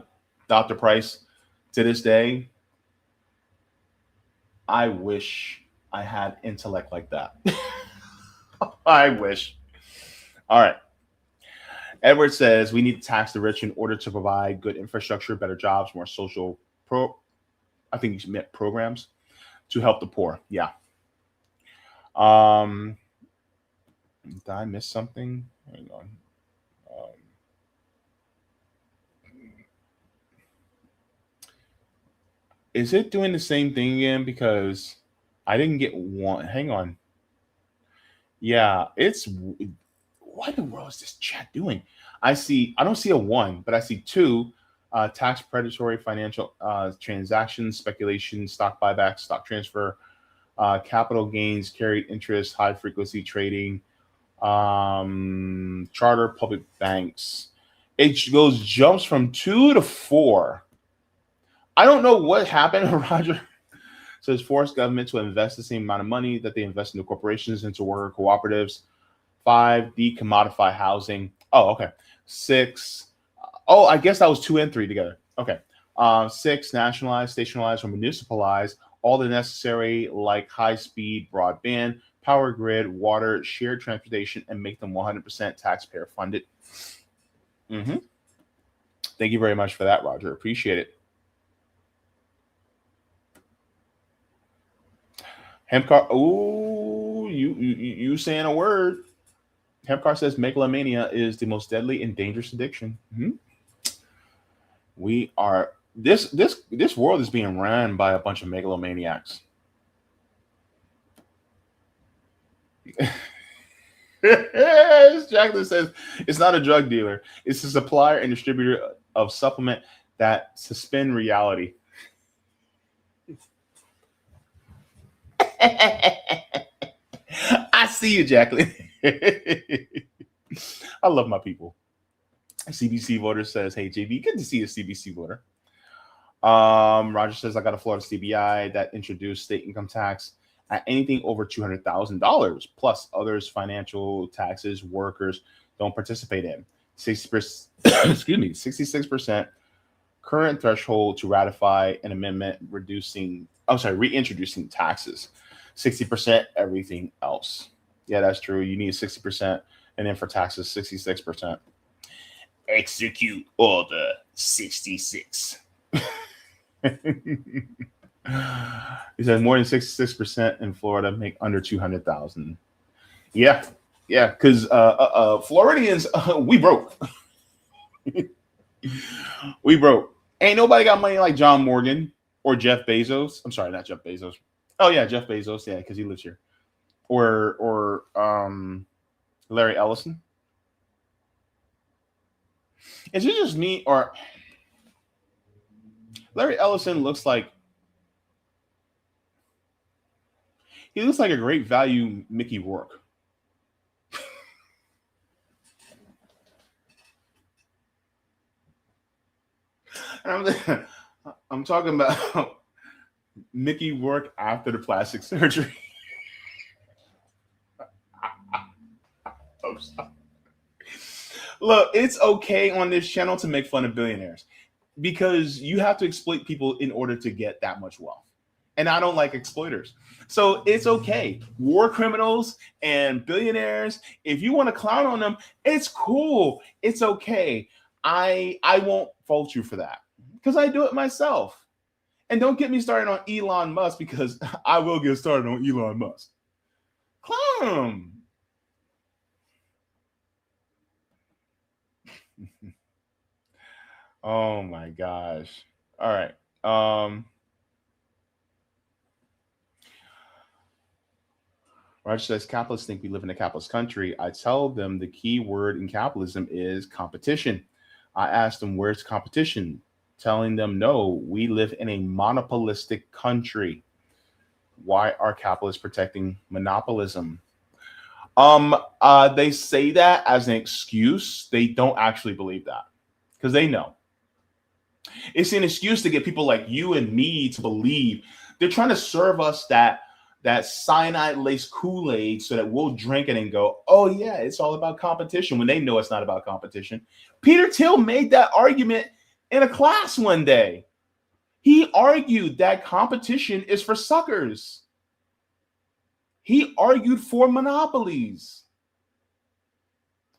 Dr. Price to this day. I wish I had intellect like that. I wish. All right. Edward says we need to tax the rich in order to provide good infrastructure, better jobs, more social I think you meant programs to help the poor. Yeah. Did I miss something? Hang on. Is it doing the same thing again? Because I didn't get one. Hang on. Yeah, what in the world is this chat doing? I don't see a 1, but I see 2. Tax predatory financial transactions, speculation, stock buyback, stock transfer, capital gains, carried interest, high frequency trading, charter public banks. It jumps from 2 to 4. I don't know what happened, Roger. Says force government to invest the same amount of money that they invest into corporations, into worker cooperatives. 5, decommodify housing. Oh, okay. 6. Oh, I guess that was 2 and 3 together. Okay. 6, nationalize, stationalize, or municipalize all the necessary, like high-speed broadband, power grid, water, shared transportation, and make them 100% taxpayer funded. Mm-hmm. Thank you very much for that, Roger. Appreciate it. Hempcar, ooh, you saying a word. Hempcar says megalomania is the most deadly and dangerous addiction. Mm-hmm. We are this world is being ran by a bunch of megalomaniacs. Jacqueline says it's not a drug dealer. It's a supplier and distributor of supplement that suspend reality. I see you, Jacqueline. I love my people. CBC voter says, hey, JB, good to see you, CBC voter. Roger says, I got a Florida CBI that introduced state income tax at anything over $200,000 plus others financial taxes workers don't participate in. 60%, excuse me, 66% current threshold to ratify an amendment reintroducing taxes. 60% everything else. Yeah, that's true. You need 60%, and then for taxes, 66%. Execute order 66. He says more than 66% in Florida make under 200,000. Yeah, yeah, because Floridians, we broke. We broke. Ain't nobody got money like John Morgan or Jeff Bezos. I'm sorry, not Jeff Bezos. Oh yeah, Jeff Bezos. Yeah, because he lives here. Or Larry Ellison. Is it just me or Larry Ellison looks like a great value Mickey Rourke. And I'm talking about Mickey Rourke after the plastic surgery. Oh, sorry. Look, it's okay on this channel to make fun of billionaires because you have to exploit people in order to get that much wealth. And I don't like exploiters. So it's okay. War criminals and billionaires, if you want to clown on them, it's cool. It's okay. I won't fault you for that because I do it myself. And don't get me started on Elon Musk because I will get started on Elon Musk. Clown him. Oh my gosh. All right. Roger says capitalists think we live in a capitalist country. I tell them the key word in capitalism is competition. I ask them where's competition, telling them no, we live in a monopolistic country. Why are capitalists protecting monopolism? They say that as an excuse. They don't actually believe that because they know. It's an excuse to get people like you and me to believe. They're trying to serve us that cyanide-laced Kool-Aid so that we'll drink it and go, oh yeah, it's all about competition when they know it's not about competition. Peter Thiel made that argument in a class one day. He argued that competition is for suckers. He argued for monopolies.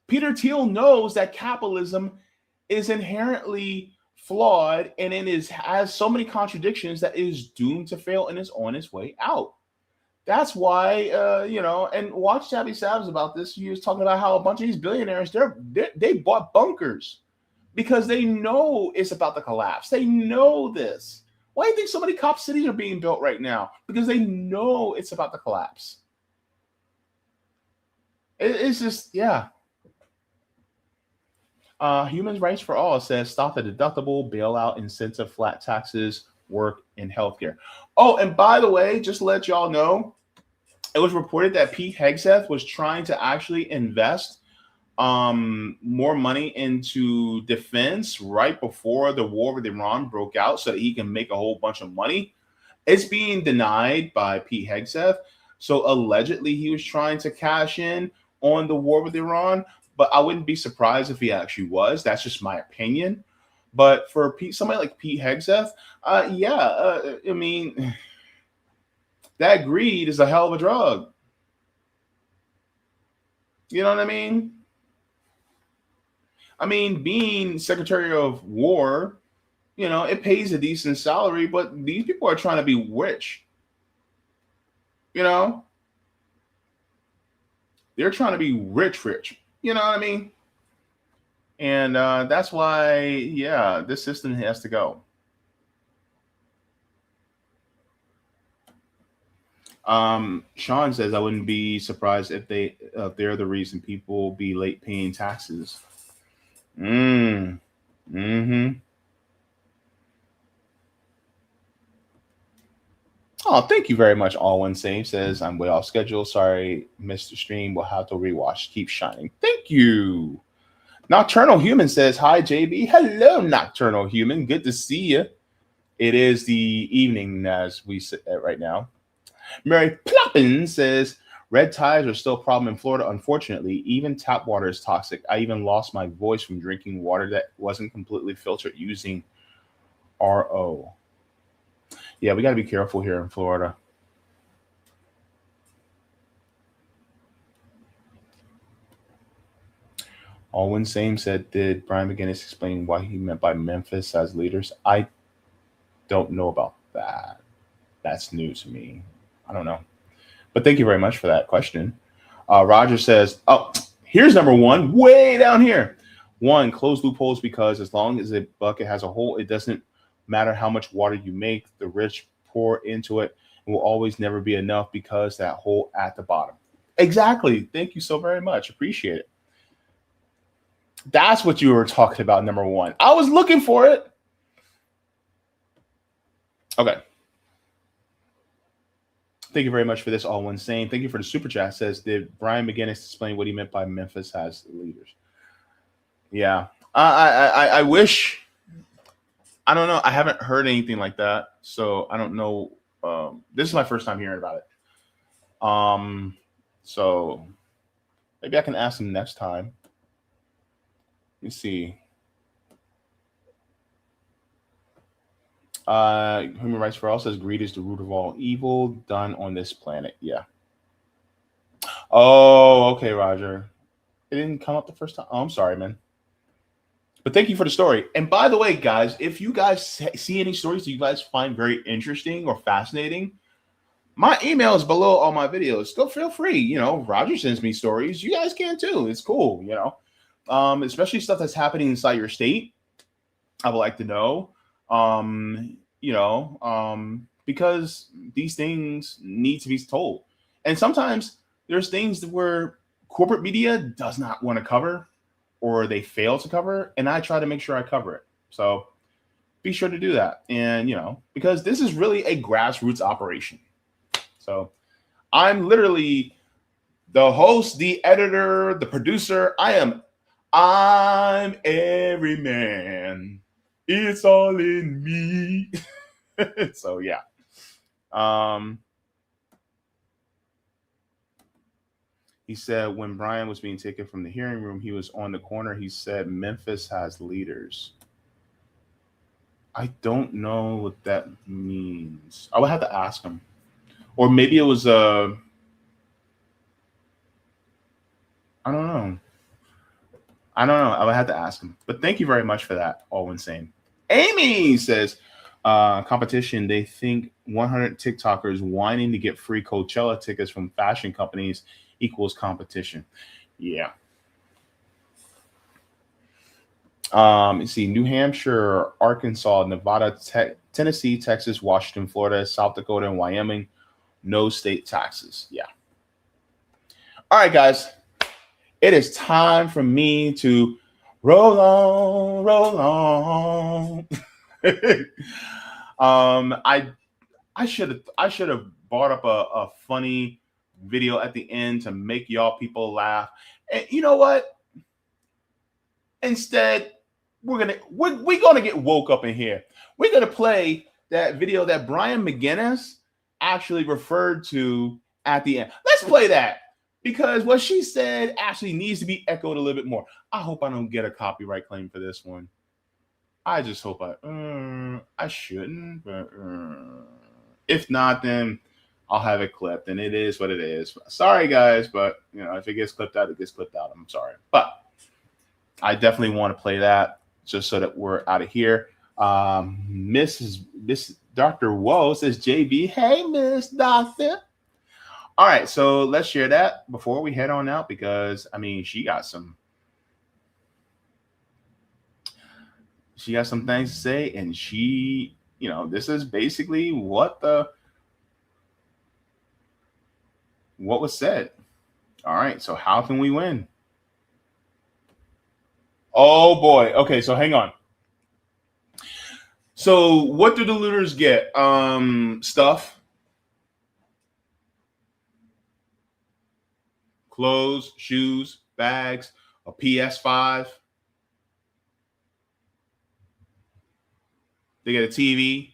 Peter Thiel knows that capitalism is inherently flawed and has so many contradictions that it is doomed to fail and is on its way out. That's why, and watch Tabby Sabs about this. He was talking about how a bunch of these billionaires, they bought bunkers because they know it's about to collapse. They know this. Why do you think so many cop cities are being built right now? Because they know it's about to collapse. It's just, yeah. Human Rights for All says stop the deductible, bailout, incentive, flat taxes, work in healthcare. Oh, and by the way, just to let y'all know, it was reported that Pete Hegseth was trying to actually invest more money into defense right before the war with Iran broke out so that he can make a whole bunch of money. It's being denied by Pete Hegseth. So allegedly he was trying to cash in on the war with Iran, but I wouldn't be surprised if he actually was. That's just my opinion. But for somebody like Pete Hegseth, I mean, that greed is a hell of a drug. You know what I mean? I mean, being Secretary of War, it pays a decent salary, but these people are trying to be rich. They're trying to be rich. You know what I mean? And that's why, yeah, this system has to go. Sean says, I wouldn't be surprised if they're the reason people be late paying taxes. Mm-hmm. Oh, thank you very much. All One Save says, I'm way off schedule. Sorry, missed the stream. We'll have to rewatch. Keep shining. Thank you. Nocturnal Human says, hi, JB. Hello, Nocturnal Human. Good to see you. It is the evening as we sit at right now. Mary Ploppin says, red ties are still a problem in Florida. Unfortunately, even tap water is toxic. I even lost my voice from drinking water that wasn't completely filtered using RO. Yeah, we got to be careful here in Florida. Alwyn Same said, did Brian McGinnis explain what he meant by Memphis as leaders? I don't know about that. That's new to me. I don't know. But thank you very much for that question. Roger says, oh, here's number one, way down here. One, close loopholes, because as long as a bucket has a hole, it doesn't matter how much water you make, the rich pour into it. It will always never be enough because that hole at the bottom. Exactly. Thank you so very much. Appreciate it. That's what you were talking about, number one. I was looking for it. Okay. Thank you very much for this, all one saying. Thank you for the super chat. Says, did Brian McGinnis explain what he meant by Memphis has leaders? Yeah. I wish. I don't know. I haven't heard anything like that. So I don't know. This is my first time hearing about it. So maybe I can ask him next time. Let me see. Human Rights for All says greed is the root of all evil done on this planet. Yeah. Oh, okay, Roger. It didn't come up the first time. Oh, I'm sorry, man. But thank you for the story. And by the way, guys, if you guys see any stories that you guys find very interesting or fascinating, my email is below all my videos. Go feel free. Roger sends me stories. You guys can too. It's cool, especially stuff that's happening inside your state. I would like to know. Because these things need to be told. And sometimes there's things where corporate media does not want to cover or they fail to cover, and I try to make sure I cover it. So be sure to do that. And, because this is really a grassroots operation. So I'm literally the host, the editor, the producer. I'm every man. It's all in me. So yeah. He said when Brian was being taken from the hearing room, he was on the corner. He said Memphis has leaders. I don't know what that means. I would have to ask him. Or maybe it was I don't know. I would have to ask him. But thank you very much for that, all insane. Amy says, competition. They think 100 TikTokers whining to get free Coachella tickets from fashion companies equals competition. Yeah. You see, New Hampshire, Arkansas, Nevada, Tennessee, Texas, Washington, Florida, South Dakota, and Wyoming. No state taxes. Yeah. All right, guys. It is time for me to roll on. I should have brought up a funny video at the end to make y'all people laugh. And you know what? Instead, we're gonna get woke up in here. We're gonna play that video that Brian McGinnis actually referred to at the end. Let's play that. Because what she said actually needs to be echoed a little bit more. I hope I don't get a copyright claim for this one. I just hope I shouldn't. But if not, then I'll have it clipped. And it is what it is. Sorry, guys. But, if it gets clipped out, it gets clipped out. I'm sorry. But I definitely want to play that just so that we're out of here. Miss Dr. Woe says, JB, hey, Miss Doctor. All right, so let's share that before we head on out because, she got some things to say, and she, this is basically what was said. All right, so how can we win? Oh, boy. Okay, so hang on. So what do the looters get? Stuff. Clothes, shoes, bags, a PS5. They get a TV.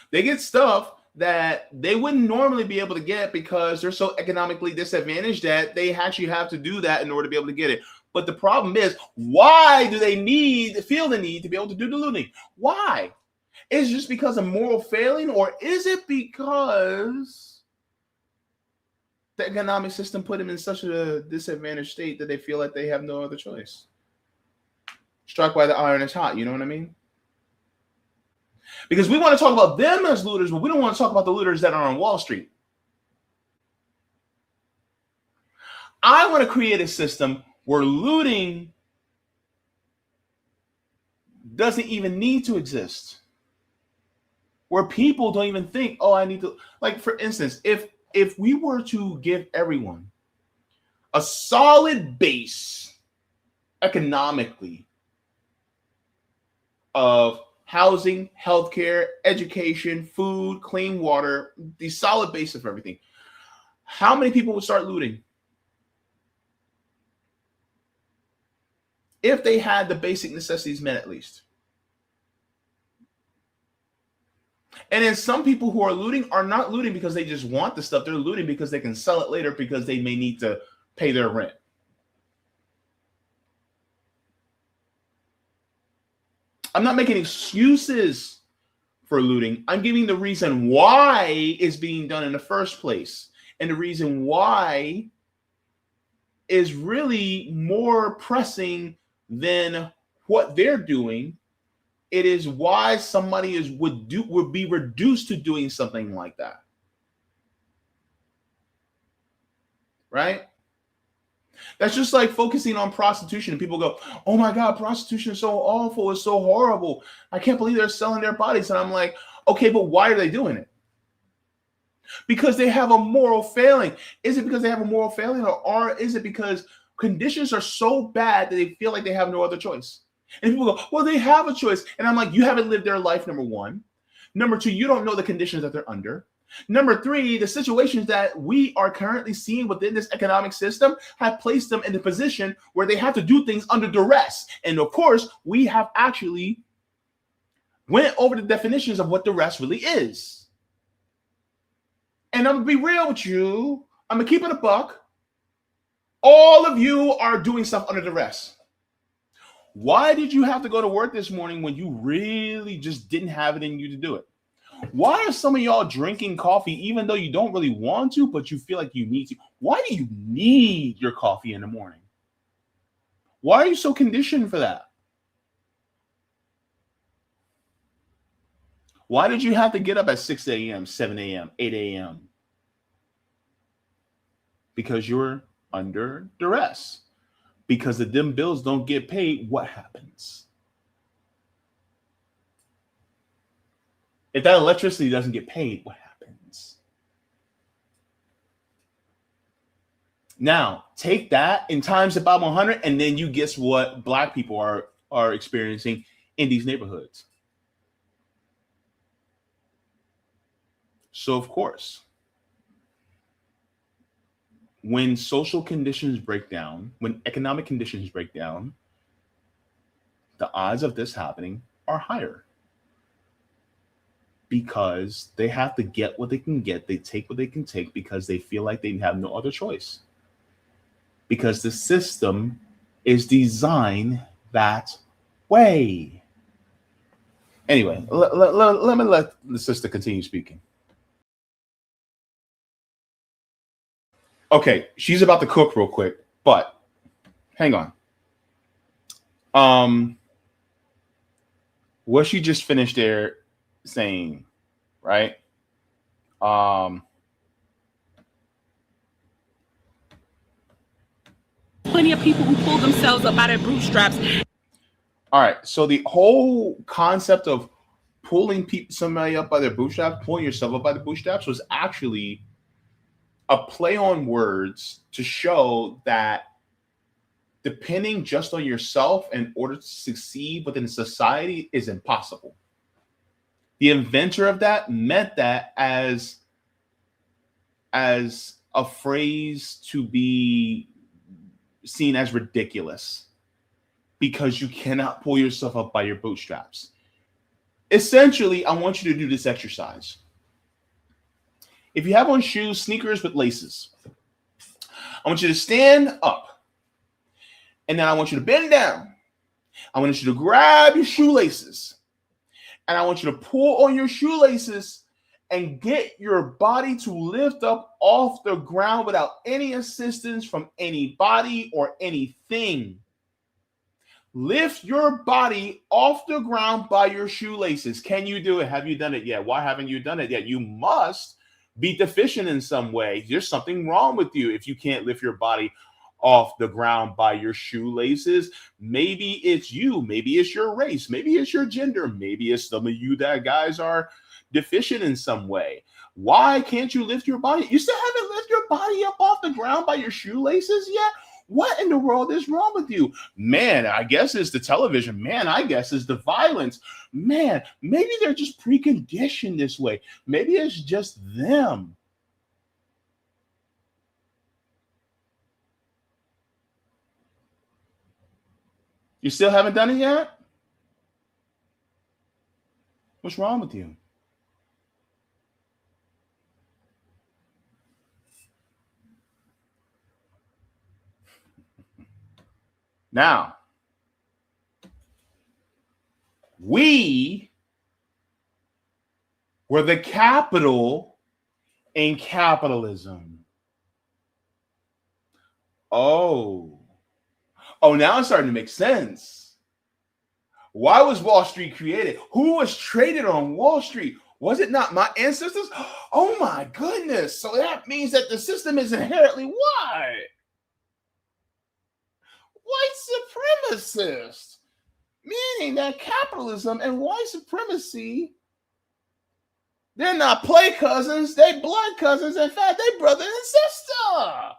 They get stuff that they wouldn't normally be able to get because they're so economically disadvantaged that they actually have to do that in order to be able to get it. But the problem is, why do they feel the need to be able to do the looting? Why? Is it just because of moral failing, or is it because The economic system put them in such a disadvantaged state that they feel like they have no other choice. Struck by the iron is hot, you know what I mean? Because we want to talk about them as looters, but we don't want to talk about the looters that are on Wall Street. I want to create a system where looting doesn't even need to exist. Where people don't even think, oh, I need to, like, for instance, if we were to give everyone a solid base economically of housing, healthcare, education, food, clean water, the solid base of everything, how many people would start looting? If they had the basic necessities met at least. And then some people who are looting are not looting because they just want the stuff. They're looting because they can sell it later because they may need to pay their rent. I'm not making excuses for looting. I'm giving the reason why it's being done in the first place. And the reason why is really more pressing than what they're doing. It is why somebody would be reduced to doing something like that. Right? That's just like focusing on prostitution. And people go, oh my God, prostitution is so awful. It's so horrible. I can't believe they're selling their bodies. And I'm like, okay, but why are they doing it? Because they have a moral failing. Is it because they have a moral failing, or is it because conditions are so bad that they feel like they have no other choice? And people go, well, they have a choice. And I'm like, you haven't lived their life, number one. Number two, you don't know the conditions that they're under. Number three, the situations that we are currently seeing within this economic system have placed them in the position where they have to do things under duress. And of course, we have actually went over the definitions of what duress really is. And I'm going to be real with you. I'm going to keep it a buck. All of you are doing stuff under duress. Why did you have to go to work this morning when you really just didn't have it in you to do it? Why are some of y'all drinking coffee even though you don't really want to, but you feel like you need to? Why do you need your coffee in the morning? Why are you so conditioned for that? Why did you have to get up at 6 a.m., 7 a.m., 8 a.m.? Because you're under duress. Because if them bills don't get paid, what happens? If that electricity doesn't get paid, what happens? Now, take that and times it by 100, and then you guess what Black people are experiencing in these neighborhoods. So, of course, when social conditions break down, when economic conditions break down, the odds of this happening are higher. Because they have to get what they can get. They take what they can take because they feel like they have no other choice. Because the system is designed that way. Anyway, let me let the sister continue speaking. Okay, she's about to cook real quick, but hang on. What she just finished there saying, right? Plenty of people who pull themselves up by their bootstraps. All right, so the whole concept of pulling somebody up by their bootstraps, pulling yourself up by the bootstraps, was actually a play on words to show that depending just on yourself in order to succeed within society is impossible. The inventor of that meant that as a phrase to be seen as ridiculous because you cannot pull yourself up by your bootstraps. Essentially, I want you to do this exercise. If you have on shoes, sneakers with laces, I want you to stand up, and then I want you to bend down. I want you to grab your shoelaces, and I want you to pull on your shoelaces and get your body to lift up off the ground without any assistance from anybody or anything. Lift your body off the ground by your shoelaces. Can you do it? Have you done it yet? Why haven't you done it yet? You must be deficient in some way. There's something wrong with you if you can't lift your body off the ground by your shoelaces. Maybe it's you. Maybe it's your race. Maybe it's your gender. Maybe it's some of you that guys are deficient in some way. Why can't you lift your body? You still haven't lifted your body up off the ground by your shoelaces yet? What in the world is wrong with you? Man, I guess it's the television. Man, I guess it's the violence. Man, maybe they're just preconditioned this way. Maybe it's just them. You still haven't done it yet? What's wrong with you? Now, we were the capital in capitalism. Oh, now it's starting to make sense. Why was Wall Street created? Who was traded on Wall Street? Was it not my ancestors? Oh my goodness. So that means that the system is inherently white. White supremacist, meaning that capitalism and white supremacy, they're not play cousins, they blood cousins. In fact, they brother and sister.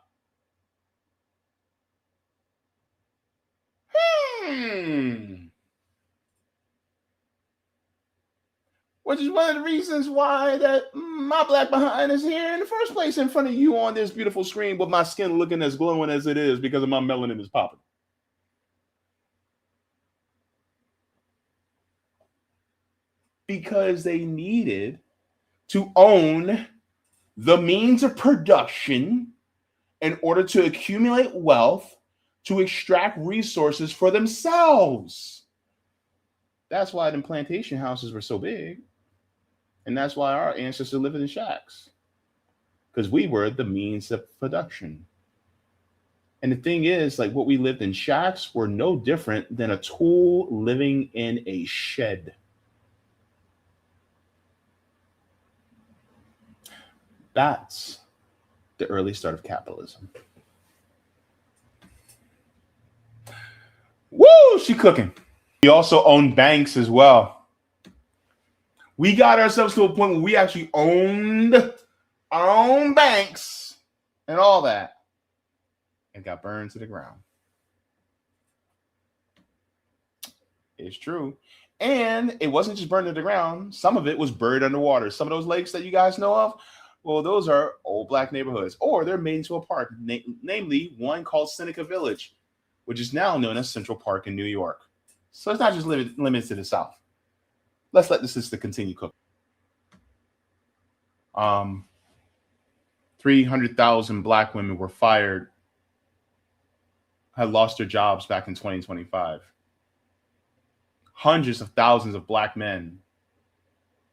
Which is one of the reasons why that my black behind is here in the first place in front of you on this beautiful screen with my skin looking as glowing as it is because of my melanin is popping. Because they needed to own the means of production in order to accumulate wealth, to extract resources for themselves. That's why the plantation houses were so big. And that's why our ancestors lived in shacks. Because we were the means of production. And the thing is, like, what we lived in shacks were no different than a tool living in a shed. That's the early start of capitalism. Woo, she cooking. We also own banks as well. We got ourselves to a point where we actually owned our own banks and all that. And got burned to the ground. It's true. And it wasn't just burned to the ground. Some of it was buried underwater. Some of those lakes that you guys know of, well, those are old black neighborhoods, or they're made into a park, namely one called Seneca Village, which is now known as Central Park in New York. So it's not just limited to the South. Let's let the sister continue cooking. 300,000 black women were fired, had lost their jobs back in 2025. Hundreds of thousands of black men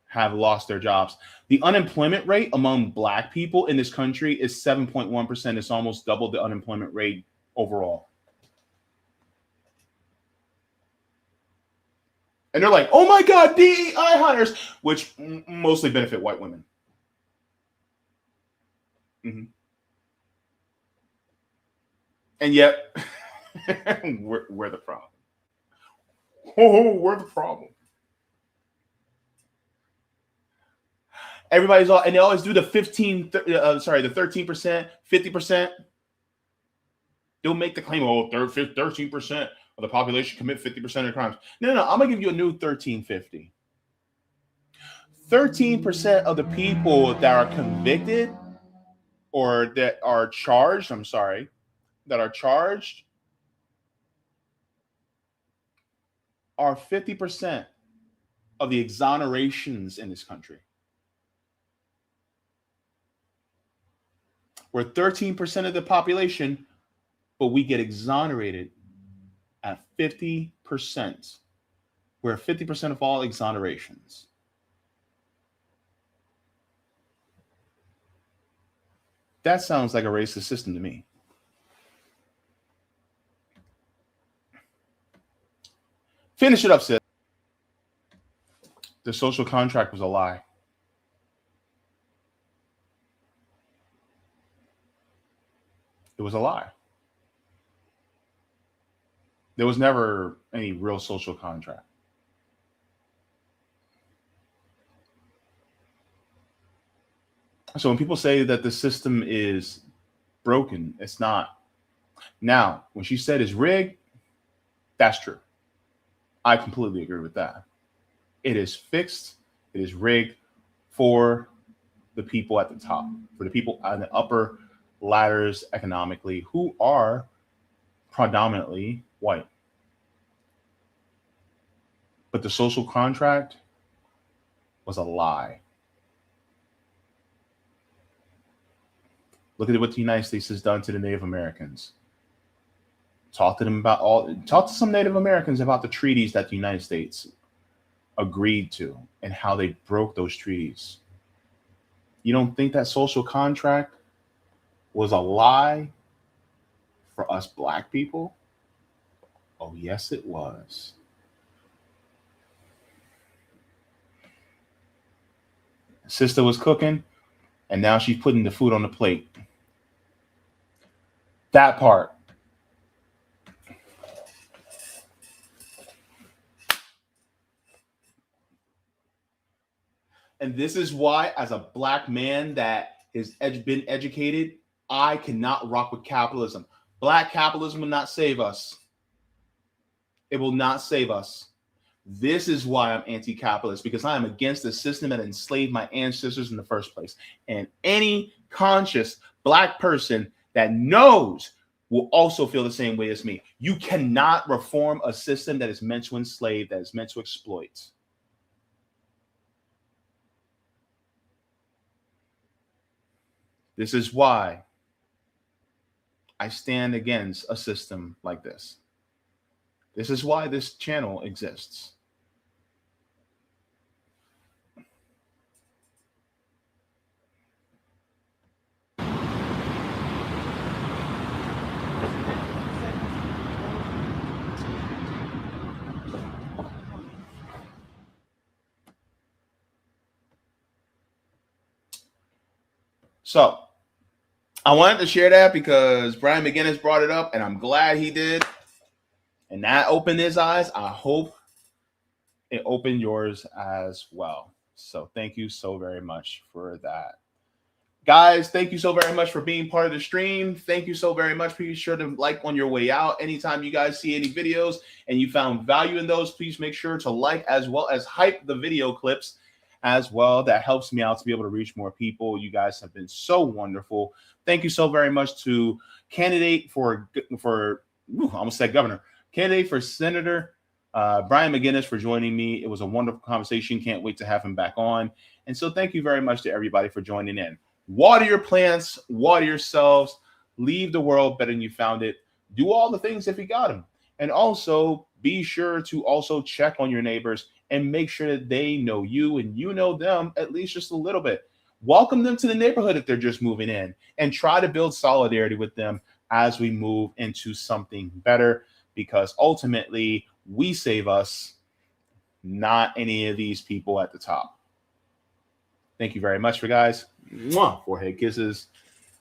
have lost their jobs. The unemployment rate among black people in this country is 7.1%. It's almost double the unemployment rate overall. And they're like, oh my God, DEI hires, which mostly benefit white women. Mm-hmm. And yet, we're the problem. Oh, we're the problem. Everybody's all, and they always do the 13%, 50%. They'll make the claim, 13% of the population commit 50% of crimes. No, I'm going to give you a new 1350. 13% of the people that are convicted or that are charged, are 50% of the exonerations in this country. We're 13% of the population, but we get exonerated at 50%. We're 50% of all exonerations. That sounds like a racist system to me. Finish it up, sis. The social contract was a lie. It was a lie. There was never any real social contract. So when people say that the system is broken, it's not. Now, when she said it's rigged, that's true. I completely agree with that. It is fixed. It is rigged for the people at the top, for the people on the upper ladders economically who are predominantly white. But the social contract was a lie. Look at what the United States has done to the Native Americans. Talk to some Native Americans about the treaties that the United States agreed to and how they broke those treaties. You don't think that social contract was a lie for us black people? Oh, yes, it was. Sister was cooking, and now she's putting the food on the plate. That part. And this is why, as a black man that has been educated, I cannot rock with capitalism. Black capitalism will not save us. It will not save us. This is why I'm anti-capitalist, because I am against the system that enslaved my ancestors in the first place. And any conscious black person that knows will also feel the same way as me. You cannot reform a system that is meant to enslave, that is meant to exploit. This is why I stand against a system like this. This is why this channel exists. So I wanted to share that because Brian McGinnis brought it up, and I'm glad he did. And that opened his eyes. I hope it opened yours as well. So thank you so very much for that. Guys, thank you so very much for being part of the stream. Thank you so very much. Be sure to like on your way out. Anytime you guys see any videos and you found value in those, please make sure to like as well as hype the video clips as well. That helps me out to be able to reach more people. You guys have been so wonderful. Thank you so very much to candidate for I almost said governor. Candidate for Senator Brian McGinnis for joining me. It was a wonderful conversation. Can't wait to have him back on. And so thank you very much to everybody for joining in. Water your plants, water yourselves, leave the world better than you found it. Do all the things if you got them. And also be sure to also check on your neighbors and make sure that they know you and you know them at least just a little bit. Welcome them to the neighborhood if they're just moving in, and try to build solidarity with them as we move into something better, because ultimately we save us, not any of these people at the top. Thank you very much, guys. Mwah, forehead kisses.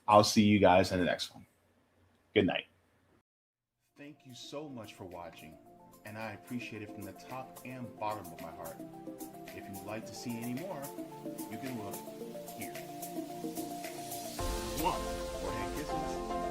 I'll see you guys in the next one. Good night. Thank you so much for watching, and I appreciate it from the top and bottom of my heart. If you'd like to see any more, you can look here. Mwah, forehead kisses.